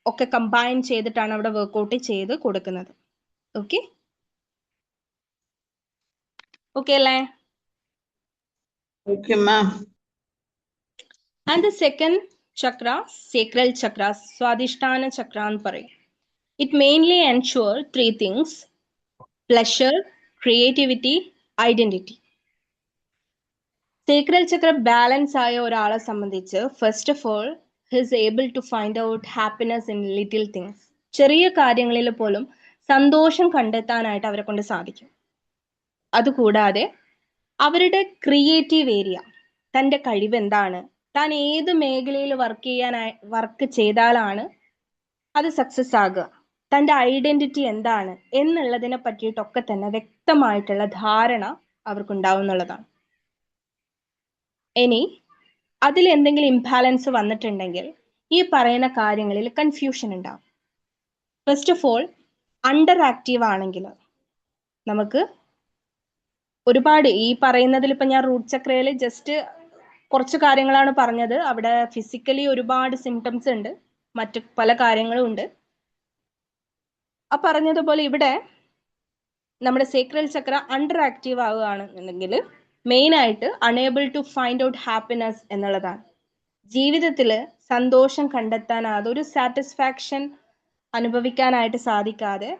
ഒക്കെ കമ്പൈൻ ചെയ്തിട്ടാണ് അവിടെ വർക്ക്ഔട്ട് ചെയ്ത് കൊടുക്കുന്നത്. ഓക്കെ ഓക്കെ അല്ലേ? Okay, ma'am. And the second chakra sacral chakra Swadhisthana chakra എന്ന് പറയും. It mainly ensure 3 things: pleasure, creativity, identity. Sacral chakra balance ആയ ഒരാളെ സംബന്ധിച്ച് first of all his able to find out happiness in little things. ചെറിയ കാര്യങ്ങളിൽ പോലും സന്തോഷം കണ്ടെത്താനായിട്ട് അവരെ കൊണ്ട് സാധിക്കും. അതുകൂടാതെ അവരുടെ ക്രിയേറ്റീവ് ഏരിയ, തൻ്റെ കഴിവ് എന്താണ്, താൻ ഏത് മേഖലയിൽ വർക്ക് ചെയ്താലാണ് അത് സക്സസ് ആകുക, തൻ്റെ ഐഡന്റിറ്റി എന്താണ് എന്നുള്ളതിനെ പറ്റിയിട്ടൊക്കെ തന്നെ വ്യക്തമായിട്ടുള്ള ധാരണ അവർക്കുണ്ടാവും എന്നുള്ളതാണ്. ഇനി അതിൽ എന്തെങ്കിലും ഇംബാലൻസ് വന്നിട്ടുണ്ടെങ്കിൽ ഈ പറയുന്ന കാര്യങ്ങളിൽ കൺഫ്യൂഷൻ ഉണ്ടാവും. First of all under active ആണെങ്കിൽ നമുക്ക് ഒരുപാട് ഈ പറയുന്നതിൽ ഇപ്പം ഞാൻ റൂട്ട് ചക്രയിൽ ജസ്റ്റ് കുറച്ച് കാര്യങ്ങളാണ് പറഞ്ഞത്. അവിടെ ഫിസിക്കലി ഒരുപാട് സിംറ്റംസ് ഉണ്ട്, മറ്റു പല കാര്യങ്ങളും ഉണ്ട്. ആ പറഞ്ഞതുപോലെ ഇവിടെ നമ്മുടെ സേക്രൽ ചക്ര അണ്ടർ ആക്റ്റീവ് ആവുകയാണെന്നുണ്ടെങ്കിൽ മെയിൻ ആയിട്ട് unable to find out happiness എന്നുള്ളതാണ്. ജീവിതത്തിൽ സന്തോഷം കണ്ടെത്താനാകാതെ, ഒരു സാറ്റിസ്ഫാക്ഷൻ അനുഭവിക്കാനായിട്ട് സാധിക്കാതെ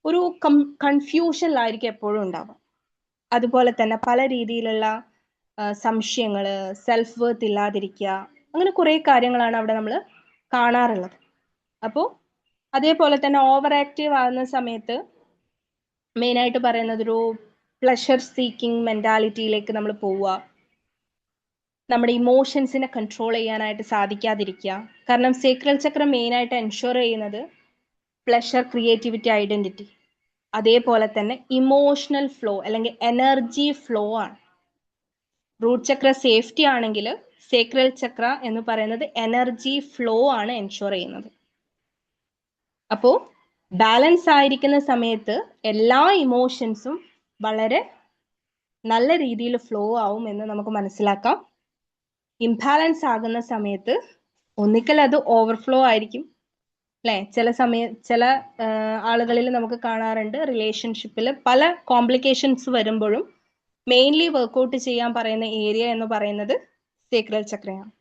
ഒരു കൺഫ്യൂഷനിലായിരിക്കും എപ്പോഴും ഉണ്ടാവുക. അതുപോലെ തന്നെ പല രീതിയിലുള്ള സംശയങ്ങൾ, സെൽഫ് വർത്ത് ഇല്ലാതിരിക്കുക, അങ്ങനെ കുറേ കാര്യങ്ങളാണ് അവിടെ നമ്മൾ കാണാറുള്ളത്. അപ്പോൾ അതേപോലെ തന്നെ ഓവർ ആക്റ്റീവ് ആകുന്ന സമയത്ത് മെയിനായിട്ട് പറയുന്നത് ഒരു പ്ലഷർ സീക്കിംഗ് മെന്റാലിറ്റിയിലേക്ക് നമ്മൾ പോവുക, നമ്മുടെ ഇമോഷൻസിനെ കൺട്രോൾ ചെയ്യാനായിട്ട് സാധിക്കാതിരിക്കുക. കാരണം സേക്രൽ ചക്ര മെയിനായിട്ട് എൻഷുർ ചെയ്യുന്നത് പ്ലഷർ, ക്രിയേറ്റിവിറ്റി, ഐഡന്റിറ്റി, അതേപോലെ തന്നെ ഇമോഷണൽ ഫ്ലോ അല്ലെങ്കിൽ എനർജി ഫ്ലോ ആണ്. റൂട്ട് ചക്ര സേഫ്റ്റി ആണെങ്കിൽ സേക്രൽ ചക്ര എന്ന് പറയുന്നത് എനർജി ഫ്ലോ ആണ് എൻഷുർ ചെയ്യുന്നത്. അപ്പോൾ ബാലൻസ് ആയിരിക്കുന്ന സമയത്ത് എല്ലാ ഇമോഷൻസും വളരെ നല്ല രീതിയിൽ ഫ്ലോ ആവും എന്ന് നമുക്ക് മനസ്സിലാക്കാം. ഇംബാലൻസ് ആകുന്ന സമയത്ത് ഒന്നിക്കൽ അത് ഓവർഫ്ലോ ആയിരിക്കും, അല്ലെ? ചില ആളുകളിൽ നമുക്ക് കാണാറുണ്ട് റിലേഷൻഷിപ്പിൽ പല കോംപ്ലിക്കേഷൻസ് വരുമ്പോഴും മെയിൻലി വർക്ക്ഔട്ട് ചെയ്യാൻ പറയുന്ന ഏരിയ എന്ന് പറയുന്നത് സേക്രൽ ചക്രയാണ്.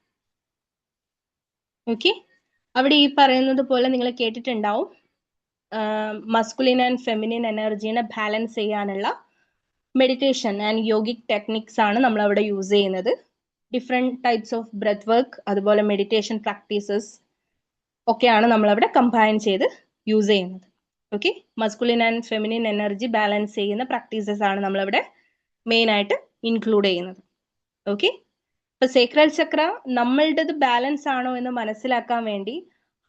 ഓക്കെ, അവിടെ ഈ പറയുന്നത് പോലെ നിങ്ങൾ കേട്ടിട്ടുണ്ടാവും, മസ്കുലിൻ ആൻഡ് ഫെമിനിൻ എനർജീനെ ബാലൻസ് ചെയ്യാനുള്ള മെഡിറ്റേഷൻ ആൻഡ് യോഗിക് ടെക്നിക്സ് ആണ് നമ്മൾ അവിടെ യൂസ് ചെയ്യുന്നത്. Different types of breath work, അതുപോലെ മെഡിറ്റേഷൻ പ്രാക്ടീസസ് ഒക്കെയാണ് നമ്മളവിടെ കമ്പൈൻ ചെയ്ത് യൂസ് ചെയ്യുന്നത്. Okay, masculine and feminine energy balance ചെയ്യുന്ന പ്രാക്ടീസസ് ആണ് നമ്മളവിടെ മെയിൻ ആയിട്ട് ഇൻക്ലൂഡ് ചെയ്യുന്നത്. ഓക്കെ, ഇപ്പൊ സേക്രൽ ചക്ര നമ്മളുടേത് ബാലൻസ് ആണോ എന്ന് മനസ്സിലാക്കാൻ വേണ്ടി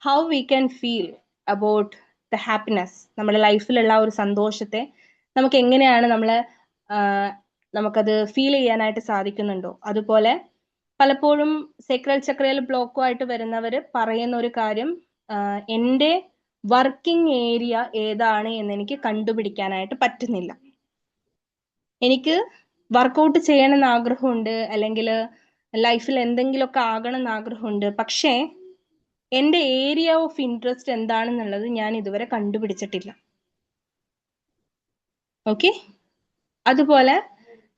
how we can feel about the happiness, നമ്മുടെ ലൈഫിലുള്ള ഒരു സന്തോഷത്തെ നമുക്ക് എങ്ങനെയാണ് നമുക്കത് ഫീൽ ചെയ്യാനായിട്ട് സാധിക്കുന്നുണ്ടോ. അതുപോലെ പലപ്പോഴും സേക്രൽ ചക്രയിൽ ബ്ലോക്കുമായിട്ട് വരുന്നവർ പറയുന്ന ഒരു കാര്യം, എൻ്റെ വർക്കിംഗ് ഏരിയ ഏതാണ് എന്ന് എനിക്ക് കണ്ടുപിടിക്കാനായിട്ട് പറ്റുന്നില്ല. എനിക്ക് വർക്കൗട്ട് ചെയ്യണമെന്ന് ആഗ്രഹമുണ്ട്, അല്ലെങ്കിൽ ലൈഫിൽ എന്തെങ്കിലുമൊക്കെ ആകണം എന്ന് ആഗ്രഹമുണ്ട്, പക്ഷേ എൻ്റെ ഏരിയ ഓഫ് ഇൻട്രസ്റ്റ് എന്താണെന്നുള്ളത് ഞാൻ ഇതുവരെ കണ്ടുപിടിച്ചിട്ടില്ല. ഓക്കെ, അതുപോലെ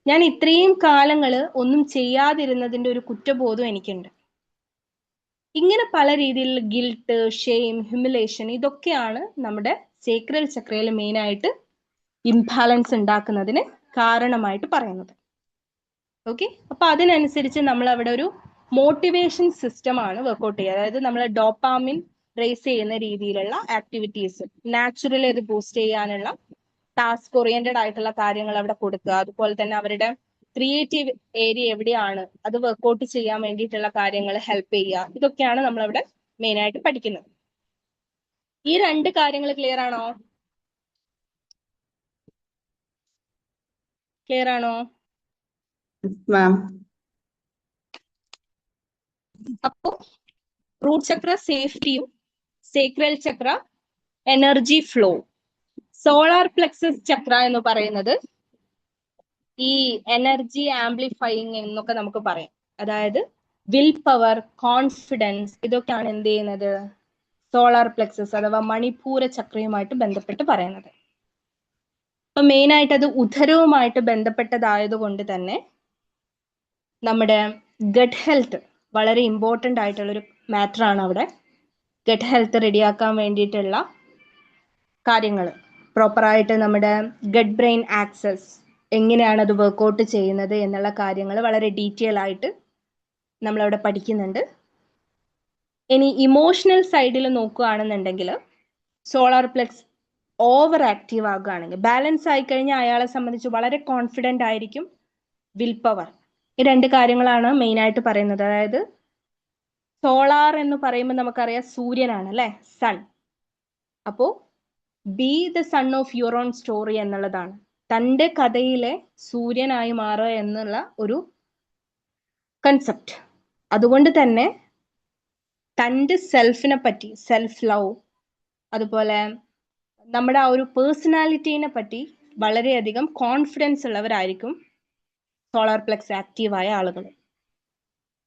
ഞാൻ ഇത്രയും കാലങ്ങൾ ഒന്നും ചെയ്യാതിരുന്നതിൻ്റെ ഒരു കുറ്റബോധം എനിക്കുണ്ട്. ഇങ്ങനെ പല രീതിയിലുള്ള ഗിൽട്ട്, ഷെയിം, ഹ്യൂമിലേഷൻ, ഇതൊക്കെയാണ് നമ്മുടെ സേക്രൽ ചക്രയിൽ മെയിനായിട്ട് ഇംബാലൻസ് ഉണ്ടാക്കുന്നതിന് കാരണമായിട്ട് പറയുന്നത്. ഓക്കെ, അപ്പൊ അതിനനുസരിച്ച് നമ്മൾ അവിടെ ഒരു മോട്ടിവേഷൻ സിസ്റ്റം ആണ് വർക്ക്ഔട്ട് ചെയ്യുക. അതായത് നമ്മൾ ഡോപ്പാമിൻ റേസ് ചെയ്യുന്ന രീതിയിലുള്ള ആക്ടിവിറ്റീസ്, നാച്ചുറലി അത് ബൂസ്റ്റ് ചെയ്യാനുള്ള ടാസ്ക് ഓറിയന്റഡ് ആയിട്ടുള്ള കാര്യങ്ങൾ അവിടെ കൊടുക്കുക. അതുപോലെ തന്നെ അവരുടെ ക്രിയേറ്റീവ് ഏരിയ എവിടെയാണ് അത് വർക്ക്ഔട്ട് ചെയ്യാൻ വേണ്ടിയിട്ടുള്ള കാര്യങ്ങൾ ഹെൽപ്പ് ചെയ്യുക. ഇതൊക്കെയാണ് നമ്മളവിടെ മെയിൻ ആയിട്ട് പഠിക്കുന്നത്. ഈ 2 കാര്യങ്ങൾ ക്ലിയർ ആണോ? ക്ലിയർ ആണോ? മാം, അപ്പോ റൂട്ട് ചക്ര സേഫ്റ്റിയും സേക്രൽ ചക്ര എനർജി ഫ്ലോ, സോളാർ പ്ലെക്സസ് ചക്ര എന്ന് പറയുന്നത് ഈ എനർജി ആംപ്ലിഫയിങ് എന്നൊക്കെ നമുക്ക് പറയാം. അതായത് വിൽ പവർ, കോൺഫിഡൻസ്, ഇതൊക്കെയാണ് എന്ത് ചെയ്യുന്നത് സോളാർ പ്ലെക്സസ് അഥവാ മണിപ്പൂര ചക്രയുമായിട്ട് ബന്ധപ്പെട്ട് പറയുന്നത്. അപ്പൊ മെയിൻ ആയിട്ട് അത് ഉദരവുമായിട്ട് ബന്ധപ്പെട്ടതായതുകൊണ്ട് തന്നെ നമ്മുടെ ഗട്ട് ഹെൽത്ത് വളരെ ഇമ്പോർട്ടൻ്റ് ആയിട്ടുള്ളൊരു മാറ്റർ ആണ് അവിടെ. ഗട്ട് ഹെൽത്ത് റെഡിയാക്കാൻ വേണ്ടിയിട്ടുള്ള കാര്യങ്ങൾ, പ്രോപ്പറായിട്ട് നമ്മുടെ ഗട്ട് ബ്രെയിൻ ആക്സസ് എങ്ങനെയാണ് അത് വർക്കൗട്ട് ചെയ്യുന്നത് എന്നുള്ള കാര്യങ്ങൾ വളരെ ഡീറ്റെയിൽ ആയിട്ട് നമ്മളവിടെ പഠിക്കുന്നുണ്ട്. ഇനി ഇമോഷണൽ സൈഡിൽ നോക്കുകയാണെന്നുണ്ടെങ്കിൽ സോളാർ പ്ലെക്സ് ഓവർ ആക്റ്റീവ് ആകുകയാണെങ്കിൽ, ബാലൻസ് ആയിക്കഴിഞ്ഞാൽ അയാളെ സംബന്ധിച്ച് വളരെ കോൺഫിഡൻ്റ് ആയിരിക്കും. വിൽ പവർ, ഈ രണ്ട് കാര്യങ്ങളാണ് മെയിനായിട്ട് പറയുന്നത്. അതായത് സോളാർ എന്ന് പറയുമ്പോൾ നമുക്കറിയാം സൂര്യനാണ് അല്ലേ, സൺ. അപ്പോൾ B the son of your own story എന്നുള്ളതാണ്, തൻ്റെ കഥയിലെ സൂര്യനായി മാറുക എന്നുള്ള ഒരു കൺസെപ്റ്റ്. അതുകൊണ്ട് തന്നെ തൻ്റെ സെൽഫിനെ പറ്റി, സെൽഫ് ലവ്, അതുപോലെ നമ്മുടെ ആ ഒരു പേഴ്സണാലിറ്റീനെ പറ്റി വളരെയധികം കോൺഫിഡൻസ് ഉള്ളവരായിരിക്കും സോളാർ പ്ലെക്സ് ആക്റ്റീവായ ആളുകൾ.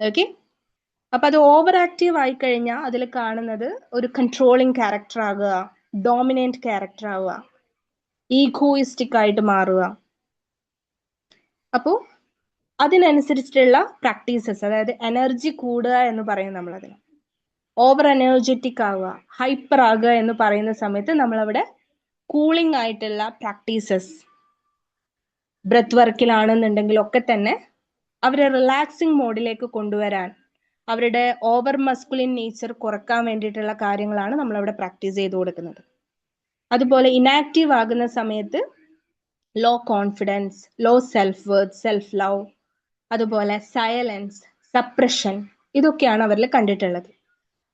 ഓക്കെ, അപ്പം അത് ഓവർ ആക്റ്റീവ് ആയി കഴിഞ്ഞാൽ അതിൽ കാണുന്നത് ഒരു കൺട്രോളിങ് ക്യാരക്ടർ ആകുക, ഡോമിനന്റ് ക്യാരക്ടർ ആവുക, ഈഗോയിസ്റ്റിക് ആയിട്ട് മാറുക. അപ്പോൾ അതിനനുസരിച്ചിട്ടുള്ള പ്രാക്ടീസസ്, അതായത് എനർജി കൂടുക എന്ന് പറയും നമ്മളതിന്. ഓവർ എനർജറ്റിക് ആവുക, ഹൈപ്പർ ആകുക എന്ന് പറയുന്ന സമയത്ത് നമ്മളവിടെ കൂളിംഗ് ആയിട്ടുള്ള പ്രാക്ടീസസ്, ബ്രെത്ത് വർക്കിലാണെന്നുണ്ടെങ്കിലൊക്കെ തന്നെ അവരെ റിലാക്സിങ് മോഡിലേക്ക് കൊണ്ടുവരാൻ, അവരുടെ ഓവർ മസ്കുലിൻ നേച്ചർ കുറക്കാൻ വേണ്ടിയിട്ടുള്ള കാര്യങ്ങളാണ് നമ്മളവിടെ പ്രാക്ടീസ് ചെയ്ത് കൊടുക്കുന്നത്. അതുപോലെ ഇനാക്റ്റീവ് ആകുന്ന സമയത്ത് low confidence, low self worth, self love, അതുപോലെ സൈലൻസ്, സപ്രഷൻ, ഇതൊക്കെയാണ് അവരിൽ കണ്ടിട്ടുള്ളത്.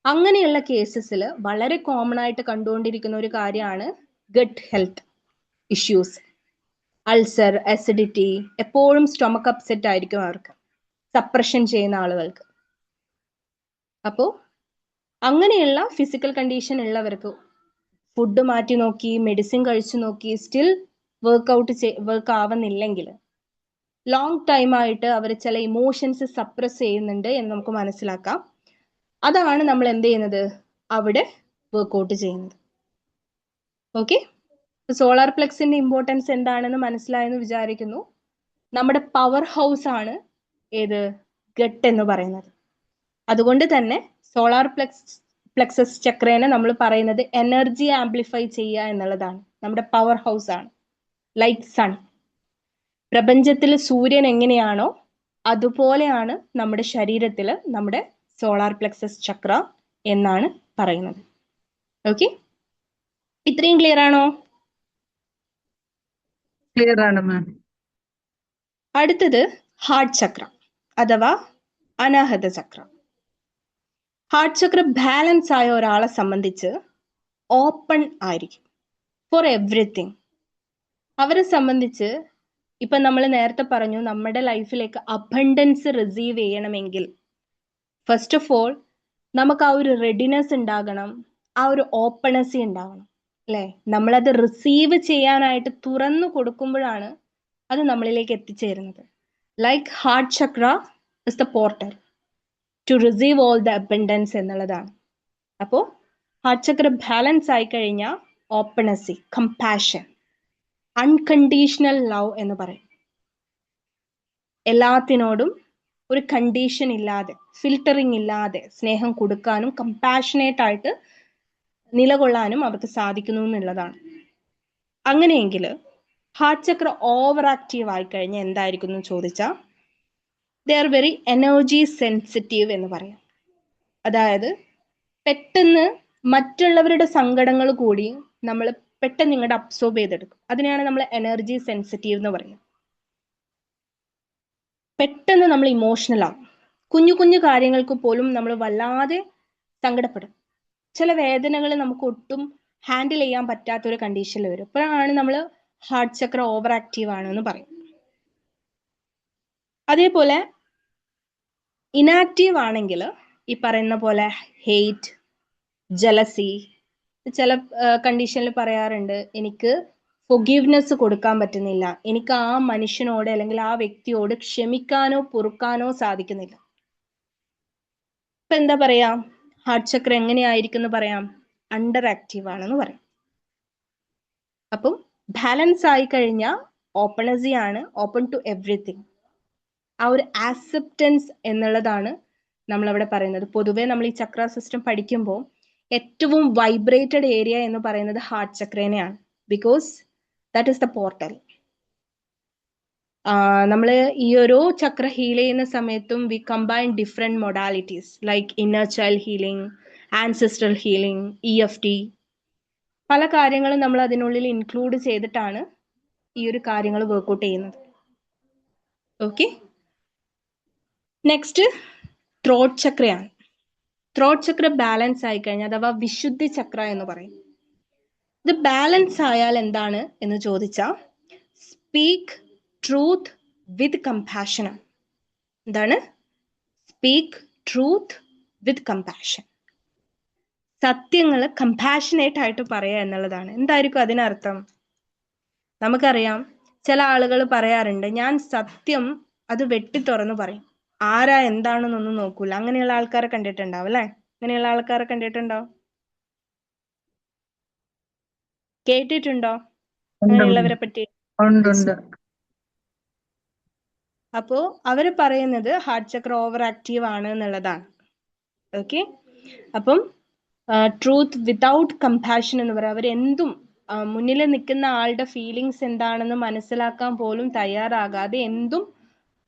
അങ്ങനെയുള്ള കേസസിൽ വളരെ കോമൺ ആയിട്ട് കണ്ടുകൊണ്ടിരിക്കുന്ന ഒരു കാര്യമാണ് gut health issues, ulcer, acidity, എപ്പോഴും സ്റ്റൊമക്ക് അപ്സെറ്റ് ആയിരിക്കും അവർക്ക്, സപ്രഷൻ ചെയ്യുന്ന ആളുകൾക്ക്. അപ്പോൾ അങ്ങനെയുള്ള ഫിസിക്കൽ കണ്ടീഷൻ ഉള്ളവർക്ക് ഫുഡ് മാറ്റി നോക്കി, മെഡിസിൻ കഴിച്ചു നോക്കി, സ്റ്റിൽ വർക്ക് ആവുന്നില്ലെങ്കിൽ ലോങ് ടൈം ആയിട്ട് അവർ ചില ഇമോഷൻസ് സപ്രസ് ചെയ്യുന്നുണ്ട് എന്ന് നമുക്ക് മനസ്സിലാക്കാം. അതാണ് നമ്മൾ എന്ത് ചെയ്യുന്നത്, അവിടെ വർക്ക്ഔട്ട് ചെയ്യുന്നത്. ഓക്കെ, സോളാർ പ്ലെക്സിന്റെ ഇമ്പോർട്ടൻസ് എന്താണെന്ന് മനസ്സിലായെന്ന് വിചാരിക്കുന്നു. നമ്മുടെ പവർ ഹൗസ് ആണ് ഗട്ട് എന്ന് പറയുന്നത്. അതുകൊണ്ട് തന്നെ സോളാർ പ്ലെക്സസ് ചക്രേനെ നമ്മൾ പറയുന്നത് എനർജി ആംപ്ലിഫൈ ചെയ്യുക എന്നുള്ളതാണ്. നമ്മുടെ പവർ ഹൗസ് ആണ്, ലൈക്ക് സൺ. പ്രപഞ്ചത്തിൽ സൂര്യൻ എങ്ങനെയാണോ അതുപോലെയാണ് നമ്മുടെ ശരീരത്തിൽ നമ്മുടെ സോളാർ പ്ലെക്സസ് ചക്ര എന്നാണ് പറയുന്നത്. ഓക്കെ, ഇത്രയും ക്ലിയർ ആണോ? ക്ലിയർ ആണ് മാം. അടുത്തത് ഹാർട്ട് ചക്ര അഥവാ അനാഹത ചക്ര. ഹാർട്ട് ചക്ര ബാലൻസ് ആയ ഒരാളെ സംബന്ധിച്ച് ഓപ്പൺ ആയിരിക്കും ഫോർ എവ്രിതിങ്. അവരെ സംബന്ധിച്ച് ഇപ്പൊ നമ്മൾ നേരത്തെ പറഞ്ഞു, നമ്മുടെ ലൈഫിലേക്ക് അബണ്ടൻസ് റിസീവ് ചെയ്യണമെങ്കിൽ ഫസ്റ്റ് ഓഫ് ഓൾ നമുക്ക് ആ ഒരു റെഡിനെസ് ഉണ്ടാകണം, ആ ഒരു ഓപ്പണസി ഉണ്ടാവണം അല്ലേ? നമ്മളത് റിസീവ് ചെയ്യാനായിട്ട് തുറന്നു കൊടുക്കുമ്പോഴാണ് അത് നമ്മളിലേക്ക് എത്തിച്ചേരുന്നത്. Like heart chakra is the portal to receive all the abundance എന്നുള്ളതാണ്. അപ്പോൾ ഹാർട്ട് ചക്ര ബാലൻസ് ആയി കഴിഞ്ഞാൽ ഓപ്പണസി, കമ്പാഷൻ, അൺകണ്ടീഷണൽ ലവ് എന്ന് പറയും. എല്ലാത്തിനോടും ഒരു കണ്ടീഷൻ ഇല്ലാതെ, ഫിൽറ്ററിങ് ഇല്ലാതെ സ്നേഹം കൊടുക്കാനും കമ്പാഷനേറ്റ് ആയിട്ട് നിലകൊള്ളാനും അവർക്ക് സാധിക്കുന്നു എന്നുള്ളതാണ്. അങ്ങനെയെങ്കിൽ ഹാർട്ട് ചക്ര ഓവർ ആക്റ്റീവ് ആയി കഴിഞ്ഞാൽ എന്തായിരിക്കും എന്ന് ചോദിച്ചാൽ they are very energy sensitive എന്ന് പറയാം. അതായത് പെട്ടെന്ന് മറ്റുള്ളവരുടെ സങ്കടങ്ങൾ കൂടി നമ്മൾ പെട്ടെന്ന് ഇങ്ങോട്ട് അബ്സോർബ് ചെയ്തെടുക്കും. അതിനെയാണ് നമ്മൾ എനർജി സെൻസിറ്റീവ് എന്ന് പറയുന്നത്. പെട്ടെന്ന് നമ്മൾ ഇമോഷണൽ ആവും. കുഞ്ഞു കുഞ്ഞു കാര്യങ്ങൾക്ക് പോലും നമ്മൾ വല്ലാതെ സങ്കടപ്പെടും. ചില വേദനകൾ നമുക്ക് ഒട്ടും ഹാൻഡിൽ ചെയ്യാൻ പറ്റാത്തൊരു കണ്ടീഷനിൽ വരും. അപ്പോഴാണ് നമ്മൾ ഹാർട്ട് ചക്ര ഓവർ ആക്റ്റീവ് ആണെന്ന് പറയും. അതേപോലെ ഇനാക്റ്റീവ് ആണെങ്കിൽ ഈ പറയുന്ന പോലെ ഹെയ്റ്റ്, ജലസി, ചില കണ്ടീഷനിൽ പറയാറുണ്ട് എനിക്ക് ഫൊഗീവ്നെസ് കൊടുക്കാൻ പറ്റുന്നില്ല, എനിക്ക് ആ മനുഷ്യനോട് അല്ലെങ്കിൽ ആ വ്യക്തിയോട് ക്ഷമിക്കാനോ പൊറുക്കാനോ സാധിക്കുന്നില്ല. ഇപ്പൊ എന്താ പറയാ, ഹാർട്ട് ചക്ര എങ്ങനെയായിരിക്കും എന്ന് പറയാം, അണ്ടർ ആക്റ്റീവ് ആണെന്ന് പറയാം. അപ്പം ബാലൻസ് ആയി കഴിഞ്ഞാൽ ഓപ്പണസി ആണ്, ഓപ്പൺ ടു എവ്രിതിങ്. ആ ഒരു ആക്സെപ്റ്റൻസ് എന്നുള്ളതാണ് നമ്മളവിടെ പറയുന്നത്. പൊതുവെ നമ്മൾ ഈ ചക്ര സിസ്റ്റം പഠിക്കുമ്പോൾ ഏറ്റവും വൈബ്രേറ്റഡ് ഏരിയ എന്ന് പറയുന്നത് ഹാർട്ട് ചക്രേനെയാണ്. Because that is the portal. നമ്മൾ ഈ ഒരു ചക്ര ഹീൽ ചെയ്യുന്ന സമയത്തും we combine different modalities like inner child healing, ancestral healing, EFT, പല കാര്യങ്ങളും നമ്മൾ അതിനുള്ളിൽ ഇൻക്ലൂഡ് ചെയ്തിട്ടാണ് ഈ ഒരു കാര്യങ്ങൾ വർക്ക്ഔട്ട് ചെയ്യുന്നത്. ഓക്കെ, നെക്സ്റ്റ് ത്രോട്ട് ചക്രയാണ്. ത്രോട്ട് ചക്ര ബാലൻസ് ആയി കഴിഞ്ഞാൽ അഥവാ വിശുദ്ധി ചക്ര എന്ന് പറയും. ഇത് ബാലൻസ് ആയാൽ എന്താണ് എന്ന് ചോദിച്ചാൽ സ്പീക്ക് ട്രൂത്ത് വിത്ത് കമ്പാഷൻ. എന്താണ് സ്പീക്ക് ട്രൂത്ത് വിത്ത് കമ്പാഷൻ? സത്യങ്ങൾ കമ്പാഷനേറ്റ് ആയിട്ട് പറയുക എന്നുള്ളതാണ്. എന്തായിരിക്കും അതിനർത്ഥം? നമുക്കറിയാം, ചില ആളുകൾ പറയാറുണ്ട്, ഞാൻ സത്യം അത് വെട്ടി തുറന്നു പറയും, ആരാ എന്താണെന്നൊന്നും നോക്കൂല. അങ്ങനെയുള്ള ആൾക്കാരെ കണ്ടിട്ടുണ്ടാവും അല്ലെ? അങ്ങനെയുള്ള ആൾക്കാരെ കണ്ടിട്ടുണ്ടോ? കേട്ടിട്ടുണ്ടോ അങ്ങനെയുള്ളവരെ പറ്റി? ഉണ്ട്. അപ്പോ അവര് പറയുന്നത് ഹാർട്ട് ചക്ര ഓവർ ആക്റ്റീവ് ആണ് എന്നുള്ളതാണ്. ഓക്കെ, അപ്പം ട്രൂത്ത് വിതൗട്ട് കമ്പാഷൻ എന്ന് പറയാം. അവരെന്തും മുന്നിൽ നിൽക്കുന്ന ആളുടെ ഫീലിങ്സ് എന്താണെന്ന് മനസ്സിലാക്കാൻ പോലും തയ്യാറാകാതെ എന്തും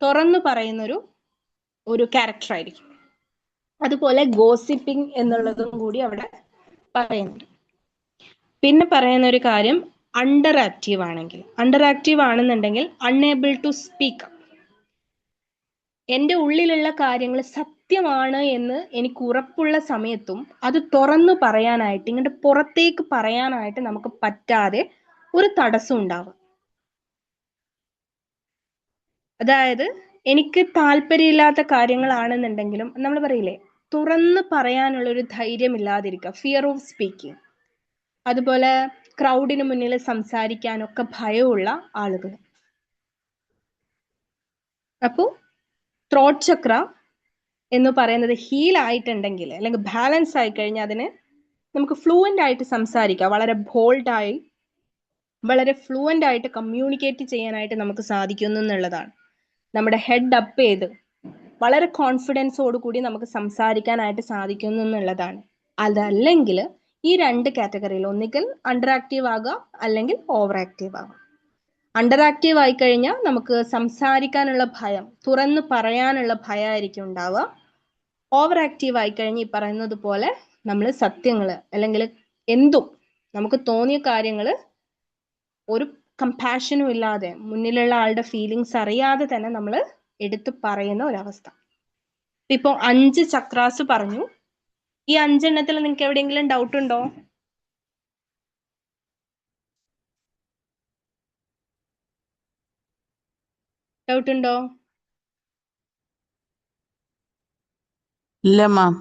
തുറന്നു പറയുന്നൊരു ക്യാരക്ടർ ആയിരിക്കും. അതുപോലെ ഗോസിപ്പിംഗ് എന്നുള്ളതും കൂടി അവിടെ പറയുന്നുണ്ട്. പിന്നെ പറയുന്ന ഒരു കാര്യം, അണ്ടർ ആക്റ്റീവ് ആണെന്നുണ്ടെങ്കിൽ അൺഏബിൾ ടു സ്പീക്ക്. എൻ്റെ ഉള്ളിലുള്ള കാര്യങ്ങൾ സത്യമാണ് എന്ന് എനിക്ക് ഉറപ്പുള്ള സമയത്തും അത് തുറന്നു പറയാനായിട്ട്, ഇങ്ങോട്ട് പുറത്തേക്ക് പറയാനായിട്ട് നമുക്ക് പറ്റാതെ ഒരു തടസ്സം ഉണ്ടാവും. അതായത് എനിക്ക് താല്പര്യമില്ലാത്ത കാര്യങ്ങളാണെന്നുണ്ടെങ്കിലും നമ്മൾ പറയില്ലേ, തുറന്ന് പറയാനുള്ള ഒരു ധൈര്യം ഇല്ലാതിരിക്കുക, ഫിയർ ഓഫ് സ്പീക്കിംഗ്. അതുപോലെ ക്രൗഡിന് മുന്നിൽ സംസാരിക്കാനൊക്കെ ഭയമുള്ള ആളുകൾ. അപ്പോൾ ത്രോട്ട് ചക്ര എന്ന് പറയുന്നത് ഹീൽ ആയിട്ടുണ്ടെങ്കിൽ അല്ലെങ്കിൽ ബാലൻസ് ആയി കഴിഞ്ഞാൽ അതിന് നമുക്ക് ഫ്ലുവൻ്റ് ആയിട്ട് സംസാരിക്കാം, വളരെ ബോൾഡായി വളരെ ഫ്ലുവൻ്റ് ആയിട്ട് കമ്മ്യൂണിക്കേറ്റ് ചെയ്യാനായിട്ട് നമുക്ക് സാധിക്കുന്നു എന്നുള്ളതാണ്. നമ്മുടെ ഹെഡ് അപ്പ് ചെയ്ത് വളരെ കോൺഫിഡൻസോട് കൂടി നമുക്ക് സംസാരിക്കാനായിട്ട് സാധിക്കുന്നു എന്നുള്ളതാണ്. അതല്ലെങ്കിൽ ഈ രണ്ട് കാറ്റഗറിയിൽ ഒന്നുകിൽ അണ്ടർ ആക്റ്റീവ് ആകാം അല്ലെങ്കിൽ ഓവർ ആക്റ്റീവ് ആകാം. അണ്ടർ ആക്റ്റീവ് ആയി കഴിഞ്ഞാൽ നമുക്ക് സംസാരിക്കാനുള്ള ഭയം, തുറന്ന് പറയാനുള്ള ഭയമായിരിക്കും ഉണ്ടാവുക. ഓവർ ആക്റ്റീവ് ആയി കഴിഞ്ഞ് ഈ പറയുന്നത് പോലെ നമ്മൾ സത്യങ്ങൾ അല്ലെങ്കിൽ എന്തും നമുക്ക് തോന്നിയ കാര്യങ്ങൾ ഒരു കമ്പാഷനും ഇല്ലാതെ മുന്നിലുള്ള ആളുടെ ഫീലിങ്സ് അറിയാതെ തന്നെ നമ്മൾ എടുത്തു പറയുന്ന ഒരവസ്ഥ. ഇപ്പൊ 5 ചക്രാസ് പറഞ്ഞു. ഈ 5 എണ്ണത്തിൽ നിങ്ങൾക്ക് എവിടെയെങ്കിലും ഡൗട്ട് ഉണ്ടോ? ഡൗട്ട് ഉണ്ടോ? ഇല്ല മാം.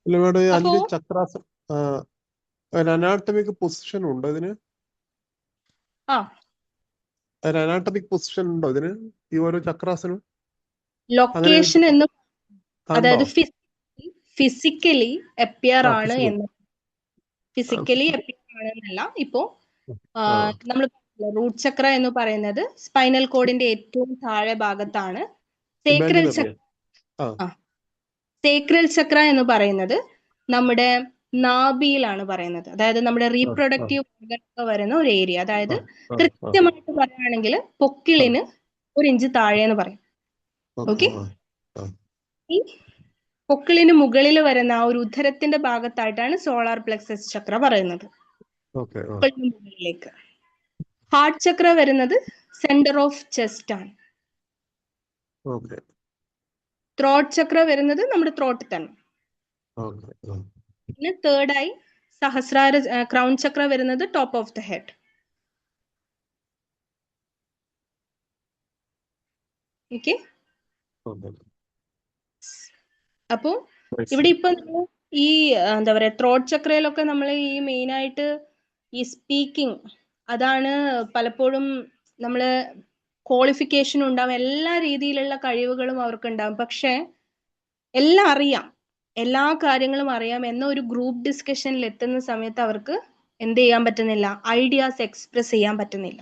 ഇല്ല മേഡം, ഈ അപ്പോ 5 ചക്രാസ് അനാട്ടമിക് പൊസിഷൻ ഉണ്ടോ ഇതിന്? ആ അനാട്ടമിക് പൊസിഷൻ ഉണ്ടോ ഇതിന്, ഈ ഓരോ ചക്രാസിനും? ലൊക്കേഷൻ എന്ന്, അതായത് ഉണ്ടോ? ഫിസിക്കലി അപ്പിയർ ആ, ആണ് എന്ന്, ഫിസിക്കലി അപ്പിയർ ആണെന്നല്ല. ഇപ്പോ നമ്മൾ റൂട്ട് ചക്ര എന്ന് പറയുന്നത് സ്പൈനൽ കോഡിന്റെ ഏറ്റവും താഴെ ഭാഗത്താണ്. സേക്രൽ ചക്ര, സേക്രൽ ചക്ര എന്ന് പറയുന്നത് നമ്മുടെ നാഭിയിലാണ് പറയുന്നത്. അതായത് നമ്മുടെ റീപ്രൊഡക്റ്റീവ് ഓർഗൻ വരുന്ന ഒരു ഏരിയ. അതായത് കൃത്യമായിട്ട് പറയുകയാണെങ്കിൽ പൊക്കിളിന് 1 ഇഞ്ച് താഴെ എന്ന് പറയും. ഓക്കെ, ഈ പൊക്കിളിന് മുകളിൽ വരുന്ന ആ ഒരു ഉദരത്തിന്റെ ഭാഗത്തായിട്ടാണ് സോളാർ പ്ലെക്സസ് ചക്ര പറയുന്നത്, മുകളിലേക്ക്. ഹാർട്ട് ചക്ര വരുന്നത് സെന്റർ ഓഫ് ചെസ്റ്റ് ആണ്. ത്രോട്ട് ചക്ര വരുന്നത് നമ്മുടെ ത്രോട്ടിൽ തന്നെ. പിന്നെ തേർഡായി സഹസ്രാര ക്രൗൺ ചക്ര വരുന്നത് top of the head. Okay, അപ്പോ ഇവിടെ ഇപ്പൊ നമ്മൾ ഈ എന്താ പറയാ ത്രോട്ട് ചക്രയിലൊക്കെ നമ്മൾ ഈ മെയിൻ ആയിട്ട് ഈ സ്പീക്കിംഗ്, അതാണ് പലപ്പോഴും നമ്മള് ക്വാളിഫിക്കേഷൻ ഉണ്ടാവും, എല്ലാ രീതിയിലുള്ള കഴിവുകളും അവർക്ക് ഉണ്ടാവും. പക്ഷെ എല്ലാം അറിയാം, എല്ലാ കാര്യങ്ങളും അറിയാം എന്ന ഒരു ഗ്രൂപ്പ് ഡിസ്കഷനിൽ എത്തുന്ന സമയത്ത് അവർക്ക് എന്ത് ചെയ്യാൻ പറ്റുന്നില്ല, ഐഡിയാസ് എക്സ്പ്രസ് ചെയ്യാൻ പറ്റുന്നില്ല.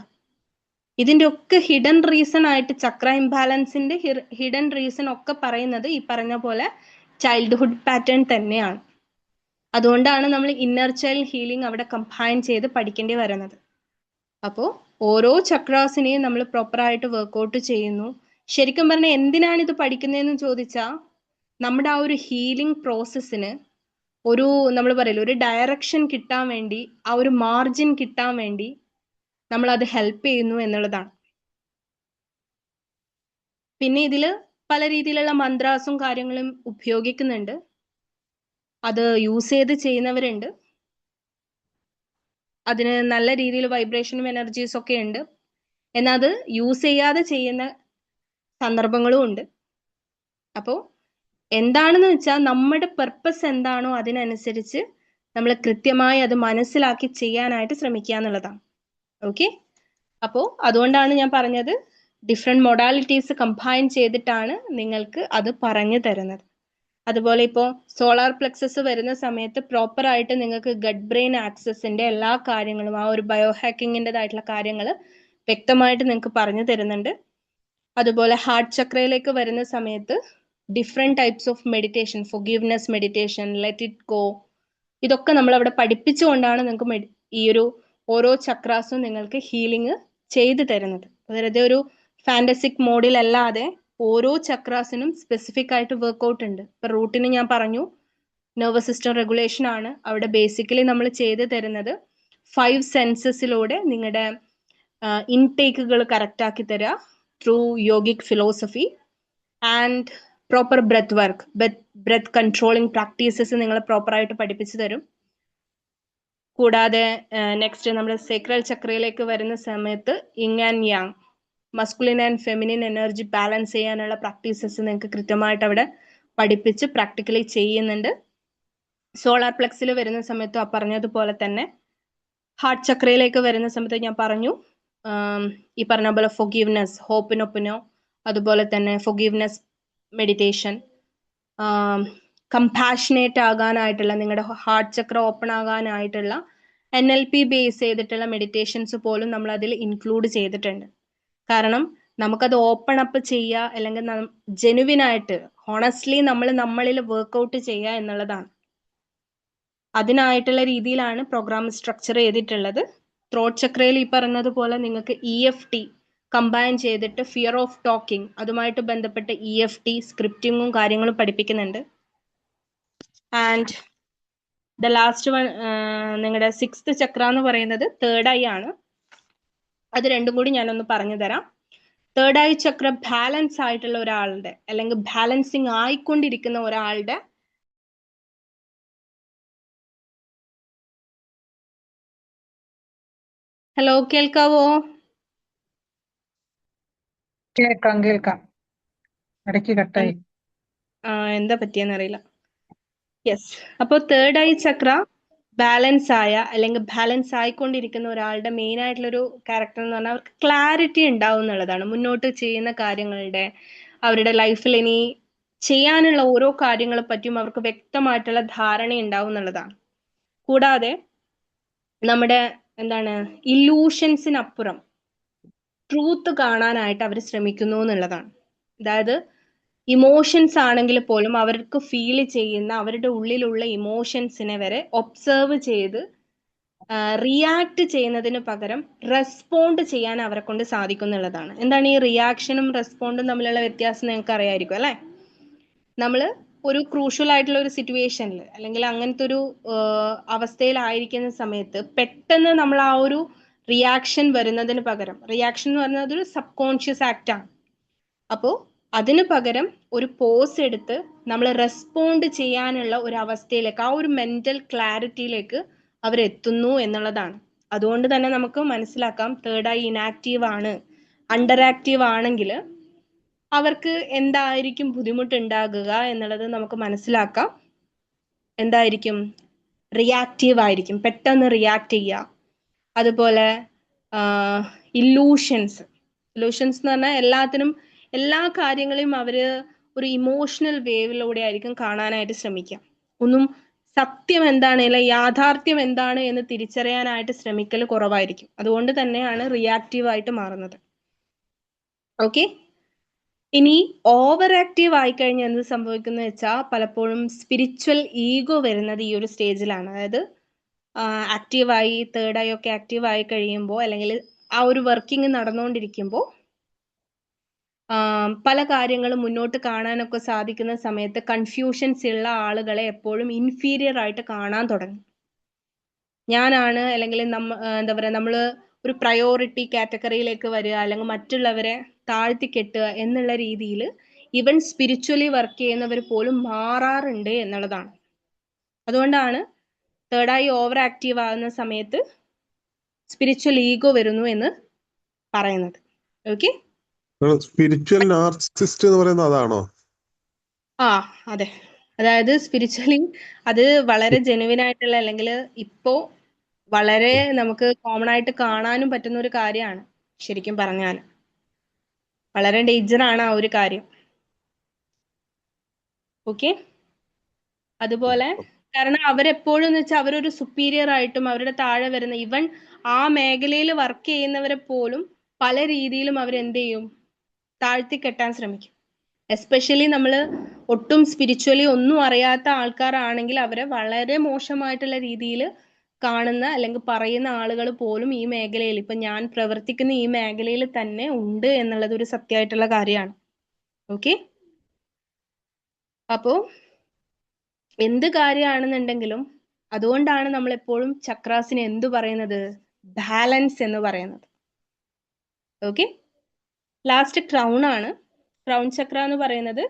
ഇതിന്റെ ഒക്കെ ഹിഡൻ റീസൺ ആയിട്ട് ചക്ര ഇംബാലൻസിന്റെ ഹിഡൻ റീസൺ ഒക്കെ പറയുന്നത് ഈ പറഞ്ഞ പോലെ ചൈൽഡ്ഹുഡ് പാറ്റേൺ തന്നെയാണ്. അതുകൊണ്ടാണ് നമ്മൾ ഇന്നർ ചൈൽഡ് ഹീലിംഗ് അവിടെ കമ്പൈൻ ചെയ്ത് പഠിക്കേണ്ടി വരുന്നത്. അപ്പോൾ ഓരോ ചക്രാസിനെയും നമ്മൾ പ്രോപ്പറായിട്ട് വർക്ക്ഔട്ട് ചെയ്യുന്നു. ശരിക്കും പറഞ്ഞാൽ എന്തിനാണ് ഇത് പഠിക്കുന്നതെന്ന് ചോദിച്ചാൽ നമ്മുടെ ആ ഒരു ഹീലിംഗ് പ്രോസസ്സിന് ഒരു നമ്മൾ പറയില്ല ഒരു ഡയറക്ഷൻ കിട്ടാൻ വേണ്ടി, ആ ഒരു മാർജിൻ കിട്ടാൻ വേണ്ടി നമ്മൾ അത് ഹെൽപ്പ് ചെയ്യുന്നു എന്നുള്ളതാണ്. പിന്നെ ഇതില് പല രീതിയിലുള്ള മന്ത്രാസും കാര്യങ്ങളും ഉപയോഗിക്കുന്നുണ്ട്. അത് യൂസ് ചെയ്ത് ചെയ്യുന്നവരുണ്ട്. അതിന് നല്ല രീതിയിൽ വൈബ്രേഷനും എനർജീസ് ഒക്കെ ഉണ്ട്. എന്നാൽ അത് യൂസ് ചെയ്യാതെ ചെയ്യുന്ന സന്ദർഭങ്ങളും ഉണ്ട്. അപ്പോൾ എന്താണെന്ന് വെച്ചാൽ നമ്മുടെ പെർപ്പസ് എന്താണോ അതിനനുസരിച്ച് നമ്മൾ കൃത്യമായി അത് മനസ്സിലാക്കി ചെയ്യാനായിട്ട് ശ്രമിക്കുക എന്നുള്ളതാണ്. ഓക്കെ, അപ്പോൾ അതുകൊണ്ടാണ് ഞാൻ പറഞ്ഞത് ഡിഫറെൻറ്റ് മൊഡാലിറ്റീസ് കമ്പൈൻ ചെയ്തിട്ടാണ് നിങ്ങൾക്ക് അത് പറഞ്ഞു തരുന്നത്. അതുപോലെ ഇപ്പോൾ സോളാർ പ്ലെക്സസ് വരുന്ന സമയത്ത് പ്രോപ്പറായിട്ട് നിങ്ങൾക്ക് ഗഡ് ബ്രെയിൻ ആക്സസിന്റെ എല്ലാ കാര്യങ്ങളും ആ ഒരു ബയോ ഹാക്കിങ്ങിൻ്റെതായിട്ടുള്ള കാര്യങ്ങൾ വ്യക്തമായിട്ട് നിങ്ങൾക്ക് പറഞ്ഞു തരുന്നുണ്ട്. അതുപോലെ ഹാർട്ട് ചക്രയിലേക്ക് വരുന്ന സമയത്ത് different types of meditation, forgiveness meditation, let it go, ഇതൊക്കെ നമ്മൾ അവിടെ പഠിപ്പിച്ചുകൊണ്ടാണ് നിങ്ങൾക്ക് ഈ ഒരു ഓരോ ചക്രാസും നിങ്ങൾക്ക് ഹീലിംഗ് ചെയ്തു തരുന്നത്. അതായത് ഒരു ഫാന്റസിക് മോഡിലല്ലാതെ ഓരോ ചക്രാസിനും സ്പെസിഫിക് ആയിട്ട് വർക്ക്ഔട്ട് ഉണ്ട്. ഇപ്പൊ റൂട്ടിന് ഞാൻ പറഞ്ഞു നെർവസ് സിസ്റ്റം റെഗുലേഷൻ ആണ്. അവിടെ ബേസിക്കലി നമ്മൾ ചെയ്തു തരുന്നത് 5 സെൻസസിലൂടെ നിങ്ങളുടെ ഇൻടേക്കുകൾ കറക്റ്റ് ആക്കി തരിക through yogic philosophy and proper breath work, breath controlling practices നിങ്ങൾ പ്രോപ്പറായിട്ട് പഠിപ്പിച്ചു തരും. കൂടാതെ നെക്സ്റ്റ് നമ്മൾ സേക്രൽ ചക്രയിലേക്ക് വരുന്ന സമയത്ത് ഇങ് and Yang, masculine and feminine energy balance ചെയ്യാനുള്ള പ്രാക്ടീസസ് നിങ്ങൾക്ക് കൃത്യമായിട്ട് അവിടെ പഠിപ്പിച്ച് പ്രാക്ടിക്കലി ചെയ്യുന്നുണ്ട്. സോളാർ പ്ലെക്സിൽ വരുന്ന സമയത്ത് പറഞ്ഞതുപോലെ തന്നെ ഹാർട്ട് ചക്രയിലേക്ക് വരുന്ന സമയത്ത് ഞാൻ പറഞ്ഞു ഈ പറഞ്ഞ പോലെ ഫൊർഗീവ്നെസ്, ഹോപ്പിനൊപ്പിനോ, അതുപോലെ തന്നെ ഫൊർഗീവ്നെസ് മെഡിറ്റേഷൻ, കമ്പാഷനേറ്റ് ആകാനായിട്ടുള്ള നിങ്ങളുടെ ഹാർട്ട് ചക്ര ഓപ്പൺ ആകാനായിട്ടുള്ള NLP ബേസ് ചെയ്തിട്ടുള്ള മെഡിറ്റേഷൻസ് പോലും നമ്മൾ അതിൽ ഇൻക്ലൂഡ് ചെയ്തിട്ടുണ്ട്. കാരണം നമുക്കത് ഓപ്പൺ അപ്പ് ചെയ്യുക അല്ലെങ്കിൽ ജെനുവിനായിട്ട് ഹോണസ്റ്റ്ലി നമ്മളിൽ വർക്ക്ഔട്ട് ചെയ്യുക എന്നുള്ളതാണ്. അതിനായിട്ടുള്ള രീതിയിലാണ് പ്രോഗ്രാം സ്ട്രക്ചർ ചെയ്തിട്ടുള്ളത്. ത്രോട്ട് ചക്രയിൽ ഈ പറഞ്ഞതുപോലെ നിങ്ങൾക്ക് EFT കമ്പൈൻ ചെയ്തിട്ട് ഫിയർ ഓഫ് ടോക്കിംഗ് അതുമായിട്ട് ബന്ധപ്പെട്ട EFT സ്ക്രിപ്റ്റിങ്ങും കാര്യങ്ങളും പഠിപ്പിക്കുന്നുണ്ട്. ആൻഡ് ദ ലാസ്റ്റ് വൺ നിങ്ങളുടെ 6th ചക്ര എന്ന് പറയുന്നത് തേർഡ് ഐ ആണ്. അത് രണ്ടും കൂടി ഞാനൊന്ന് പറഞ്ഞു തരാം. തേർഡ് ഐ ചക്ര ബാലൻസ് ആയിട്ടുള്ള ഒരാളുടെ അല്ലെങ്കിൽ ബാലൻസിങ് ആയിക്കൊണ്ടിരിക്കുന്ന ഒരാളുടെ ഹലോ കേൾക്കാവോ? കേൾക്കാം ഇടയ്ക്ക് കട്ടായി. എന്താ പറ്റിയെന്നറിയില്ല. യെസ്, അപ്പോൾ തേർഡ് ഐ ചക്ര ബാലൻസ് ആയ അല്ലെങ്കിൽ ബാലൻസ് ആയിക്കൊണ്ടിരിക്കുന്ന ഒരാളുടെ മെയിൻ ആയിട്ടുള്ളൊരു ക്യാരക്ടർ എന്ന് പറഞ്ഞാൽ അവർക്ക് ക്ലാരിറ്റി ഉണ്ടാവും എന്നുള്ളതാണ്. മുന്നോട്ട് ചെയ്യുന്ന കാര്യങ്ങളുടെ അവരുടെ ലൈഫിൽ ഇനി ചെയ്യാനുള്ള ഓരോ കാര്യങ്ങളെ പറ്റിയും അവർക്ക് വ്യക്തമായിട്ടുള്ള ധാരണ ഉണ്ടാവും എന്നുള്ളതാണ്. കൂടാതെ നമ്മുടെ ഇല്ലൂഷൻസിനപ്പുറം ട്രൂത്ത് കാണാനായിട്ട് അവർ ശ്രമിക്കുന്നു എന്നുള്ളതാണ്. അതായത് ഇമോഷൻസ് ആണെങ്കിൽ പോലും അവർക്ക് ഫീൽ ചെയ്യുന്ന അവരുടെ ഉള്ളിലുള്ള ഇമോഷൻസിനെ വരെ ഒബ്സർവ് ചെയ്ത് റിയാക്ട് ചെയ്യുന്നതിന് പകരം റെസ്പോണ്ട് ചെയ്യാൻ അവരെ കൊണ്ട് സാധിക്കും എന്നുള്ളതാണ്. എന്താണ് ഈ റിയാക്ഷനും റെസ്പോണ്ടും തമ്മിലുള്ള വ്യത്യാസം നിങ്ങൾക്ക് അറിയായിരിക്കും അല്ലെ? നമ്മൾ ഒരു ക്രൂഷ്യൽ ആയിട്ടുള്ള ഒരു സിറ്റുവേഷനിൽ അല്ലെങ്കിൽ അങ്ങനത്തെ ഒരു അവസ്ഥയിലായിരിക്കുന്ന സമയത്ത് പെട്ടെന്ന് നമ്മൾ ആ ഒരു റിയാക്ഷൻ വരുന്നതിന് പകരം, റിയാക്ഷൻ എന്ന് പറയുന്നത് ഒരു സബ് കോൺഷ്യസ് ആക്ട് ആണ്. അപ്പോൾ അതിന് പകരം ഒരു പോസ് എടുത്ത് നമ്മൾ റെസ്പോണ്ട് ചെയ്യാനുള്ള ഒരു അവസ്ഥയിലേക്ക്, ആ ഒരു മെന്റൽ ക്ലാരിറ്റിയിലേക്ക് അവരെത്തുന്നു എന്നുള്ളതാണ്. അതുകൊണ്ട് തന്നെ നമുക്ക് മനസ്സിലാക്കാം തേർഡ് ഐ ഇനാക്റ്റീവ് ആണ്, അണ്ടർ ആക്റ്റീവ് ആണെങ്കിൽ അവർക്ക് എന്തായിരിക്കും ബുദ്ധിമുട്ടുണ്ടാകുക എന്നുള്ളത് നമുക്ക് മനസ്സിലാക്കാം. എന്തായിരിക്കും? റിയാക്റ്റീവ് ആയിരിക്കും, പെട്ടെന്ന് റിയാക്ട് ചെയ്യുക. അതുപോലെ ഇല്ലൂഷൻസ് എന്ന് പറഞ്ഞാൽ എല്ലാ കാര്യങ്ങളെയും അവര് ഒരു ഇമോഷണൽ വേവിലൂടെ ആയിരിക്കും കാണാനായിട്ട് ശ്രമിക്കുക. ഒന്നും സത്യം എന്താണ് അല്ലെ യാഥാർത്ഥ്യം എന്താണ് എന്ന് തിരിച്ചറിയാനായിട്ട് ശ്രമിക്കൽ കുറവായിരിക്കും. അതുകൊണ്ട് തന്നെയാണ് റിയാക്റ്റീവ് ആയിട്ട് മാറുന്നത്. ഓക്കെ. ഇനി ഓവർ ആക്റ്റീവ് ആയിക്കഴിഞ്ഞാൽ എന്ത് സംഭവിക്കുന്നത് വെച്ചാൽ പലപ്പോഴും സ്പിരിച്വൽ ഈഗോ വരുന്നത് ഈ ഒരു സ്റ്റേജിലാണ്. അതായത് ആക്റ്റീവായി തേർഡായി ഒക്കെ ആക്റ്റീവ് ആയി കഴിയുമ്പോൾ അല്ലെങ്കിൽ ആ ഒരു വർക്കിംഗ് നടന്നുകൊണ്ടിരിക്കുമ്പോൾ പല കാര്യങ്ങളും മുന്നോട്ട് കാണാനൊക്കെ സാധിക്കുന്ന സമയത്ത് കൺഫ്യൂഷൻസ് ഉള്ള ആളുകളെ എപ്പോഴും ഇൻഫീരിയർ ആയിട്ട് കാണാൻ തുടങ്ങും. ഞാനാണ് അല്ലെങ്കിൽ എന്താ പറയുക, നമ്മൾ ഒരു പ്രയോറിറ്റി കാറ്റഗറിയിലേക്ക് വരിക അല്ലെങ്കിൽ മറ്റുള്ളവരെ താഴ്ത്തിക്കെട്ടുക എന്നുള്ള രീതിയിൽ ഈവൻ സ്പിരിച്വലി വർക്ക് ചെയ്യുന്നവർ പോലും മാറാറുണ്ട് എന്നുള്ളതാണ്. അതുകൊണ്ടാണ് തേർഡായി ഓവർ ആക്റ്റീവ് ആകുന്ന സമയത്ത് സ്പിരിച്വൽ ഈഗോ വരുന്നു എന്ന് പറയുന്നത്. ഓക്കെ. സ്പിരിച്വൽ നാർസിസിസ്റ്റ് എന്ന് പറയുന്നത് അതാണോ? അതെ. അതായത് സ്പിരിച്വലി അത് വളരെ ജെനുവിൻ ആയിട്ടുള്ള അല്ലെങ്കിൽ ഇപ്പോ വളരെ നമുക്ക് കോമൺ ആയിട്ട് കാണാനും പറ്റുന്ന ഒരു കാര്യമാണ്. ശരിക്കും പറഞ്ഞാൽ വളരെ ഡേഞ്ചർ ആണ് ആ ഒരു കാര്യം. ഓക്കെ. അതുപോലെ കാരണം അവരെപ്പോഴും എന്ന് വെച്ചാൽ അവരൊരു സുപ്പീരിയർ ആയിട്ടും അവരുടെ താഴെ വരുന്ന ഇവൻ ആ മേഖലയിൽ വർക്ക് ചെയ്യുന്നവരെ പോലും പല രീതിയിലും അവരെന്ത് ചെയ്യും, താഴ്ത്തിക്കെട്ടാൻ ശ്രമിക്കും. എസ്പെഷ്യലി നമ്മൾ ഒട്ടും സ്പിരിച്വലി ഒന്നും അറിയാത്ത ആൾക്കാരാണെങ്കിൽ അവരെ വളരെ മോശമായിട്ടുള്ള രീതിയിൽ കാണുന്ന അല്ലെങ്കിൽ പറയുന്ന ആളുകൾ പോലും ഈ മേഖലയിൽ, ഇപ്പൊ ഞാൻ പ്രവർത്തിക്കുന്ന ഈ മേഖലയിൽ തന്നെ ഉണ്ട് എന്നുള്ളത് ഒരു സത്യമായിട്ടുള്ള കാര്യമാണ്. ഓക്കെ. അപ്പോ എന്ത് കാര്യമാണെന്നുണ്ടെങ്കിലും അതുകൊണ്ടാണ് നമ്മൾ എപ്പോഴും ചക്രാസിനെ എന്തു പറയുന്നത്, ബാലൻസ് എന്ന് പറയുന്നത്. ഓക്കെ. ലാസ്റ്റ് ക്രൗൺ ആണ്. ക്രൗൺ ചക്ര എന്ന് പറയുന്നത്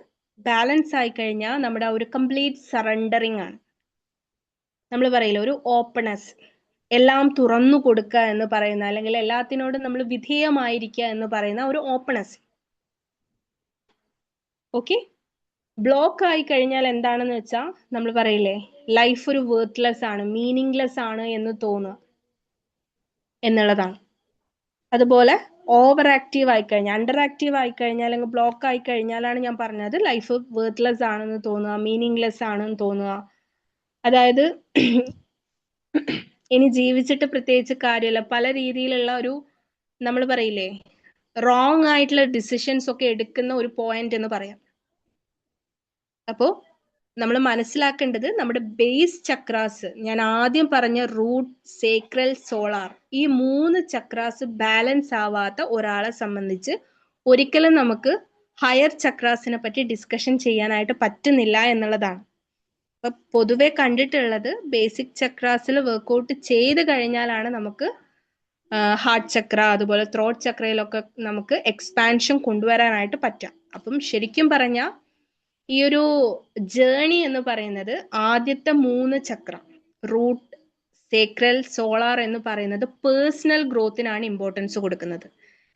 ബാലൻസ് ആയി കഴിഞ്ഞാൽ നമ്മുടെ ഒരു കംപ്ലീറ്റ് സറണ്ടറിങ് ആണ്. നമ്മൾ പറയില്ല ഒരു ഓപ്പണസ്, എല്ലാം തുറന്നു കൊടുക്കുക എന്ന് പറയുന്ന അല്ലെങ്കിൽ എല്ലാത്തിനോടും നമ്മൾ വിധേയമായിരിക്കുക എന്ന് പറയുന്ന ഒരു ഓപ്പണസ്. ഓക്കെ. ബ്ലോക്ക് ആയി കഴിഞ്ഞാൽ എന്താണെന്ന് വെച്ചാൽ നമ്മൾ പറയില്ലേ ലൈഫ് ഒരു വേർത്ത്ലെസ് ആണ്, മീനിങ്ലെസ് ആണ് എന്ന് തോന്നുക എന്നുള്ളതാണ്. അതുപോലെ ഓവർ ആക്റ്റീവ് ആയി കഴിഞ്ഞാൽ, അണ്ടർ ആക്റ്റീവ് ആയി കഴിഞ്ഞാൽ അല്ലെങ്കിൽ ബ്ലോക്ക് ആയി കഴിഞ്ഞാലാണ് ഞാൻ പറഞ്ഞത് ലൈഫ് വേർത്ത്ലെസ് ആണെന്ന് തോന്നുക, മീനിങ്ലെസ് ആണെന്ന് തോന്നുക. അതായത് ഇനി ജീവിച്ചിട്ട് പ്രത്യേകിച്ച് കാര്യമില്ല, പല രീതിയിലുള്ള ഒരു നമ്മൾ പറയില്ലേ റോങ് ആയിട്ടുള്ള ഡിസിഷൻസ് ഒക്കെ എടുക്കുന്ന ഒരു പോയിന്റ് എന്ന് പറയാം. അപ്പോ നമ്മൾ മനസ്സിലാക്കേണ്ടത് നമ്മുടെ ബേസ് ചക്രാസ്, ഞാൻ ആദ്യം പറഞ്ഞ റൂട്ട്, സേക്രൽ, സോളാർ, ഈ 3 ചക്രാസ് ബാലൻസ് ആവാത്ത ഒരാളെ സംബന്ധിച്ച് ഒരിക്കലും നമുക്ക് ഹയർ ചക്രാസിനെ പറ്റി ഡിസ്കഷൻ ചെയ്യാനായിട്ട് പറ്റുന്നില്ല എന്നുള്ളതാണ്. അപ്പൊ പൊതുവെ കണ്ടിട്ടുള്ളത് ബേസിക് ചക്രാസിൽ വർക്ക്ഔട്ട് ചെയ്ത് കഴിഞ്ഞാലാണ് നമുക്ക് ഹാർട്ട് ചക്ര അതുപോലെ ത്രോട്ട് ചക്രയിലൊക്കെ നമുക്ക് എക്സ്പാൻഷൻ കൊണ്ടുവരാനായിട്ട് പറ്റാം. അപ്പം ശരിക്കും പറഞ്ഞാൽ ഈ ഒരു ജേണി എന്ന് പറയുന്നത് ആദ്യത്തെ 3 ചക്ര റൂട്ട്, സേക്രൽ, സോളാർ എന്ന് പറയുന്നത് പേഴ്സണൽ ഗ്രോത്തിനാണ് ഇമ്പോർട്ടൻസ് കൊടുക്കുന്നത്.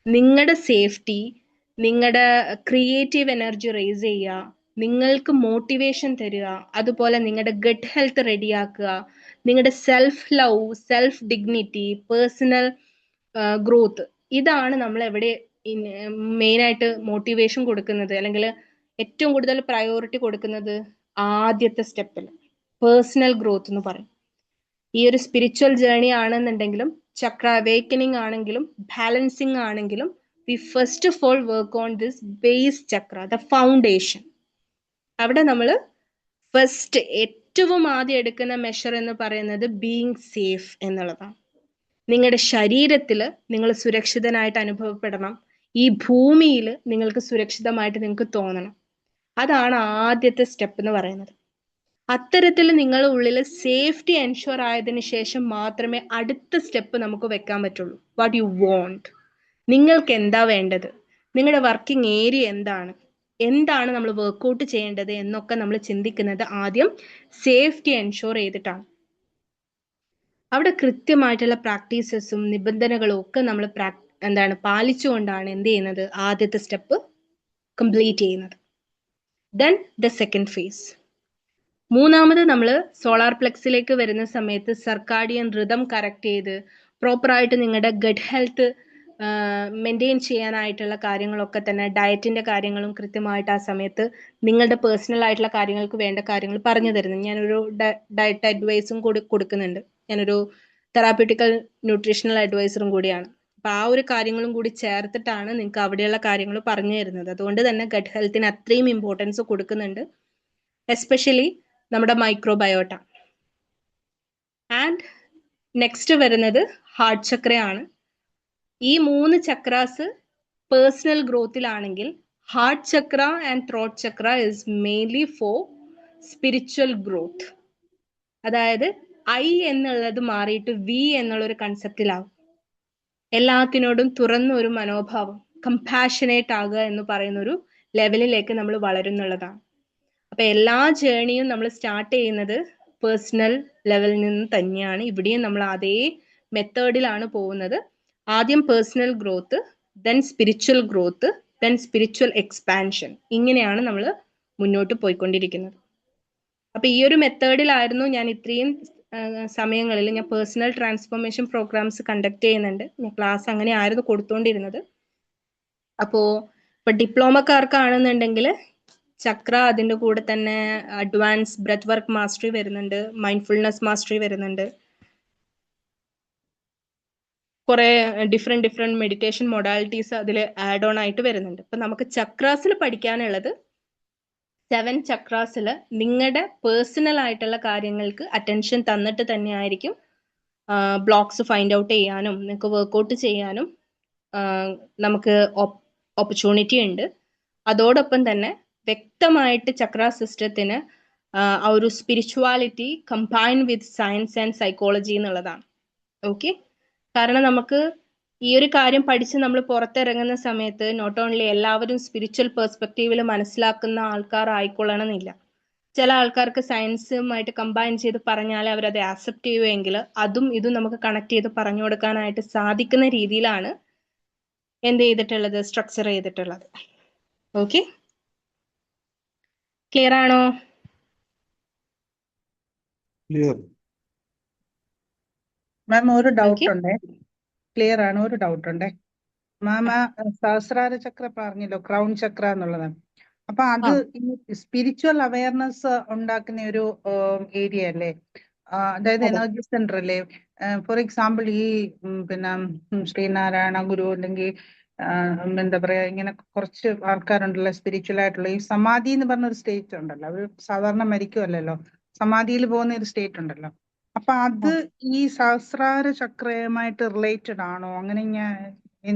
നിങ്ങളുടെ സേഫ്റ്റി, നിങ്ങളുടെ ക്രിയേറ്റീവ് എനർജി റേസ് ചെയ്യുക, നിങ്ങൾക്ക് മോട്ടിവേഷൻ തരിക, അതുപോലെ നിങ്ങളുടെ ഗട്ട് ഹെൽത്ത് റെഡിയാക്കുക, നിങ്ങളുടെ self love, self dignity, personal growth, ഇതാണ് നമ്മൾ എവിടെ മെയിനായിട്ട് മോട്ടിവേഷൻ കൊടുക്കുന്നത് അല്ലെങ്കിൽ ഏറ്റവും കൂടുതൽ പ്രയോറിറ്റി കൊടുക്കുന്നത് ആദ്യത്തെ സ്റ്റെപ്പിൽ പേഴ്സണൽ ഗ്രോത്ത് എന്ന് പറയും. ഈ ഒരു സ്പിരിച്വൽ ജേണി ആണെന്നുണ്ടെങ്കിലും ചക്ര അവേക്കനിങ് ആണെങ്കിലും ബാലൻസിങ് ആണെങ്കിലും we first of all work on this base chakra, the foundation. അവിടെ നമ്മൾ ഫസ്റ്റ് ഏറ്റവും ആദ്യം എടുക്കുന്ന മെഷർ എന്ന് പറയുന്നത് ബീയിങ് സേഫ് എന്നുള്ളതാണ്. നിങ്ങളുടെ ശരീരത്തിൽ നിങ്ങൾ സുരക്ഷിതനായിട്ട് അനുഭവപ്പെടണം, ഈ ഭൂമിയിൽ നിങ്ങൾക്ക് സുരക്ഷിതമായിട്ട് നിങ്ങൾക്ക് തോന്നണം. അതാണ് ആദ്യത്തെ സ്റ്റെപ്പ് എന്ന് പറയുന്നത്. അത്തരത്തിൽ നിങ്ങളുടെ ഉള്ളിൽ സേഫ്റ്റി എൻഷുർ ആയതിനു ശേഷം മാത്രമേ അടുത്ത സ്റ്റെപ്പ് നമുക്ക് വെക്കാൻ പറ്റുള്ളൂ. വാട്ട് യു വോണ്ട്, നിങ്ങൾക്ക് എന്താ വേണ്ടത്, നിങ്ങളുടെ വർക്കിംഗ് ഏരിയ എന്താണ് നമ്മൾ വർക്ക്ഔട്ട് ചെയ്യേണ്ടത് എന്നൊക്കെ നമ്മൾ ചിന്തിക്കുന്നത് ആദ്യം സേഫ്റ്റി എൻഷുർ ചെയ്തിട്ടാണ്. അവിടെ കൃത്യമായിട്ടുള്ള പ്രാക്ടീസസും നിബന്ധനകളും ഒക്കെ നമ്മൾ പാലിച്ചുകൊണ്ടാണ് എന്ത് ചെയ്യുന്നത്, ആദ്യത്തെ സ്റ്റെപ്പ് കംപ്ലീറ്റ് ചെയ്യുന്നത്. Then the second phase. മൂന്നാമത് നമ്മൾ സോളാർ പ്ലെക്സിലേക്ക് വരുന്ന സമയത്ത് സർക്കാഡിയൻ റിതം കറക്റ്റ് ചെയ്ത് പ്രോപ്പറായിട്ട് നിങ്ങളുടെ ഗട്ട് ഹെൽത്ത് മെയിൻറ്റെയിൻ ചെയ്യാനായിട്ടുള്ള കാര്യങ്ങളൊക്കെ തന്നെ, ഡയറ്റിന്റെ കാര്യങ്ങളും കൃത്യമായിട്ട് ആ സമയത്ത് നിങ്ങളുടെ പേഴ്സണൽ ആയിട്ടുള്ള കാര്യങ്ങൾക്ക് വേണ്ട കാര്യങ്ങൾ പറഞ്ഞു തരുന്നു. ഞാനൊരു ഡയറ്റ് അഡ്വൈസും കൂടി കൊടുക്കുന്നുണ്ട്. ഞാനൊരു തെറാപ്യൂട്ടിക്കൽ ന്യൂട്രീഷണൽ അഡ്വൈസറും കൂടിയാണ്. അപ്പൊ ആ ഒരു കാര്യങ്ങളും കൂടി ചേർത്തിട്ടാണ് നിങ്ങൾക്ക് അവിടെയുള്ള കാര്യങ്ങൾ പറഞ്ഞു തരുന്നത്. അതുകൊണ്ട് തന്നെ ഗട്ട് ഹെൽത്തിന് അത്രയും ഇമ്പോർട്ടൻസ് കൊടുക്കുന്നുണ്ട്, എസ്പെഷ്യലി നമ്മുടെ മൈക്രോബയോട്ട. ആൻഡ് നെക്സ്റ്റ് വരുന്നത് ഹാർട്ട് ചക്രയാണ്. ഈ 3 ചക്രാസ് പേഴ്സണൽ ഗ്രോത്തിലാണെങ്കിൽ heart chakra and throat chakra is mainly for spiritual growth. അതായത് ഐ എന്നുള്ളത് മാറിയിട്ട് വി എന്നുള്ള ഒരു കൺസെപ്റ്റിലാവും. എല്ലാത്തിനോടും തുറന്ന ഒരു മനോഭാവം, കമ്പാഷനേറ്റ് ആകുക എന്ന് പറയുന്ന ഒരു ലെവലിലേക്ക് നമ്മൾ വളരുന്നുള്ളതാണ്. അപ്പൊ എല്ലാ ജേണിയും നമ്മൾ സ്റ്റാർട്ട് ചെയ്യുന്നത് പേഴ്സണൽ ലെവലിൽ നിന്ന് തന്നെയാണ്. ഇവിടെയും നമ്മൾ അതേ മെത്തേഡിലാണ് പോകുന്നത്. ആദ്യം personal growth, then spiritual growth, then spiritual expansion. ഇങ്ങനെയാണ് നമ്മൾ മുന്നോട്ട് പോയിക്കൊണ്ടിരിക്കുന്നത്. അപ്പൊ ഈ ഒരു മെത്തേഡിലായിരുന്നു ഞാൻ ഇത്രയും സമയങ്ങളിൽ ഞാൻ പേഴ്സണൽ ട്രാൻസ്ഫോർമേഷൻ പ്രോഗ്രാംസ് കണ്ടക്ട് ചെയ്യുന്നുണ്ട്. ഞാൻ ക്ലാസ് അങ്ങനെ ആയിരുന്നു കൊടുത്തുകൊണ്ടിരുന്നത്. അപ്പോ ഇപ്പൊ ഡിപ്ലോമക്കാർക്കാണെന്നുണ്ടെങ്കിൽ ചക്ര, അതിന്റെ കൂടെ തന്നെ അഡ്വാൻസ് ബ്രെത്ത് വർക്ക് മാസ്റ്ററി വരുന്നുണ്ട്, മൈൻഡ്ഫുൾനെസ് മാസ്റ്ററി വരുന്നുണ്ട്, കുറെ ഡിഫറെന്റ് മെഡിറ്റേഷൻ മൊഡാലിറ്റീസ് അതിൽ ആഡ് ഓൺ ആയിട്ട് വരുന്നുണ്ട്. ഇപ്പൊ നമുക്ക് ചക്രാസിൽ പഠിക്കാനുള്ളത് 7 ചക്രാസിൽ നിങ്ങളുടെ പേഴ്സണൽ ആയിട്ടുള്ള കാര്യങ്ങൾക്ക് അറ്റൻഷൻ തന്നിട്ട് തന്നെയായിരിക്കും ബ്ലോക്സ് ഫൈൻഡ് ഔട്ട് ചെയ്യാനും നിങ്ങൾക്ക് വർക്ക്ഔട്ട് ചെയ്യാനും നമുക്ക് ഓപ്പർച്യൂണിറ്റി ഉണ്ട്. അതോടൊപ്പം തന്നെ വ്യക്തമായിട്ട് ചക്ര സിസ്റ്റത്തിന് ആ ഒരു spirituality combine with science and psychology എന്നുള്ളതാണ്. ഓക്കെ, കാരണം നമുക്ക് ഈ ഒരു കാര്യം പഠിച്ച് നമ്മൾ പുറത്തിറങ്ങുന്ന സമയത്ത് നോട്ട് ഓൺലി എല്ലാവരും സ്പിരിച്വൽ പെർസ്പെക്റ്റീവിൽ മനസ്സിലാക്കുന്ന ആൾക്കാർ ആയിക്കൊള്ളണമെന്നില്ല. ചില ആൾക്കാർക്ക് സയൻസുമായിട്ട് കമ്പൈൻ ചെയ്ത് പറഞ്ഞാൽ അവരത് ആക്സെപ്റ്റ് ചെയ്യുമെങ്കിൽ അതും ഇതും നമുക്ക് കണക്ട് ചെയ്ത് പറഞ്ഞു കൊടുക്കാനായിട്ട് സാധിക്കുന്ന രീതിയിലാണ് എന്ത് ചെയ്തിട്ടുള്ളത്, സ്ട്രക്ചർ ചെയ്തിട്ടുള്ളത്. ഓക്കെ, ക്ലിയർ ആണോ? ക്ലിയർ. മാം ഒരു ഡൗട്ട് Okay. ഉണ്ടേ, ക്ലിയർ ആണ്. ഒരു ഡൗട്ട് ഉണ്ടേ മാം. സഹസ്രാര ചക്ര പറഞ്ഞല്ലോ, ക്രൗൺ ചക്ര എന്നുള്ളതാണ്. അപ്പൊ അത് സ്പിരിച്വൽ അവയർനെസ് ഉണ്ടാക്കുന്ന ഒരു ഏരിയ അല്ലേ? അതായത് അതെ. എനർജി സെന്റർ അല്ലേ? ഫോർ എക്സാമ്പിൾ ഈ പിന്നെ ശ്രീനാരായണ ഗുരു അല്ലെങ്കിൽ എന്താ പറയാ, ഇങ്ങനെ കുറച്ച് ആൾക്കാരുണ്ടല്ലോ സ്പിരിച്വൽ ആയിട്ടുള്ള, ഈ സമാധി എന്ന് പറഞ്ഞ ഒരു സ്റ്റേറ്റ് ഉണ്ടല്ലോ, അവർ സാധാരണ മരിക്കുമല്ലോ, സമാധിയിൽ പോകുന്ന ഒരു സ്റ്റേറ്റ് ഉണ്ടല്ലോ. അപ്പൊ അത് ഈ സഹസ്രാര ചക്രയുമായിട്ട് റിലേറ്റഡ് ആണോ? അങ്ങനെ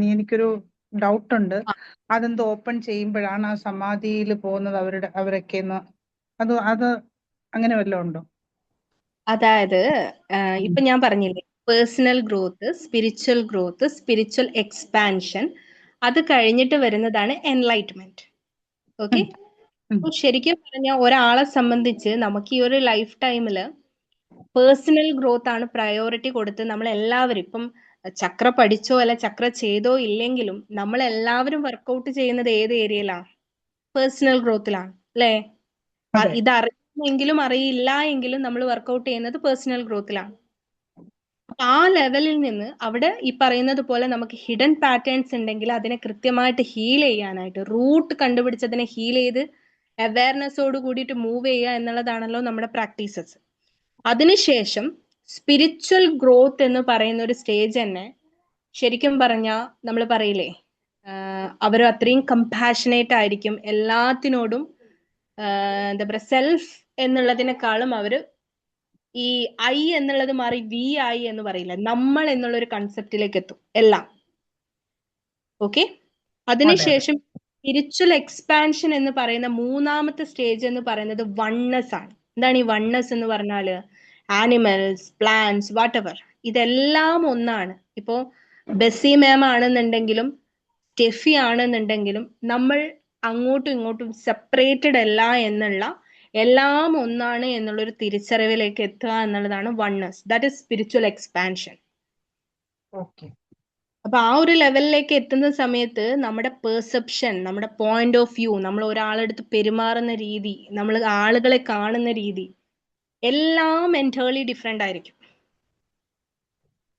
എനിക്കൊരു ഡൗട്ട് ഉണ്ട്. അതെന്തോ ഓപ്പൺ ചെയ്യുമ്പോഴാണ് ആ സമാധിയിൽ പോകുന്നത് അവരൊക്കെ അത് അങ്ങനെ വല്ലതും ഉണ്ടോ? അതായത് ഇപ്പൊ ഞാൻ പറഞ്ഞില്ലേ, personal growth, spiritual growth, spiritual expansion, അത് കഴിഞ്ഞിട്ട് വരുന്നതാണ് എൻലൈറ്റ്മെന്റ്. ഓക്കെ, അപ്പൊ ശരിക്കും പറഞ്ഞാൽ ഒരാളെ സംബന്ധിച്ച് നമുക്ക് ഈ ഒരു ലൈഫ് ടൈമിൽ പേഴ്സണൽ ഗ്രോത്ത് ആണ് പ്രയോറിറ്റി കൊടുത്ത് നമ്മൾ എല്ലാവരും, ഇപ്പം ചക്ര പഠിച്ചോ അല്ല ചക്ര ചെയ്തോ ഇല്ലെങ്കിലും നമ്മൾ എല്ലാവരും വർക്കൗട്ട് ചെയ്യുന്നത് ഏത് ഏരിയയിലാണ്? പേഴ്സണൽ ഗ്രോത്തിലാണ് അല്ലേ? ഇത് അറിയുമെങ്കിലും അറിയില്ല എങ്കിലും നമ്മൾ വർക്കൗട്ട് ചെയ്യുന്നത് പേഴ്സണൽ ഗ്രോത്തിലാണ്. ആ ലെവലിൽ നിന്ന് അവിടെ ഈ പറയുന്നത് പോലെ നമുക്ക് ഹിഡൻ പാറ്റേൺസ് ഉണ്ടെങ്കിൽ അതിനെ കൃത്യമായിട്ട് ഹീൽ ചെയ്യാനായിട്ട്, റൂട്ട് കണ്ടുപിടിച്ചതിനെ ഹീൽ ചെയ്ത് അവയർനെസ്സോട് കൂടിയിട്ട് മൂവ് ചെയ്യുക എന്നുള്ളതാണല്ലോ നമ്മുടെ പ്രാക്ടീസസ്. അതിനുശേഷം സ്പിരിച്വൽ ഗ്രോത്ത് എന്ന് പറയുന്ന ഒരു സ്റ്റേജ് തന്നെ ശരിക്കും പറഞ്ഞാൽ നമ്മൾ പറയില്ലേ, അവർ അത്രയും കമ്പാഷനേറ്റ് ആയിരിക്കും എല്ലാത്തിനോടും. എന്താ പറയുക, സെൽഫ് എന്നുള്ളതിനേക്കാളും അവര് ഈ ഐ എന്നുള്ളത് മാറി വി ഐ എന്ന് പറയില്ല, നമ്മൾ എന്നുള്ള ഒരു കൺസെപ്റ്റിലേക്ക് എത്തും എല്ലാം. ഓക്കെ, അതിനുശേഷം സ്പിരിച്വൽ എക്സ്പാൻഷൻ എന്ന് പറയുന്ന 3ാമത്തെ സ്റ്റേജ് എന്ന് പറയുന്നത് വൺനെസ് ആണ്. എന്താണ് ഈ വൺനെസ് എന്ന് പറഞ്ഞാല്? ആനിമൽസ്, പ്ലാന്റ്സ്, വാട്ടെവർ, ഇതെല്ലാം ഒന്നാണ്. ഇപ്പോ ബെസ്സി മാം ആണെന്നുണ്ടെങ്കിലും സ്റ്റെഫി ആണെന്നുണ്ടെങ്കിലും നമ്മൾ അങ്ങോട്ടും ഇങ്ങോട്ടും സെപ്പറേറ്റഡ് അല്ല എന്നുള്ള, എല്ലാം ഒന്നാണ് എന്നുള്ളൊരു തിരിച്ചറിവിലേക്ക് എത്തുക എന്നുള്ളതാണ് oneness. That is spiritual expansion. Okay, അപ്പൊ ആ ഒരു ലെവലിലേക്ക് എത്തുന്ന സമയത്ത് നമ്മുടെ പെർസെപ്ഷൻ, നമ്മുടെ പോയിന്റ് ഓഫ് വ്യൂ, നമ്മൾ ഒരാളെടുത്ത് പെരുമാറുന്ന രീതി, നമ്മൾ ആളുകളെ കാണുന്ന രീതി എല്ലാം എൻറ്റേർലി ഡിഫറെന്റ് ആയിരിക്കും.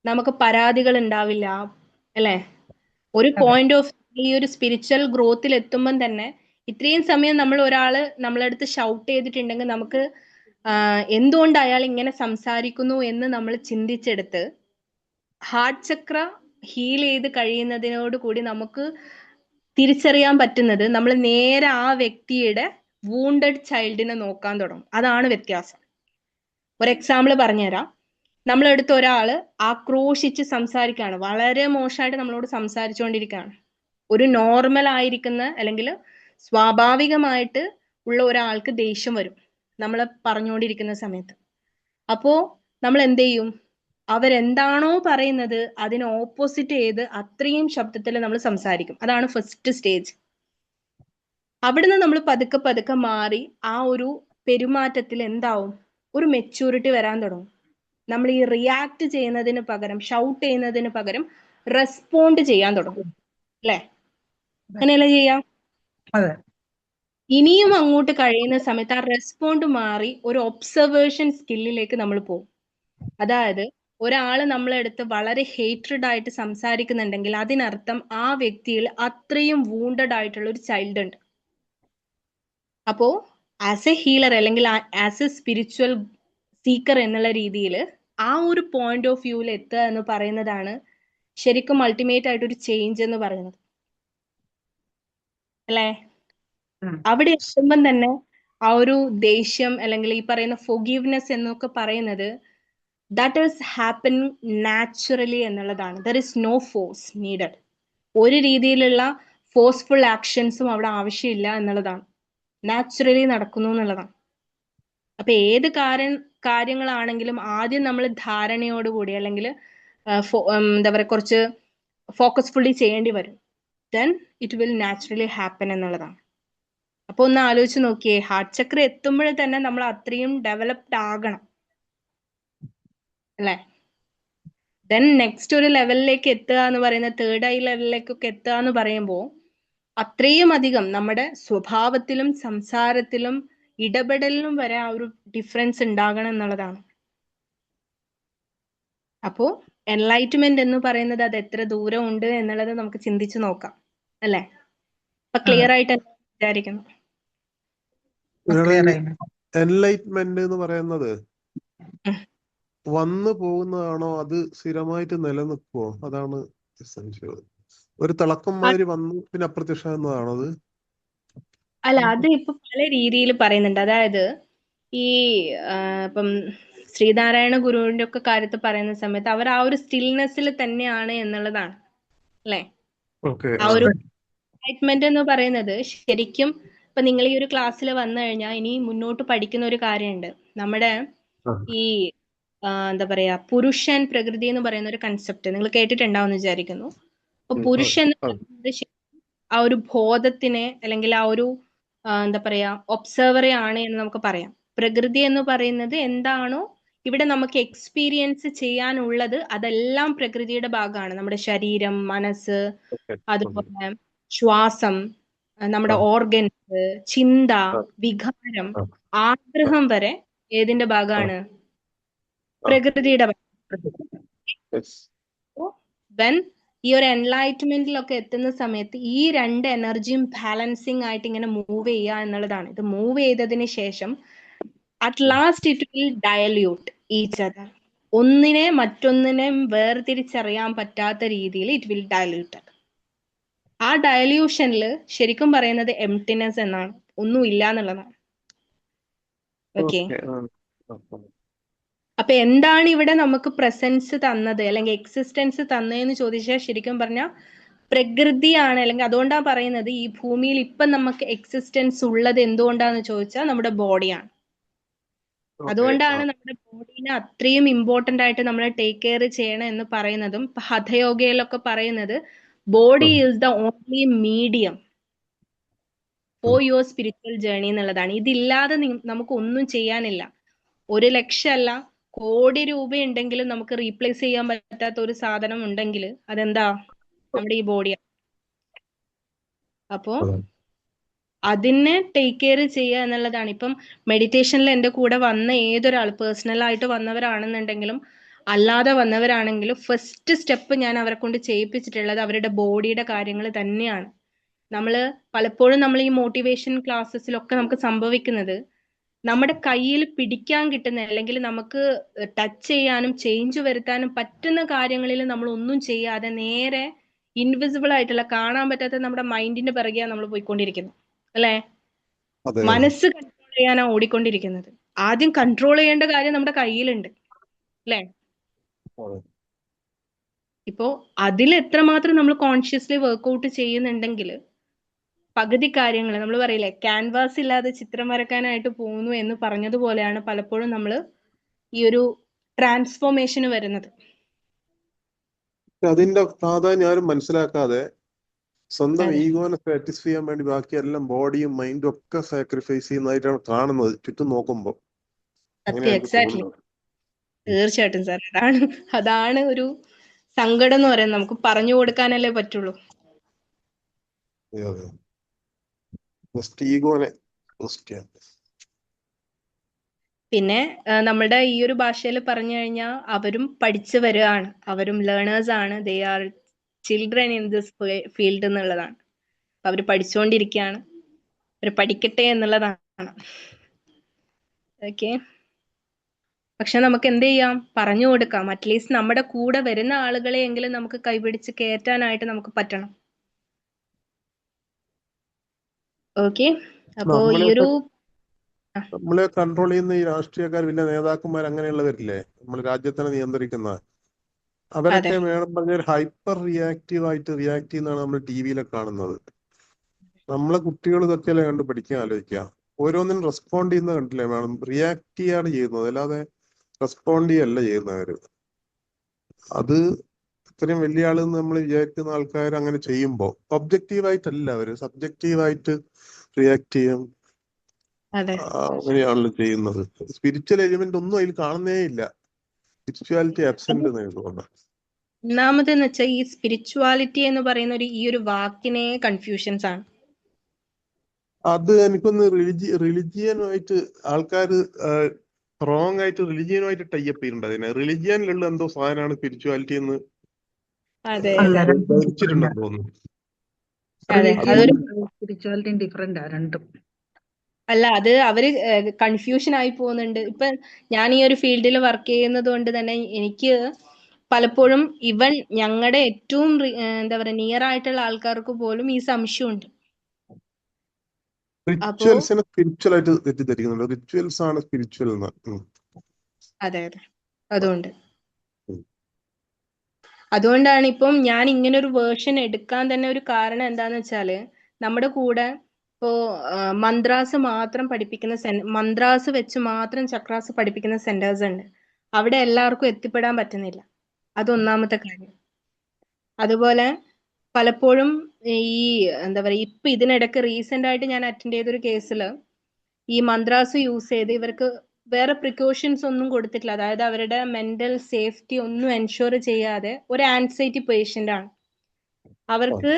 നമുക്ക് പരാതികൾ ഉണ്ടാവില്ല അല്ലെ? ഒരു പോയിന്റ് ഓഫ് ഈ ഒരു സ്പിരിച്വൽ ഗ്രോത്തിൽ എത്തുമ്പം തന്നെ ഇത്രയും സമയം നമ്മൾ ഒരാള് നമ്മളടുത്ത് ഷൗട്ട് ചെയ്തിട്ടുണ്ടെങ്കിൽ നമുക്ക് എന്തുകൊണ്ട് അയാൾ ഇങ്ങനെ സംസാരിക്കുന്നു എന്ന് നമ്മൾ ചിന്തിച്ചെടുത്ത് ഹാർട്ട് ചക്ര ഹീൽ ചെയ്ത് കഴിയുന്നതിനോട് കൂടി നമുക്ക് തിരിച്ചറിയാൻ പറ്റുന്നത് നമ്മൾ നേരെ ആ വ്യക്തിയുടെ വൂണ്ടഡ് ചൈൽഡിനെ നോക്കാൻ തുടങ്ങും. അതാണ് വ്യത്യാസം. ഒരു എക്സാമ്പിൾ പറഞ്ഞുതരാം. നമ്മളെടുത്ത് ഒരാള് ആക്രോശിച്ച് സംസാരിക്കുകയാണ്, വളരെ മോശമായിട്ട് നമ്മളോട് സംസാരിച്ചുകൊണ്ടിരിക്കുകയാണ്. ഒരു നോർമൽ ആയിരിക്കുന്ന അല്ലെങ്കിൽ സ്വാഭാവികമായിട്ട് ഉള്ള ഒരാൾക്ക് ദേഷ്യം വരും നമ്മൾ പറഞ്ഞുകൊണ്ടിരിക്കുന്ന സമയത്ത്. അപ്പോ നമ്മൾ എന്ത് ചെയ്യും? അവരെന്താണോ പറയുന്നത് അതിന് ഓപ്പോസിറ്റ് ചെയ്ത് അത്രയും ശബ്ദത്തിൽ നമ്മൾ സംസാരിക്കും. അതാണ് ഫസ്റ്റ് സ്റ്റേജ്. അവിടുന്ന് നമ്മൾ പതുക്കെ പതുക്കെ മാറി ആ ഒരു പെരുമാറ്റത്തിൽ എന്താവും? ഒരു മെച്യൂരിറ്റി വരാൻ തുടങ്ങും. നമ്മൾ ഈ റിയാക്ട് ചെയ്യുന്നതിന് പകരം, ഷൗട്ട് ചെയ്യുന്നതിന് പകരം റെസ്പോണ്ട് ചെയ്യാൻ തുടങ്ങും. അല്ലെ? അങ്ങനെയല്ലേ ചെയ്യാം? അതെ. ഇനിയും അങ്ങോട്ട് കഴിയുന്ന സമയത്ത് ആ റെസ്പോണ്ട് മാറി ഒരു ഒബ്സർവേഷൻ സ്കില്ലിലേക്ക് നമ്മൾ പോകും. അതായത് ഒരാള് നമ്മളെടുത്ത് വളരെ ഹേറ്റഡ് ആയിട്ട് സംസാരിക്കുന്നുണ്ടെങ്കിൽ അതിനർത്ഥം ആ വ്യക്തിയിൽ അത്രയും വൂണ്ടഡ് ആയിട്ടുള്ള ഒരു ചൈൽഡ് ഉണ്ട്. അപ്പോ ആസ് എ ഹീലർ അല്ലെങ്കിൽ ആസ് എ സ്പിരിച്വൽ സീക്കർ എന്നുള്ള രീതിയിൽ ആ ഒരു പോയിന്റ് ഓഫ് വ്യൂവിൽ എത്തുക എന്ന് പറയുന്നതാണ് ശരിക്കും അൾട്ടിമേറ്റ് ആയിട്ട് ഒരു ചേഞ്ച് എന്ന് പറയുന്നത്. അല്ലേ? അവിടെ എത്തുമ്പം തന്നെ ആ ഒരു ദേഷ്യം അല്ലെങ്കിൽ ഈ പറയുന്ന ഫൊഗീവ്നെസ് എന്നൊക്കെ പറയുന്നത് ദാറ്റ് ഈസ് ഹാപ്പൻ നാച്ചുറലി എന്നുള്ളതാണ്. There is no force needed. ഒരു രീതിയിലുള്ള ഫോഴ്സ്ഫുൾ ആക്ഷൻസും അവിടെ ആവശ്യമില്ല എന്നുള്ളതാണ്. നാച്ചുറലി നടക്കുന്നു എന്നുള്ളതാണ്. അപ്പൊ ഏത് കാര്യങ്ങളാണെങ്കിലും ആദ്യം നമ്മൾ ധാരണയോടുകൂടി അല്ലെങ്കിൽ എന്താ പറയുക കുറച്ച് ഫോക്കസ്ഫുള്ളി ചെയ്യേണ്ടി വരും. Then it will naturally happen എന്നുള്ളതാണ്. അപ്പൊ ഒന്ന് ആലോചിച്ച് നോക്കിയേ, ഹാർട്ട് ചക്ര എത്തുമ്പോൾ തന്നെ നമ്മൾ അത്രയും ഡെവലപ്ഡ് ആകണം അല്ലെ? ദെൻ നെക്സ്റ്റ് ഒരു ലെവലിലേക്ക് എത്തുക എന്ന് പറയുന്ന തേർഡ് ഐ ലെവലിലേക്കൊക്കെ എത്തുക എന്ന് പറയുമ്പോൾ അത്രയും അധികം നമ്മുടെ സ്വഭാവത്തിലും സംസാരത്തിലും ഇടപെടലിലും വരെ ആ ഒരു ഡിഫറൻസ് ഉണ്ടാകണം എന്നുള്ളതാണ്. അപ്പോ എൻലൈറ്റ്മെന്റ് എന്ന് പറയുന്നത് അത് എത്ര ദൂരം ഉണ്ട് എന്നുള്ളത് നമുക്ക് ചിന്തിച്ചു നോക്കാം അല്ലെ? അപ്പൊ ക്ലിയർ ആയിട്ട് വിചാരിക്കുന്നു. എൻലൈറ്റ്മെന്റ് എന്ന് പറയുന്നത് വന്നു പോകുന്നതാണോ, അത് സ്ഥിരമായിട്ട് നിലനിൽക്കുമോ? അതാണ് സംശയം. ഒരു തിളക്കം മാതിരി വന്നു പിന്നെ അപ്രത്യക്ഷമാകുന്നതാണോ അത്? അല്ല, അത് ഇപ്പൊ പല രീതിയിൽ പറയുന്നുണ്ട്. അതായത് ഈ ഇപ്പം ശ്രീനാരായണ ഗുരുവിന്റെ ഒക്കെ കാര്യത്തിൽ പറയുന്ന സമയത്ത് അവർ ആ ഒരു സ്റ്റിൽനെസ്സിൽ തന്നെയാണ് എന്നുള്ളതാണ് അല്ലെ? ആ ഒരു എൻലൈറ്റ്മെന്റ് എന്ന് പറയുന്നത് ശരിക്കും ഇപ്പൊ നിങ്ങൾ ഈ ഒരു ക്ലാസ്സിൽ വന്നു കഴിഞ്ഞാൽ ഇനി മുന്നോട്ട് പഠിക്കുന്ന ഒരു കാര്യമുണ്ട്. നമ്മുടെ ഈ എന്താ പറയാ പുരുഷൻ പ്രകൃതി എന്ന് പറയുന്ന ഒരു കൺസെപ്റ്റ് നിങ്ങൾ കേട്ടിട്ടുണ്ടാവും എന്ന് വിചാരിക്കുന്നു. അപ്പൊ പുരുഷൻ ആ ഒരു ബോധത്തിനെ അല്ലെങ്കിൽ ആ ഒരു എന്താ പറയാ ഒബ്സർവറെ ആണ് എന്ന് നമുക്ക് പറയാം. പ്രകൃതി എന്ന് പറയുന്നത് എന്താണോ ഇവിടെ നമുക്ക് എക്സ്പീരിയൻസ് ചെയ്യാനുള്ളത് അതെല്ലാം പ്രകൃതിയുടെ ഭാഗമാണ്. നമ്മുടെ ശരീരം, മനസ്സ്, അതുപോലെ ശ്വാസം, നമ്മുടെ ഓർഗൻസ്, ചിന്ത, വികാരം, ആഗ്രഹം വരെ ഏതിന്റെ ഭാഗമാണ്? പ്രകൃതിയുടെ ഭാഗം. വെൻ ഈ ഒരു എൻലൈറ്റ്മെന്റിലൊക്കെ എത്തുന്ന സമയത്ത് ഈ രണ്ട് എനർജിയും ബാലൻസിങ് ആയിട്ട് ഇങ്ങനെ മൂവ് ചെയ്യുക എന്നുള്ളതാണ്. ഇത് മൂവ് ചെയ്തതിന് ശേഷം at last it will dilute each other. ഒന്നിനെ മറ്റൊന്നിനെ വേർതിരിച്ചറിയാൻ പറ്റാത്ത രീതിയിൽ ഇറ്റ് വിൽ ഡയല്യൂട്ട്. ആ ഡയല്യൂഷനിൽ ശരിക്കും പറയുന്നത് എംപ്റ്റിനെസ് എന്നാണ്, ഒന്നും ഇല്ല എന്നുള്ളതാണ്. ഓക്കെ, അപ്പൊ എന്താണ് ഇവിടെ നമുക്ക് പ്രസൻസ് തന്നത് അല്ലെങ്കിൽ എക്സിസ്റ്റൻസ് തന്നതെന്ന് ചോദിച്ചാൽ ശരിക്കും പറഞ്ഞാൽ പ്രകൃതിയാണ്. അല്ലെങ്കിൽ അതുകൊണ്ടാണ് പറയുന്നത് ഈ ഭൂമിയിൽ ഇപ്പൊ നമുക്ക് എക്സിസ്റ്റൻസ് ഉള്ളത് എന്തുകൊണ്ടാന്ന് ചോദിച്ചാൽ നമ്മുടെ ബോഡിയാണ്. അതുകൊണ്ടാണ് നമ്മുടെ ബോഡീനെ അത്രയും ഇമ്പോർട്ടന്റ് ആയിട്ട് നമ്മൾ ടേക്ക് കെയർ ചെയ്യണം എന്ന് പറയുന്നതും ഹഠയോഗയിലൊക്കെ പറയുന്നത് body is the only medium for your spiritual journey എന്നുള്ളതാണ്. ഇതില്ലാതെ നമുക്ക് ഒന്നും ചെയ്യാനില്ല. 1 ലക്ഷം അല്ല, കോടി രൂപ ഉണ്ടെങ്കിലും നമുക്ക് റീപ്ലേസ് ചെയ്യാൻ പറ്റാത്ത ഒരു സാധനം ഉണ്ടെങ്കിൽ അതെന്താ? നമ്മുടെ ഈ ബോഡിയാണ്. അപ്പോ അതിനെ ടേക്ക് കെയർ ചെയ്യുക എന്നുള്ളതാണ്. ഇപ്പം മെഡിറ്റേഷനിൽ എൻ്റെ കൂടെ വന്ന ഏതൊരാൾ പേഴ്സണൽ ആയിട്ട് വന്നവരാണെന്നുണ്ടെങ്കിലും അല്ലാതെ വന്നവരാണെങ്കിലും ഫസ്റ്റ് സ്റ്റെപ്പ് ഞാൻ അവരെ കൊണ്ട് ചെയ്യിപ്പിച്ചിട്ടുള്ളത് അവരുടെ ബോഡിയുടെ കാര്യങ്ങൾ തന്നെയാണ്. പലപ്പോഴും നമ്മൾ ഈ മോട്ടിവേഷൻ ക്ലാസ്സസിലൊക്കെ നമുക്ക് സംഭവിക്കുന്നത് നമ്മുടെ കയ്യിൽ പിടിക്കാൻ കിട്ടുന്ന അല്ലെങ്കിൽ നമുക്ക് ടച്ച് ചെയ്യാനും ചേഞ്ച് വരുത്താനും പറ്റുന്ന കാര്യങ്ങളിൽ നമ്മൾ ഒന്നും ചെയ്യാതെ നേരെ ഇൻവിസിബിൾ ആയിട്ടുള്ള കാണാൻ പറ്റാത്ത നമ്മുടെ മൈൻഡിന്റെ പിറകെയാണ് നമ്മൾ പോയിക്കൊണ്ടിരിക്കുന്നത് അല്ലെ? അതെ മനസ്സ് കൺട്രോൾ ചെയ്യാനാണ് ഓടിക്കൊണ്ടിരിക്കുന്നത്. ആദ്യം കൺട്രോൾ ചെയ്യേണ്ട കാര്യം നമ്മുടെ കയ്യിലുണ്ട് അല്ലെ? അതെ. ഇപ്പോ അതിൽ എത്രമാത്രം നമ്മൾ കോൺഷ്യസ്ലി വർക്ക്ഔട്ട് ചെയ്യുന്നുണ്ടെങ്കിൽ പകുതി കാര്യങ്ങൾ നമ്മൾ പറയില്ലേ, ക്യാൻവാസ് ഇല്ലാതെ ചിത്രം വരക്കാനായിട്ട് പോകുന്നു എന്ന് പറഞ്ഞതുപോലെയാണ് പലപ്പോഴും നമ്മൾ ഈ ഒരു ട്രാൻസ്ഫോർമേഷന് വരുന്നത്. അതിന്റെ പ്രാധാന്യം ആരും മനസ്സിലാക്കാതെ സ്വന്തം അതെ. ഈഗോനെ സാറ്റിസ്ഫൈ ചെയ്യാൻ വേണ്ടി ബാക്കിയെല്ലാം ബോഡിയും മൈൻഡും ഒക്കെ സാക്രിഫൈസ് ചെയ്യുന്നതായിട്ടാണ് കാണുന്നത് ചുറ്റും നോക്കുമ്പോൾ. സത്യം, അങ്ങനെയാണ് എനിക്ക് എക്സാക്ട്ലി. തോന്നുന്നത്. തീർച്ചയായിട്ടും സാർ, അതാണ് ഒരു സങ്കടം എന്ന് പറയുന്നത്. നമുക്ക് പറഞ്ഞു കൊടുക്കാനല്ലേ പറ്റുള്ളൂ. അതെ. ജസ്റ്റ് ഈഗോനെ ബൂസ്റ്റ് ചെയ്യാൻ. പിന്നെ നമ്മുടെ ഈ ഒരു ഭാഷയിൽ പറഞ്ഞു കഴിഞ്ഞാൽ അവരും പഠിച്ചു വരികയാണ്, അവരും ലേണേഴ്സ് ആണ്, they are children in this field എന്നുള്ളതാണ്. അവർ പഠിച്ചുകൊണ്ടിരിക്കുകയാണ്, അവർ പഠിക്കട്ടെ എന്നുള്ളതാണ്. ഓക്കെ. പക്ഷെ നമുക്ക് എന്ത് ചെയ്യാം? പറഞ്ഞു കൊടുക്കാം. അറ്റ്ലീസ്റ്റ് നമ്മുടെ കൂടെ വരുന്ന ആളുകളെ എങ്കിലും നമുക്ക് കൈപിടിച്ച് കയറ്റാനായിട്ട് നമുക്ക് പറ്റണം. ഓക്കെ. അപ്പോ ഈ ഒരു നമ്മളെ കൺട്രോൾ ചെയ്യുന്ന ഈ രാഷ്ട്രീയക്കാർ, വലിയ നേതാക്കന്മാർ, അങ്ങനെയുള്ളവരില്ലേ നമ്മൾ രാജ്യത്തിനെ നിയന്ത്രിക്കുന്ന, അവരൊക്കെ വേണം പറഞ്ഞ ഹൈപ്പർ റിയാക്റ്റീവ് ആയിട്ട് റിയാക്ട് ചെയ്യുന്നതാണ് നമ്മൾ ടി വിയിലൊക്കെ കാണുന്നത്. നമ്മളെ കുട്ടികൾ ഇതൊക്കെയല്ലേ കണ്ട് പഠിക്കാൻ ആലോചിക്കുക. ഓരോന്നിനും റെസ്പോണ്ട് ചെയ്യുന്നത് കണ്ടില്ലേ വേണം, റിയാക്ട് ചെയ്യാണ് ചെയ്യുന്നത്, അല്ലാതെ റെസ്പോണ്ട് ചെയ്യല്ല ചെയ്യുന്നവര്. അത് ഇത്രയും വലിയ ആളെന്ന് നമ്മൾ വിചാരിക്കുന്ന ആൾക്കാർ അങ്ങനെ ചെയ്യുമ്പോൾ ഒബ്ജക്റ്റീവായിട്ടല്ല, അവര് സബ്ജക്റ്റീവായിട്ട് റിയാക്ട് ചെയ്യും. അങ്ങനെയാണല്ലോ ചെയ്യുന്നത്. സ്പിരിച്വൽ എലിമെന്റ് ഒന്നും അതിൽ കാണുന്നേ ഇല്ല. സ്പിരിച്വാലിറ്റി അബ്സെന്റ് എന്ന് തോന്നുന്നു. ഒന്നാമതെന്ന് വെച്ചാൽ ഈ സ്പിരിച്വാലിറ്റി എന്ന് പറയുന്ന ഈ ഒരു വാക്കിനെ കൺഫ്യൂഷൻസ് ആണ്. അത് എനിക്കൊന്ന് റിലിജിയനുമായിട്ട് ആൾക്കാർ റോങ് ആയിട്ട് റിലിജിയനുമായിട്ട് ടൈപ്പ് ചെയ്യുന്നുണ്ട്. അതിനെ റിലിജിയനിലുള്ള എന്തോ സാധനമാണ് സ്പിരിച്വാലിറ്റി എന്ന് ധരിച്ചിട്ടുണ്ടെന്ന് തോന്നുന്നു. സ്പിരിച്വാലിറ്റിയും ഡിഫറെന്റ് ആ രണ്ടും. അല്ല, അത് അവര് കൺഫ്യൂഷൻ ആയി പോകുന്നുണ്ട്. ഇപ്പൊ ഞാൻ ഈ ഒരു ഫീൽഡിൽ വർക്ക് ചെയ്യുന്നത് കൊണ്ട് തന്നെ എനിക്ക് പലപ്പോഴും ഇവൻ ഞങ്ങളുടെ ഏറ്റവും എന്താ പറയാ നിയർ ആയിട്ടുള്ള ആൾക്കാർക്ക് പോലും ഈ സംശയമുണ്ട്. റിച്വൽസിനെ സ്പിരിച്വൽ ആയിട്ട് തെറ്റിദ്ധരിക്കുന്നുണ്ട്. റിച്വൽസ് ആണ് സ്പിരിച്വൽ എന്ന്. അതെ അതെ, അതുകൊണ്ടാണ് ഇപ്പം ഞാൻ ഇങ്ങനെ ഒരു വേർഷൻ എടുക്കാൻ തന്നെ ഒരു കാരണം എന്താന്ന് വെച്ചാല്, നമ്മുടെ കൂടെ ഇപ്പോ മന്ത്രാസ് മാത്രം പഠിപ്പിക്കുന്ന മന്ത്രാസ് വെച്ച് മാത്രം ചക്രാസ് പഠിപ്പിക്കുന്ന സെന്റേഴ്സ് ഉണ്ട്. അവിടെ എല്ലാവർക്കും എത്തിപ്പെടാൻ പറ്റുന്നില്ല. അതൊന്നാമത്തെ കാര്യം. അതുപോലെ പലപ്പോഴും ഈ എന്താ പറയാ, ഇപ്പൊ ഇതിനിടയ്ക്ക് റീസെന്റ് ആയിട്ട് ഞാൻ അറ്റൻഡ് ചെയ്തൊരു കേസില് ഈ മന്ത്രാസ് യൂസ് ചെയ്ത് ഇവർക്ക് വേറെ പ്രിക്കോഷൻസ് ഒന്നും കൊടുത്തിട്ടില്ല. അതായത് അവരുടെ മെന്റൽ സേഫ്റ്റി ഒന്നും എൻഷുർ ചെയ്യാതെ ഒരു ആൻസൈറ്റി പേഷ്യന്റ് ആണ്. അവർക്ക്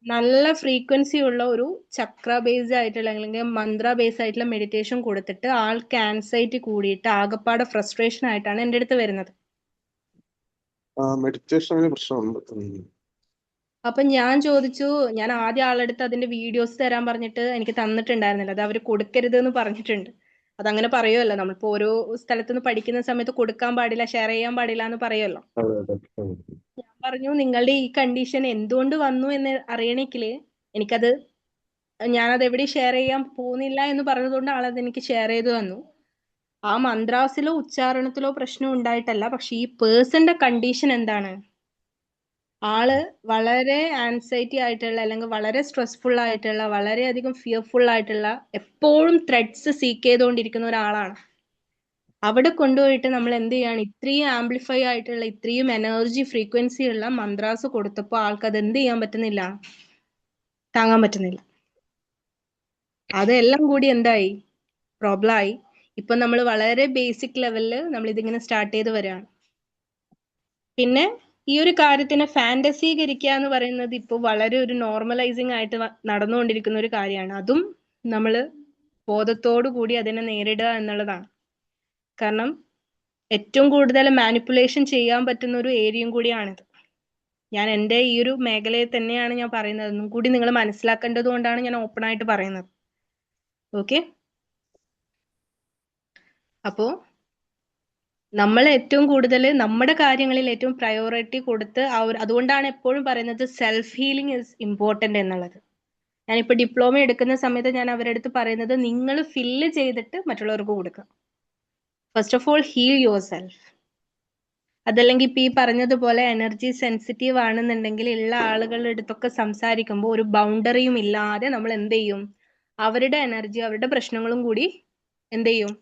നല്ല ഫ്രീക്വൻസി ഉള്ള ഒരു ചക്ര ബേസ്ഡ് ആയിട്ടുള്ള അല്ലെങ്കിൽ മന്ത്ര ബേസ്ഡ് ആയിട്ടുള്ള മെഡിറ്റേഷൻ കൊടുത്തിട്ട് ആൾക്ക് ആൻസൈറ്റി കൂടിയിട്ട് ആകപ്പാടെ ഫ്രസ്ട്രേഷൻ ആയിട്ടാണ് എൻ്റെ അടുത്ത് വരുന്നത്. അപ്പൊ ഞാൻ ചോദിച്ചു, ഞാൻ ആദ്യം ആളെടുത്ത് അതിന്റെ വീഡിയോസ് തരാൻ പറഞ്ഞിട്ട് എനിക്ക് തന്നിട്ടുണ്ടായിരുന്നില്ല. അത് അവർ കൊടുക്കരുത് എന്ന് പറഞ്ഞിട്ടുണ്ട്. അതങ്ങനെ പറയുമല്ലോ, നമ്മളിപ്പോ ഓരോ സ്ഥലത്തുനിന്ന് പഠിക്കുന്ന സമയത്ത് കൊടുക്കാൻ പാടില്ല, ഷെയർ ചെയ്യാൻ പാടില്ല എന്ന് പറയുമല്ലോ. ഞാൻ പറഞ്ഞു, നിങ്ങളുടെ ഈ കണ്ടീഷൻ എന്തുകൊണ്ട് വന്നു എന്ന് അറിയണമെങ്കിൽ എനിക്കത്, ഞാനത് എവിടെ ഷെയർ ചെയ്യാൻ പോകുന്നില്ല എന്ന് പറഞ്ഞതുകൊണ്ട് ആളത് എനിക്ക് ഷെയർ ചെയ്തു തന്നു. ആ മന്ത്രാസിലോ ഉച്ചാരണത്തിലോ പ്രശ്നം ഉണ്ടായിട്ടല്ല, പക്ഷെ ഈ പേഴ്സന്റെ കണ്ടീഷൻ എന്താണ്, ആള് വളരെ ആൻസൈറ്റി ആയിട്ടുള്ള അല്ലെങ്കിൽ വളരെ സ്ട്രെസ്ഫുൾ ആയിട്ടുള്ള വളരെയധികം ഫിയർഫുൾ ആയിട്ടുള്ള എപ്പോഴും ത്രെഡ്സ് സീക്ക് ചെയ്തുകൊണ്ടിരിക്കുന്ന ഒരാളാണ്. അവിടെ കൊണ്ടുപോയിട്ട് നമ്മൾ എന്ത് ചെയ്യാണ്, ഇത്രയും ആംപ്ലിഫൈ ആയിട്ടുള്ള ഇത്രയും എനർജി ഫ്രീക്വൻസി ഉള്ള മന്ത്രാസ് കൊടുത്തപ്പോൾ ആൾക്ക് അത് എന്ത് ചെയ്യാൻ പറ്റുന്നില്ല, താങ്ങാൻ പറ്റുന്നില്ല. അതെല്ലാം കൂടി എന്തായി, പ്രോബ്ലം ആയി. ഇപ്പൊ നമ്മൾ വളരെ ബേസിക് ലെവലില് നമ്മൾ ഇതിങ്ങനെ സ്റ്റാർട്ട് ചെയ്ത് വരികയാണ്. പിന്നെ ഈ ഒരു കാര്യത്തിനെ ഫാന്റസീകരിക്കുക എന്ന് പറയുന്നത് ഇപ്പോൾ വളരെ ഒരു നോർമലൈസിങ് ആയിട്ട് നടന്നുകൊണ്ടിരിക്കുന്ന ഒരു കാര്യമാണ്. അതും നമ്മൾ ബോധത്തോടു കൂടി അതിനെ നേരിടുക എന്നുള്ളതാണ്. കാരണം ഏറ്റവും കൂടുതൽ മാനിപ്പുലേഷൻ ചെയ്യാൻ പറ്റുന്ന ഒരു ഏരിയയും കൂടിയാണിത്. ഞാൻ എൻ്റെ ഈ ഒരു മേഖലയിൽ തന്നെയാണ് ഞാൻ പറയുന്നത്. ഒന്നും കൂടി നിങ്ങൾ മനസ്സിലാക്കേണ്ടത് കൊണ്ടാണ് ഞാൻ ഓപ്പൺ ആയിട്ട് പറയുന്നത്. ഓക്കെ. അപ്പോൾ നമ്മൾ ഏറ്റവും കൂടുതൽ നമ്മുടെ കാര്യങ്ങളിൽ ഏറ്റവും പ്രയോറിറ്റി കൊടുത്ത് അതുകൊണ്ടാണ് എപ്പോഴും പറയുന്നത് സെൽഫ് ഹീലിംഗ് ഇസ് ഇമ്പോർട്ടൻ്റ് എന്നുള്ളത്. ഞാനിപ്പോൾ ഡിപ്ലോമ എടുക്കുന്ന സമയത്ത് ഞാൻ അവരുടെ അടുത്ത് പറയുന്നത് നിങ്ങൾ ഫില്ല് ചെയ്തിട്ട് മറ്റുള്ളവർക്ക് കൊടുക്കുക. First of all heal yourself. അതല്ലെങ്കിൽ ഇപ്പം ഈ പറഞ്ഞതുപോലെ എനർജി സെൻസിറ്റീവ് ആണെന്നുണ്ടെങ്കിൽ ഉള്ള ആളുകളുടെ അടുത്തൊക്കെ സംസാരിക്കുമ്പോൾ ഒരു ബൗണ്ടറിയും ഇല്ലാതെ നമ്മൾ എന്ത് ചെയ്യും, അവരുടെ എനർജി അവരുടെ പ്രശ്നങ്ങളും കൂടി എന്ത് ചെയ്യും,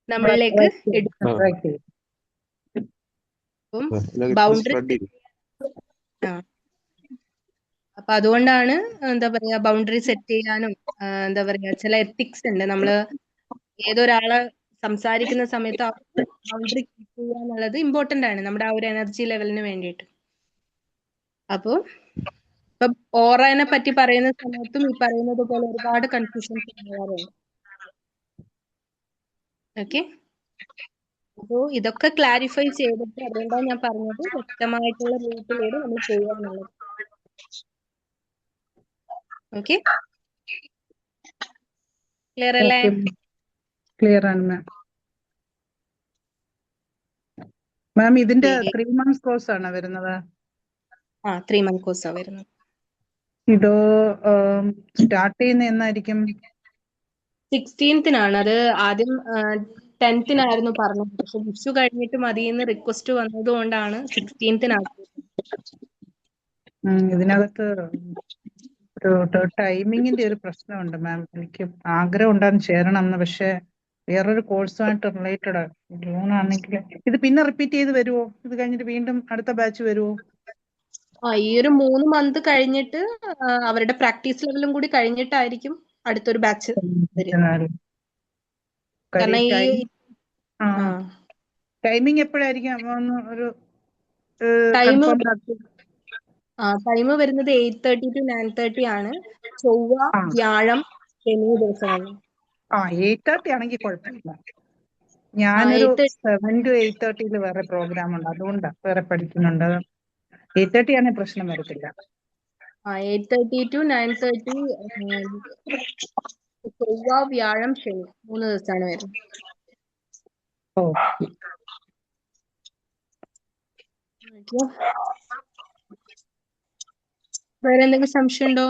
നമ്മളിലേക്ക് എടുക്കും. ബൗണ്ടറി അപ്പൊ അതുകൊണ്ടാണ് എന്താ പറയാ ബൗണ്ടറി സെറ്റ് ചെയ്യാനും എന്താ പറയാ ചില എത്തിക്സ് ഉണ്ട്. നമ്മള് ഏതൊരാളെ സംസാരിക്കുന്ന സമയത്ത് ബൗണ്ടറി കീപ്പ് ചെയ്യുക എന്നുള്ളത് ഇമ്പോർട്ടന്റ് ആണ് നമ്മുടെ ആ ഒരു എനർജി ലെവലിന് വേണ്ടിയിട്ട്. അപ്പൊ ഇപ്പൊ ഓറനെ പറ്റി പറയുന്ന സമയത്തും ഈ പറയുന്നത് പോലെ ഒരുപാട് കൺഫ്യൂഷൻസ് ഉണ്ടാവാറുണ്ട്. ഓക്കെ, അപ്പോ ഇതൊക്കെ ക്ലാരിഫൈ ചെയ്തിട്ട് അതുകൊണ്ടാണ് ഞാൻ പറഞ്ഞത് വ്യക്തമായിട്ടുള്ള റൂട്ടിലൂടെ നമ്മൾ ചെയ്യാന്നുള്ളത്. ഓക്കെ, ക്ലിയർ അല്ലേ? ക്ലിയർ ആണ് മാം. മാം ഇതിന്റെ 3 months കോഴ്സ് ആണ് വരുന്നത്? 3 month കോഴ്സാണ് വരുന്നത്. ഇതോ സ്റ്റാർട്ട് ചെയ്യുന്ന എന്നായിരിക്കും? 16th അത് ആദ്യം 10th പറഞ്ഞത്. പക്ഷെ വിഷു കഴിഞ്ഞിട്ട് മതിയെന്ന് റിക്വസ്റ്റ് വന്നതുകൊണ്ടാണ് 16th ഇതിനകത്ത് ഒരു ടൈമിങ്ങിന്റെ ഒരു പ്രശ്നമുണ്ട് മാം. എനിക്ക് ആഗ്രഹം ഉണ്ടാകും ചേരണം എന്ന്, പക്ഷെ വേറൊരു കോഴ്സുമായിട്ട് റിലേറ്റഡ് ജൂൺ ആണെങ്കിൽ ഇത് പിന്നെ റിപ്പീറ്റ് ചെയ്ത് വരുമോ? ഇത് കഴിഞ്ഞിട്ട് വീണ്ടും അടുത്ത ബാച്ച് വരുമോ? ഈ ഒരു 3 month കഴിഞ്ഞിട്ട് അവരുടെ പ്രാക്ടീസ് ലെവലും കൂടി കഴിഞ്ഞിട്ടായിരിക്കും അടുത്തൊരു ബാച്ച് വരും. കാരണം ഈ ടൈമിംഗ് എപ്പോഴായിരിക്കും ഒരു ടൈം വരുന്നത് 8:30 to 9:30 ആണ്. ചൊവ്വ, വ്യാഴം, ശനി ദിവസങ്ങളിൽ. 8:30 ആണെങ്കിൽ കുഴപ്പമില്ല. ഞാനൊരു 7 to 8:30 വേറെ പ്രോഗ്രാം ഉണ്ട്, അതുകൊണ്ടാണ് വേറെ പഠിക്കുന്നുണ്ട്. 8:30 ആണെങ്കിൽ പ്രശ്നം വരത്തില്ല. 8:30 to 9:30 ചൊവ്വ, വ്യാഴം, ശനി 3 ദിവസമാണ് വരുന്നത്. വേറെ എന്തെങ്കിലും സംശയം ഉണ്ടോ?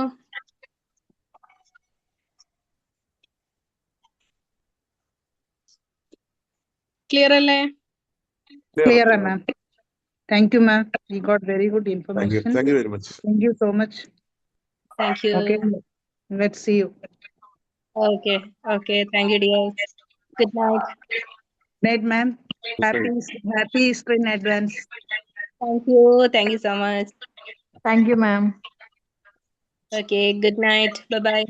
ക്ലിയർ അല്ലേ? Clear, ma'am. Thank you, ma'am. We got very good information. Thank you very much. Thank you so much. Thank you. Okay, let's see you. Okay. Thank you, dear. Good night. Night, ma'am. Happy Easter in advance. Thank you so much. Thank you, ma'am. Okay, good night. Bye-bye.